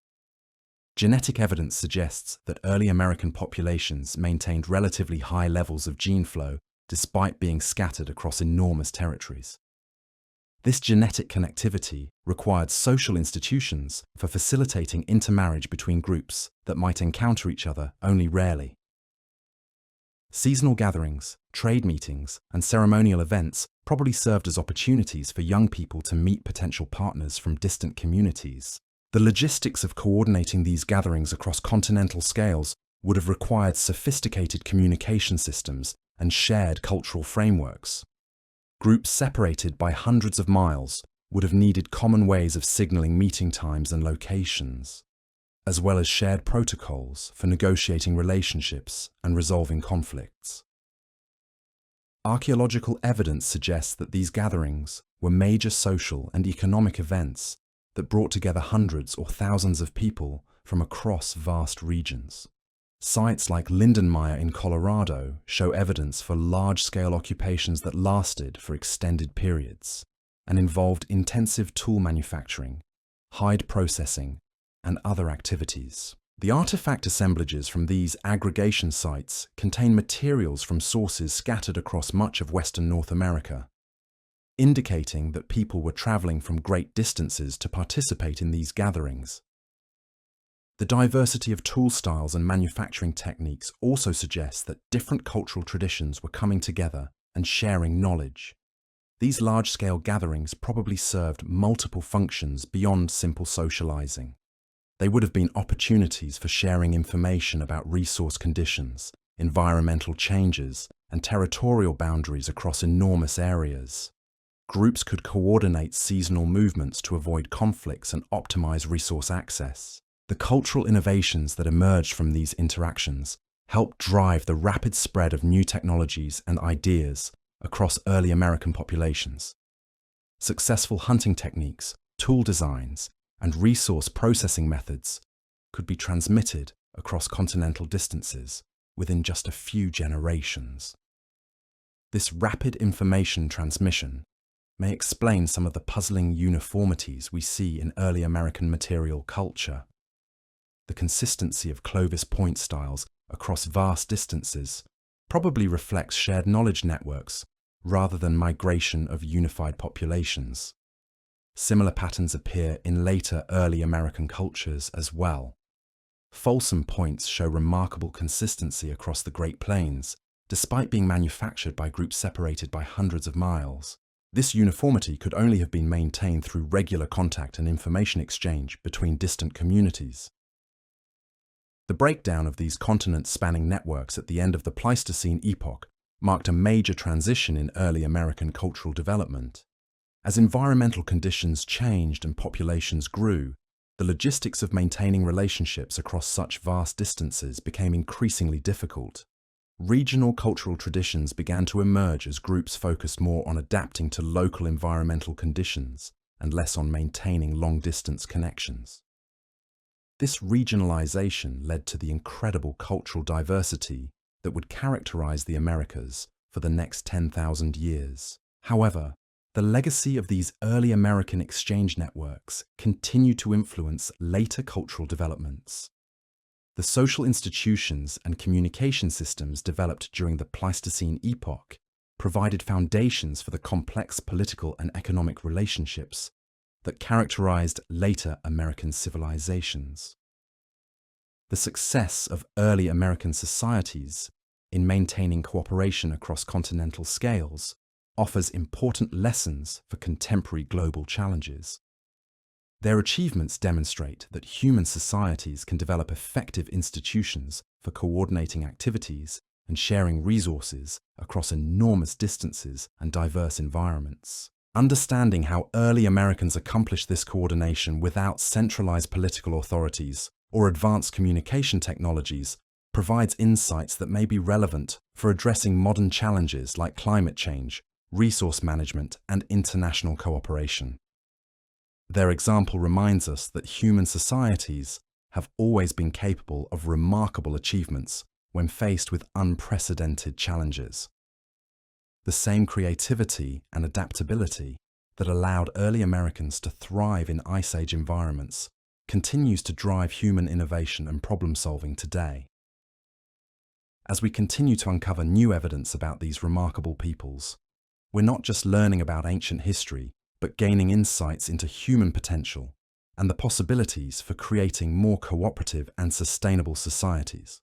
Speaker 1: Genetic evidence suggests that early American populations maintained relatively high levels of gene flow despite being scattered across enormous territories. This genetic connectivity required social institutions for facilitating intermarriage between groups that might encounter each other only rarely. Seasonal gatherings, trade meetings, and ceremonial events probably served as opportunities for young people to meet potential partners from distant communities. The logistics of coordinating these gatherings across continental scales would have required sophisticated communication systems and shared cultural frameworks. Groups separated by hundreds of miles would have needed common ways of signaling meeting times and locations, as well as shared protocols for negotiating relationships and resolving conflicts. Archaeological evidence suggests that these gatherings were major social and economic events that brought together hundreds or thousands of people from across vast regions. Sites like Lindenmeyer in Colorado show evidence for large-scale occupations that lasted for extended periods and involved intensive tool manufacturing, hide processing, and other activities. The artifact assemblages from these aggregation sites contain materials from sources scattered across much of Western North America, indicating that people were traveling from great distances to participate in these gatherings. The diversity of tool styles and manufacturing techniques also suggests that different cultural traditions were coming together and sharing knowledge. These large-scale gatherings probably served multiple functions beyond simple socializing. They would have been opportunities for sharing information about resource conditions, environmental changes, and territorial boundaries across enormous areas. Groups could coordinate seasonal movements to avoid conflicts and optimize resource access. The cultural innovations that emerged from these interactions helped drive the rapid spread of new technologies and ideas across early American populations. Successful hunting techniques, tool designs, and resource processing methods could be transmitted across continental distances within just a few generations. This rapid information transmission may explain some of the puzzling uniformities we see in early American material culture. The consistency of Clovis point styles across vast distances probably reflects shared knowledge networks rather than migration of unified populations. Similar patterns appear in later early American cultures as well. Folsom points show remarkable consistency across the Great Plains, despite being manufactured by groups separated by hundreds of miles. This uniformity could only have been maintained through regular contact and information exchange between distant communities. The breakdown of these continent-spanning networks at the end of the Pleistocene epoch marked a major transition in early American cultural development. As environmental conditions changed and populations grew, the logistics of maintaining relationships across such vast distances became increasingly difficult. Regional cultural traditions began to emerge as groups focused more on adapting to local environmental conditions and less on maintaining long-distance connections. This regionalization led to the incredible cultural diversity that would characterize the Americas for the next 10,000 years. However, the legacy of these early American exchange networks continued to influence later cultural developments. The social institutions and communication systems developed during the Pleistocene epoch provided foundations for the complex political and economic relationships that characterized later American civilizations. The success of early American societies in maintaining cooperation across continental scales offers important lessons for contemporary global challenges. Their achievements demonstrate that human societies can develop effective institutions for coordinating activities and sharing resources across enormous distances and diverse environments. Understanding how early Americans accomplished this coordination without centralized political authorities or advanced communication technologies provides insights that may be relevant for addressing modern challenges like climate change, resource management, and international cooperation. Their example reminds us that human societies have always been capable of remarkable achievements when faced with unprecedented challenges. The same creativity and adaptability that allowed early Americans to thrive in Ice Age environments continues to drive human innovation and problem-solving today. As we continue to uncover new evidence about these remarkable peoples, we're not just learning about ancient history, but gaining insights into human potential and the possibilities for creating more cooperative and sustainable societies.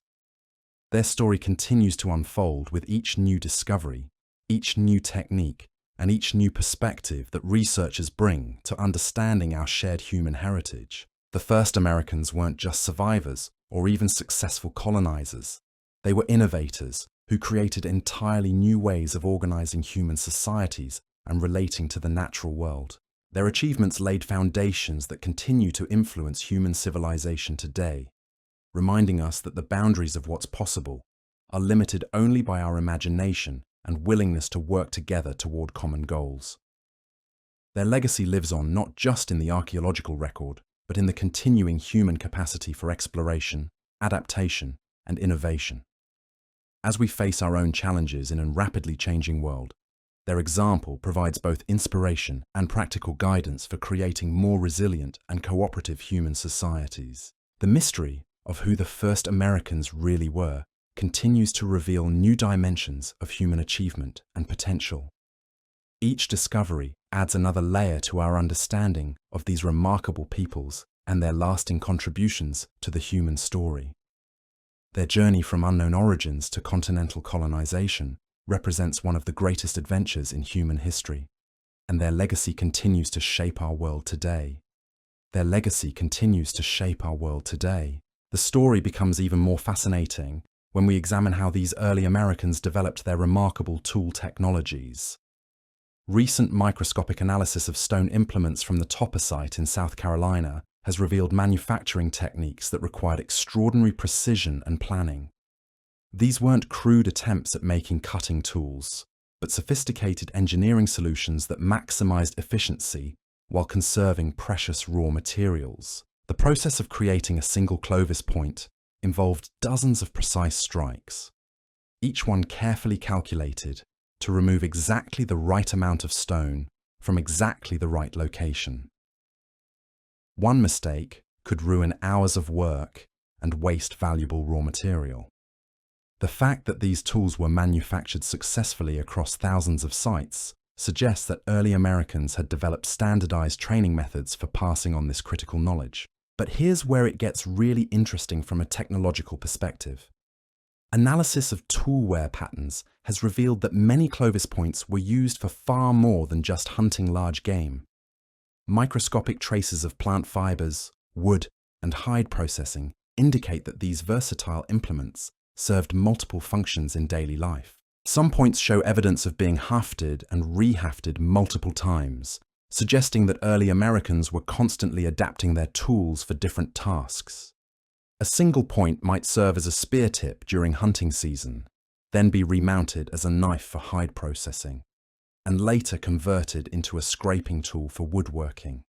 Speaker 1: Their story continues to unfold with each new discovery, each new technique, and each new perspective that researchers bring to understanding our shared human heritage. The first Americans weren't just survivors or even successful colonizers. They were innovators who created entirely new ways of organizing human societies and relating to the natural world. Their achievements laid foundations that continue to influence human civilization today, reminding us that the boundaries of what's possible are limited only by our imagination and willingness to work together toward common goals. Their legacy lives on not just in the archaeological record, but in the continuing human capacity for exploration, adaptation, and innovation. As we face our own challenges in a rapidly changing world, their example provides both inspiration and practical guidance for creating more resilient and cooperative human societies. The mystery of who the first Americans really were continues to reveal new dimensions of human achievement and potential. Each discovery adds another layer to our understanding of these remarkable peoples and their lasting contributions to the human story. Their journey from unknown origins to continental colonization represents one of the greatest adventures in human history, and their legacy continues to shape our world today. The story becomes even more fascinating when we examine how these early Americans developed their remarkable tool technologies. Recent microscopic analysis of stone implements from the Topper site in South Carolina has revealed manufacturing techniques that required extraordinary precision and planning. These weren't crude attempts at making cutting tools, but sophisticated engineering solutions that maximized efficiency while conserving precious raw materials. The process of creating a single Clovis point involved dozens of precise strikes, each one carefully calculated to remove exactly the right amount of stone from exactly the right location. One mistake could ruin hours of work and waste valuable raw material. The fact that these tools were manufactured successfully across thousands of sites suggests that early Americans had developed standardized training methods for passing on this critical knowledge. But here's where it gets really interesting from a technological perspective. Analysis of tool wear patterns has revealed that many Clovis points were used for far more than just hunting large game. Microscopic traces of plant fibers, wood, and hide processing indicate that these versatile implements served multiple functions in daily life. Some points show evidence of being hafted and rehafted multiple times, suggesting that early Americans were constantly adapting their tools for different tasks. A single point might serve as a spear tip during hunting season, then be remounted as a knife for hide processing, and later converted into a scraping tool for woodworking.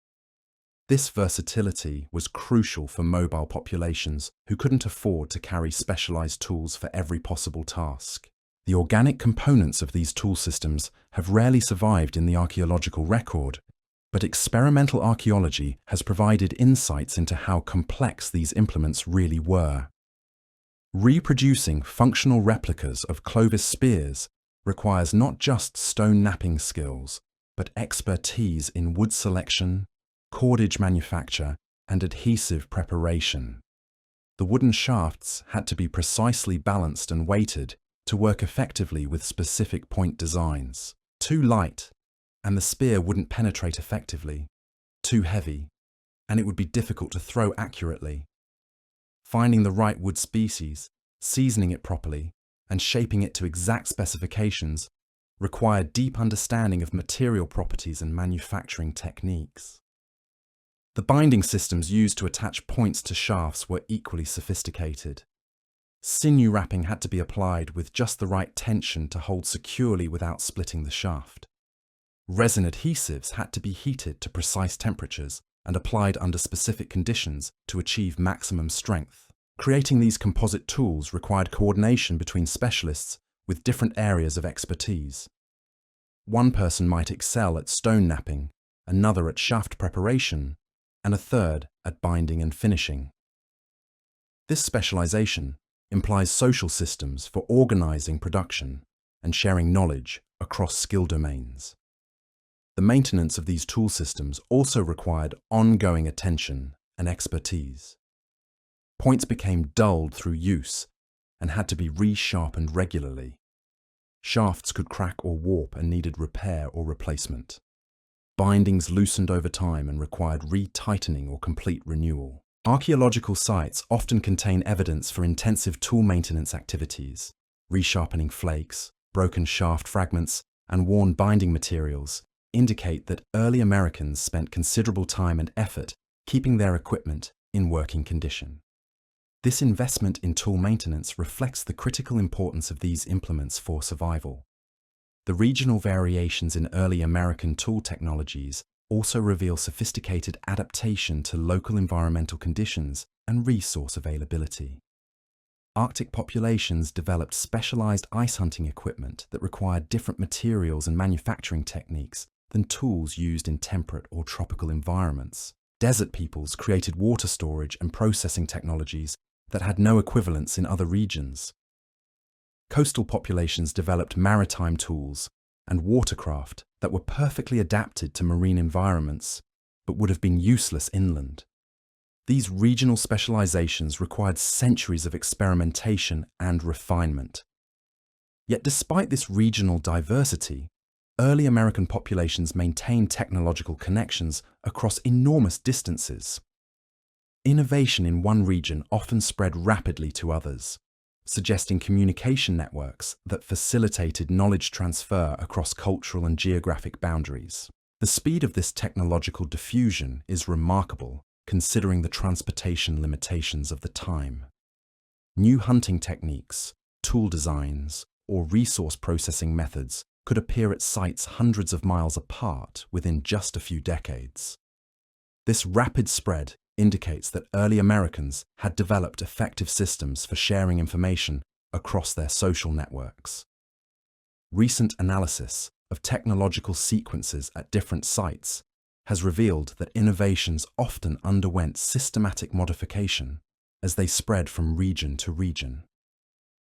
Speaker 1: This versatility was crucial for mobile populations who couldn't afford to carry specialized tools for every possible task. The organic components of these tool systems have rarely survived in the archaeological record, but experimental archaeology has provided insights into how complex these implements really were. Reproducing functional replicas of Clovis spears requires not just stone knapping skills, but expertise in wood selection, cordage manufacture, and adhesive preparation. The wooden shafts had to be precisely balanced and weighted to work effectively with specific point designs. Too light, and the spear wouldn't penetrate effectively. Too heavy, and it would be difficult to throw accurately. Finding the right wood species, seasoning it properly, and shaping it to exact specifications required deep understanding of material properties and manufacturing techniques. The binding systems used to attach points to shafts were equally sophisticated. Sinew wrapping had to be applied with just the right tension to hold securely without splitting the shaft. Resin adhesives had to be heated to precise temperatures and applied under specific conditions to achieve maximum strength. Creating these composite tools required coordination between specialists with different areas of expertise. One person might excel at stone knapping, another at shaft preparation, and a third at binding and finishing. This specialization implies social systems for organizing production and sharing knowledge across skill domains. The maintenance of these tool systems also required ongoing attention and expertise. Points became dulled through use and had to be resharpened regularly. Shafts could crack or warp and needed repair or replacement. Bindings loosened over time and required retightening or complete renewal. Archaeological sites often contain evidence for intensive tool maintenance activities. Resharpening flakes, broken shaft fragments, and worn binding materials indicate that early Americans spent considerable time and effort keeping their equipment in working condition. This investment in tool maintenance reflects the critical importance of these implements for survival. The regional variations in early American tool technologies also reveal sophisticated adaptation to local environmental conditions and resource availability. Arctic populations developed specialized ice hunting equipment that required different materials and manufacturing techniques than tools used in temperate or tropical environments. Desert peoples created water storage and processing technologies that had no equivalents in other regions. Coastal populations developed maritime tools and watercraft that were perfectly adapted to marine environments, but would have been useless inland. These regional specializations required centuries of experimentation and refinement. Yet despite this regional diversity, early American populations maintained technological connections across enormous distances. Innovation in one region often spread rapidly to others, suggesting communication networks that facilitated knowledge transfer across cultural and geographic boundaries. The speed of this technological diffusion is remarkable, considering the transportation limitations of the time. New hunting techniques, tool designs, or resource processing methods could appear at sites hundreds of miles apart within just a few decades. This rapid spread indicates that early Americans had developed effective systems for sharing information across their social networks. Recent analysis of technological sequences at different sites has revealed that innovations often underwent systematic modification as they spread from region to region.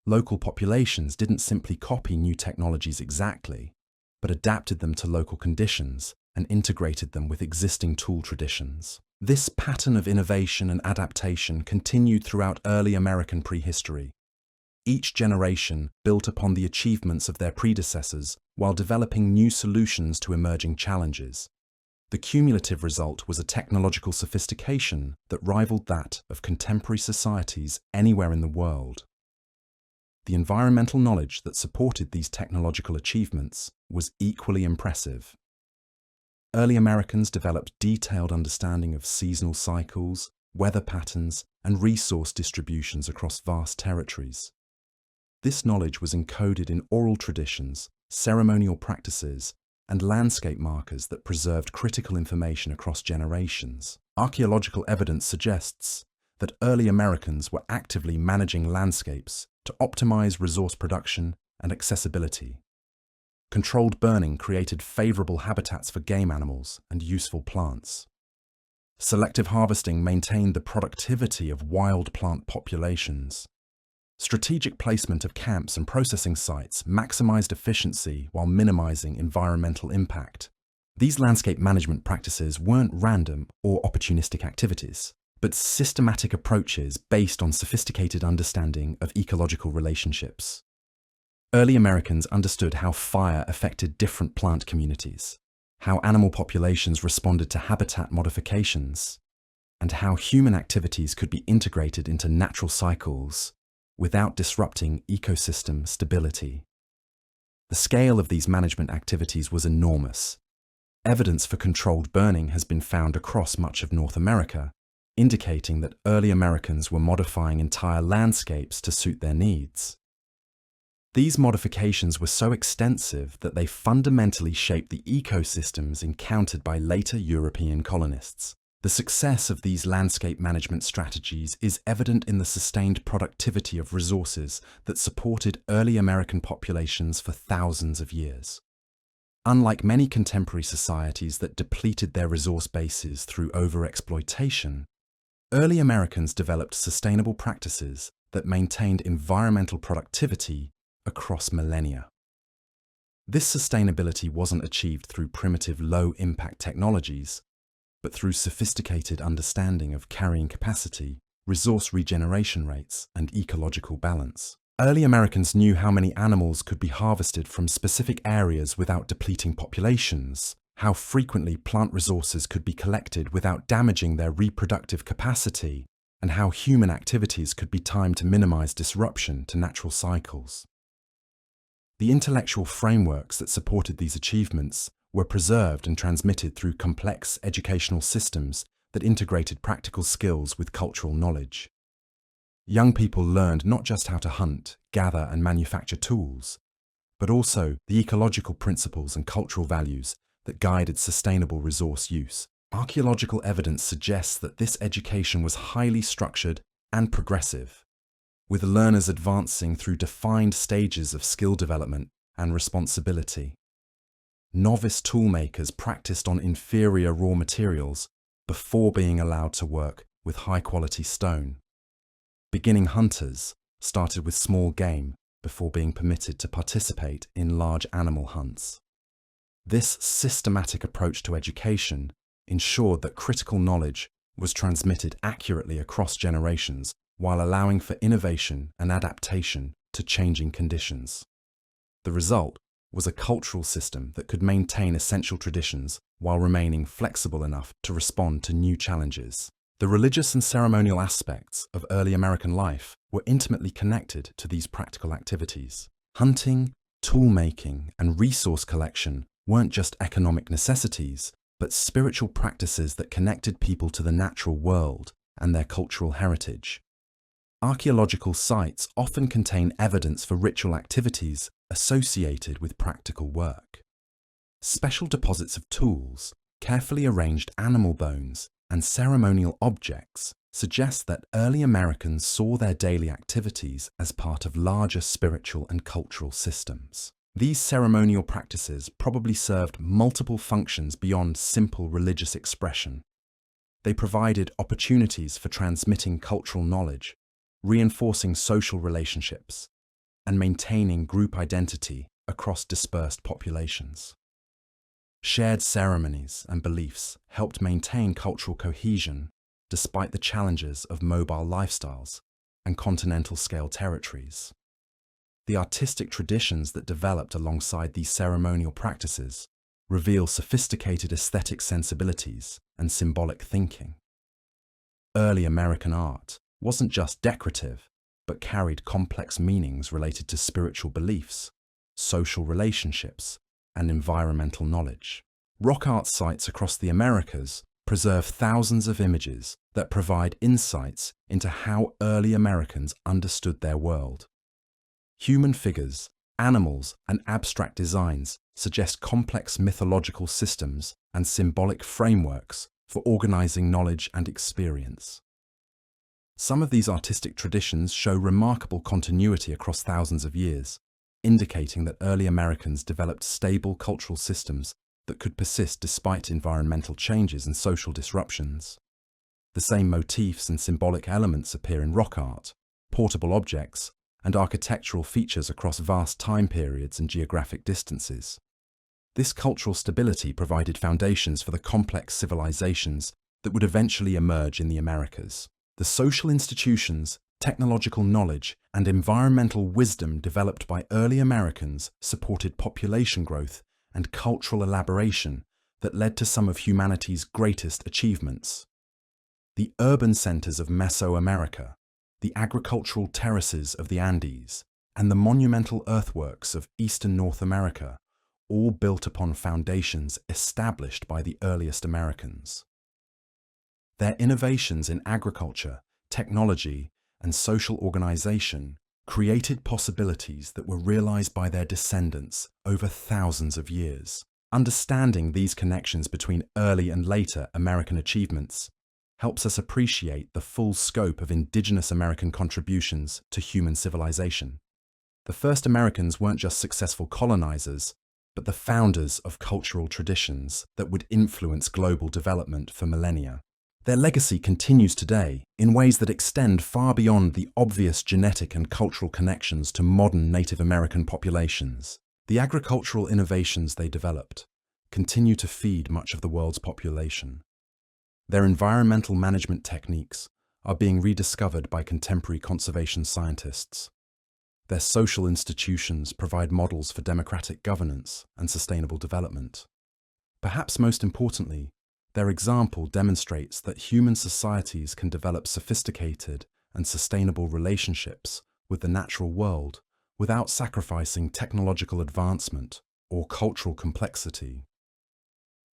Speaker 1: Local populations didn't simply copy new technologies exactly, but adapted them to local conditions and integrated them with existing tool traditions. This pattern of innovation and adaptation continued throughout early American prehistory. Each generation built upon the achievements of their predecessors while developing new solutions to emerging challenges. The cumulative result was a technological sophistication that rivaled that of contemporary societies anywhere in the world. The environmental knowledge that supported these technological achievements was equally impressive. Early Americans developed detailed understanding of seasonal cycles, weather patterns, and resource distributions across vast territories. This knowledge was encoded in oral traditions, ceremonial practices, and landscape markers that preserved critical information across generations. Archaeological evidence suggests that early Americans were actively managing landscapes to optimize resource production and accessibility. Controlled burning created favorable habitats for game animals and useful plants. Selective harvesting maintained the productivity of wild plant populations. Strategic placement of camps and processing sites maximized efficiency while minimizing environmental impact. These landscape management practices weren't random or opportunistic activities, but systematic approaches based on sophisticated understanding of ecological relationships. Early Americans understood how fire affected different plant communities, how animal populations responded to habitat modifications, and how human activities could be integrated into natural cycles without disrupting ecosystem stability. The scale of these management activities was enormous. Evidence for controlled burning has been found across much of North America, indicating that early Americans were modifying entire landscapes to suit their needs. These modifications were so extensive that they fundamentally shaped the ecosystems encountered by later European colonists. The success of these landscape management strategies is evident in the sustained productivity of resources that supported early American populations for thousands of years. Unlike many contemporary societies that depleted their resource bases through overexploitation, early Americans developed sustainable practices that maintained environmental productivity across millennia. This sustainability wasn't achieved through primitive low-impact technologies, but through sophisticated understanding of carrying capacity, resource regeneration rates, and ecological balance. Early Americans knew how many animals could be harvested from specific areas without depleting populations, how frequently plant resources could be collected without damaging their reproductive capacity, and how human activities could be timed to minimize disruption to natural cycles. The intellectual frameworks that supported these achievements were preserved and transmitted through complex educational systems that integrated practical skills with cultural knowledge. Young people learned not just how to hunt, gather, and manufacture tools, but also the ecological principles and cultural values that guided sustainable resource use. Archaeological evidence suggests that this education was highly structured and progressive, with learners advancing through defined stages of skill development and responsibility. Novice toolmakers practiced on inferior raw materials before being allowed to work with high-quality stone. Beginning hunters started with small game before being permitted to participate in large animal hunts. This systematic approach to education ensured that critical knowledge was transmitted accurately across generations while allowing for innovation and adaptation to changing conditions. The result was a cultural system that could maintain essential traditions while remaining flexible enough to respond to new challenges. The religious and ceremonial aspects of early American life were intimately connected to these practical activities. Hunting, tool-making, and resource collection weren't just economic necessities, but spiritual practices that connected people to the natural world and their cultural heritage. Archaeological sites often contain evidence for ritual activities associated with practical work. Special deposits of tools, carefully arranged animal bones, and ceremonial objects suggest that early Americans saw their daily activities as part of larger spiritual and cultural systems. These ceremonial practices probably served multiple functions beyond simple religious expression. They provided opportunities for transmitting cultural knowledge, reinforcing social relationships, and maintaining group identity across dispersed populations. Shared ceremonies and beliefs helped maintain cultural cohesion despite the challenges of mobile lifestyles and continental-scale territories. The artistic traditions that developed alongside these ceremonial practices reveal sophisticated aesthetic sensibilities and symbolic thinking. Early American art wasn't just decorative, but carried complex meanings related to spiritual beliefs, social relationships, and environmental knowledge. Rock art sites across the Americas preserve thousands of images that provide insights into how early Americans understood their world. Human figures, animals, and abstract designs suggest complex mythological systems and symbolic frameworks for organizing knowledge and experience. Some of these artistic traditions show remarkable continuity across thousands of years, indicating that early Americans developed stable cultural systems that could persist despite environmental changes and social disruptions. The same motifs and symbolic elements appear in rock art, portable objects, and architectural features across vast time periods and geographic distances. This cultural stability provided foundations for the complex civilizations that would eventually emerge in the Americas. The social institutions, technological knowledge, and environmental wisdom developed by early Americans supported population growth and cultural elaboration that led to some of humanity's greatest achievements. The urban centers of Mesoamerica, the agricultural terraces of the Andes, and the monumental earthworks of eastern North America all built upon foundations established by the earliest Americans. Their innovations in agriculture, technology, and social organization created possibilities that were realized by their descendants over thousands of years. Understanding these connections between early and later American achievements helps us appreciate the full scope of indigenous American contributions to human civilization. The first Americans weren't just successful colonizers, but the founders of cultural traditions that would influence global development for millennia. Their legacy continues today in ways that extend far beyond the obvious genetic and cultural connections to modern Native American populations. The agricultural innovations they developed continue to feed much of the world's population. Their environmental management techniques are being rediscovered by contemporary conservation scientists. Their social institutions provide models for democratic governance and sustainable development. Perhaps most importantly, their example demonstrates that human societies can develop sophisticated and sustainable relationships with the natural world without sacrificing technological advancement or cultural complexity.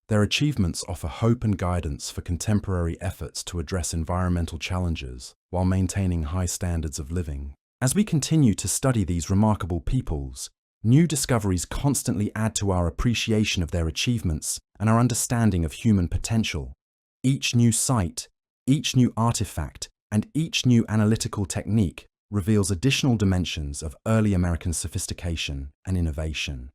Speaker 1: Their achievements offer hope and guidance for contemporary efforts to address environmental challenges while maintaining high standards of living. As we continue to study these remarkable peoples, New discoveries constantly add to our appreciation of their achievements and our understanding of human potential. Each new site, each new artifact, and each new analytical technique reveals additional dimensions of early American sophistication and innovation.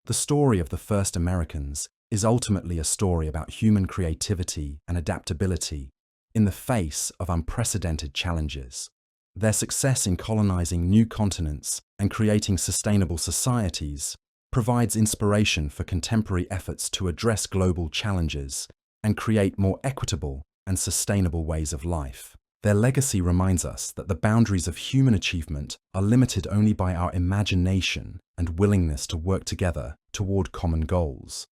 Speaker 1: The story of the first Americans is ultimately a story about human creativity and adaptability in the face of unprecedented challenges. Their success in colonizing new continents and creating sustainable societies provides inspiration for contemporary efforts to address global challenges and create more equitable and sustainable ways of life. Their legacy reminds us that the boundaries of human achievement are limited only by our imagination and willingness to work together toward common goals.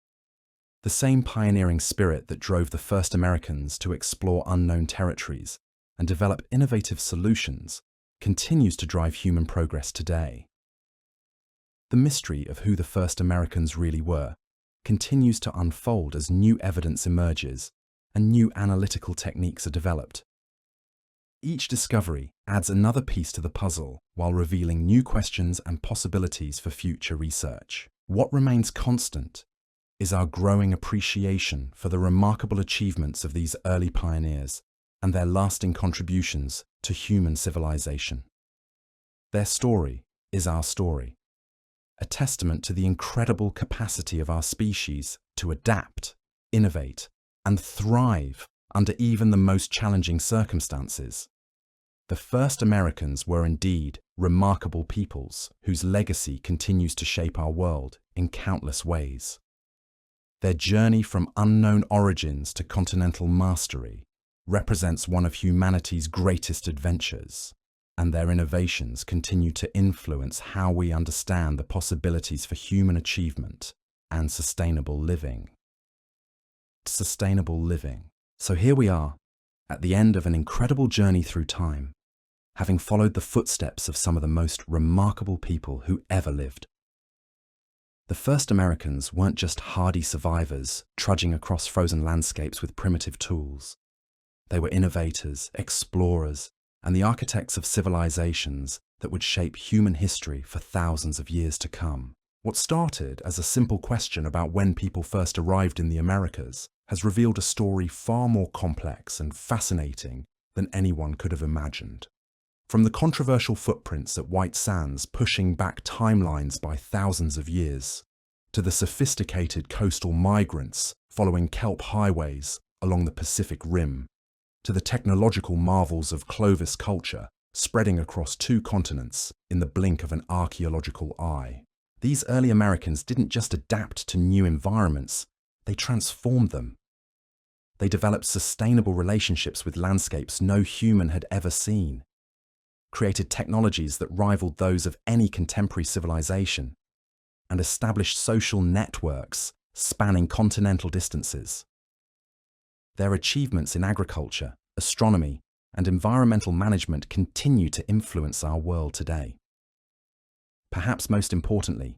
Speaker 1: The same pioneering spirit that drove the first Americans to explore unknown territories and develop innovative solutions continues to drive human progress today. The mystery of who the first Americans really were continues to unfold as new evidence emerges and new analytical techniques are developed. Each discovery adds another piece to the puzzle while revealing new questions and possibilities for future research. What remains constant is our growing appreciation for the remarkable achievements of these early pioneers and their lasting contributions to human civilization. Their story is our story, a testament to the incredible capacity of our species to adapt, innovate, and thrive under even the most challenging circumstances. The first Americans were indeed remarkable peoples whose legacy continues to shape our world in countless ways. Their journey from unknown origins to continental mastery represents one of humanity's greatest adventures, and their innovations continue to influence how we understand the possibilities for human achievement and sustainable living. Sustainable living. So here we are, at the end of an incredible journey through time, having followed the footsteps of some of the most remarkable people who ever lived. The first Americans weren't just hardy survivors trudging across frozen landscapes with primitive tools. They were innovators, explorers, and the architects of civilizations that would shape human history for thousands of years to come. What started as a simple question about when people first arrived in the Americas has revealed a story far more complex and fascinating than anyone could have imagined. From the controversial footprints at White Sands pushing back timelines by thousands of years, to the sophisticated coastal migrants following kelp highways along the Pacific Rim, to the technological marvels of Clovis culture spreading across 2 continents in the blink of an archaeological eye. These early Americans didn't just adapt to new environments, they transformed them. They developed sustainable relationships with landscapes no human had ever seen, created technologies that rivaled those of any contemporary civilization, and established social networks spanning continental distances. Their achievements in agriculture, astronomy, and environmental management continue to influence our world today. Perhaps most importantly,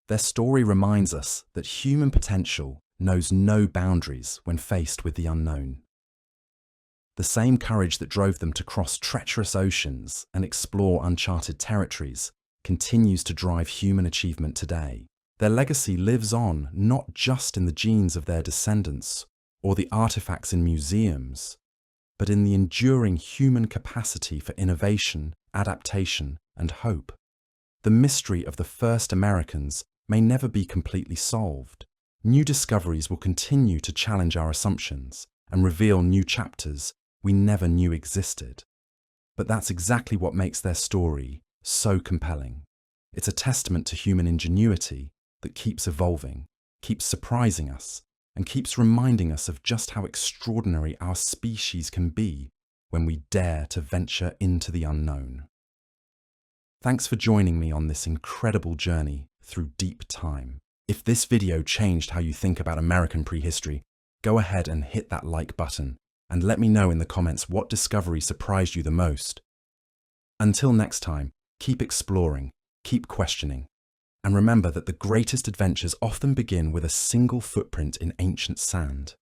Speaker 1: their story reminds us that human potential knows no boundaries when faced with the unknown. The same courage that drove them to cross treacherous oceans and explore uncharted territories continues to drive human achievement today. Their legacy lives on not just in the genes of their descendants or the artifacts in museums, but in the enduring human capacity for innovation, adaptation, and hope. The mystery of the first Americans may never be completely solved. New discoveries will continue to challenge our assumptions and reveal new chapters we never knew existed. But that's exactly what makes their story so compelling. It's a testament to human ingenuity that keeps evolving, keeps surprising us, and keeps reminding us of just how extraordinary our species can be when we dare to venture into the unknown. Thanks for joining me on this incredible journey through deep time. If this video changed how you think about American prehistory, go ahead and hit that like button and let me know in the comments what discovery surprised you the most. Until next time, keep exploring, keep questioning, and remember that the greatest adventures often begin with a single footprint in ancient sand.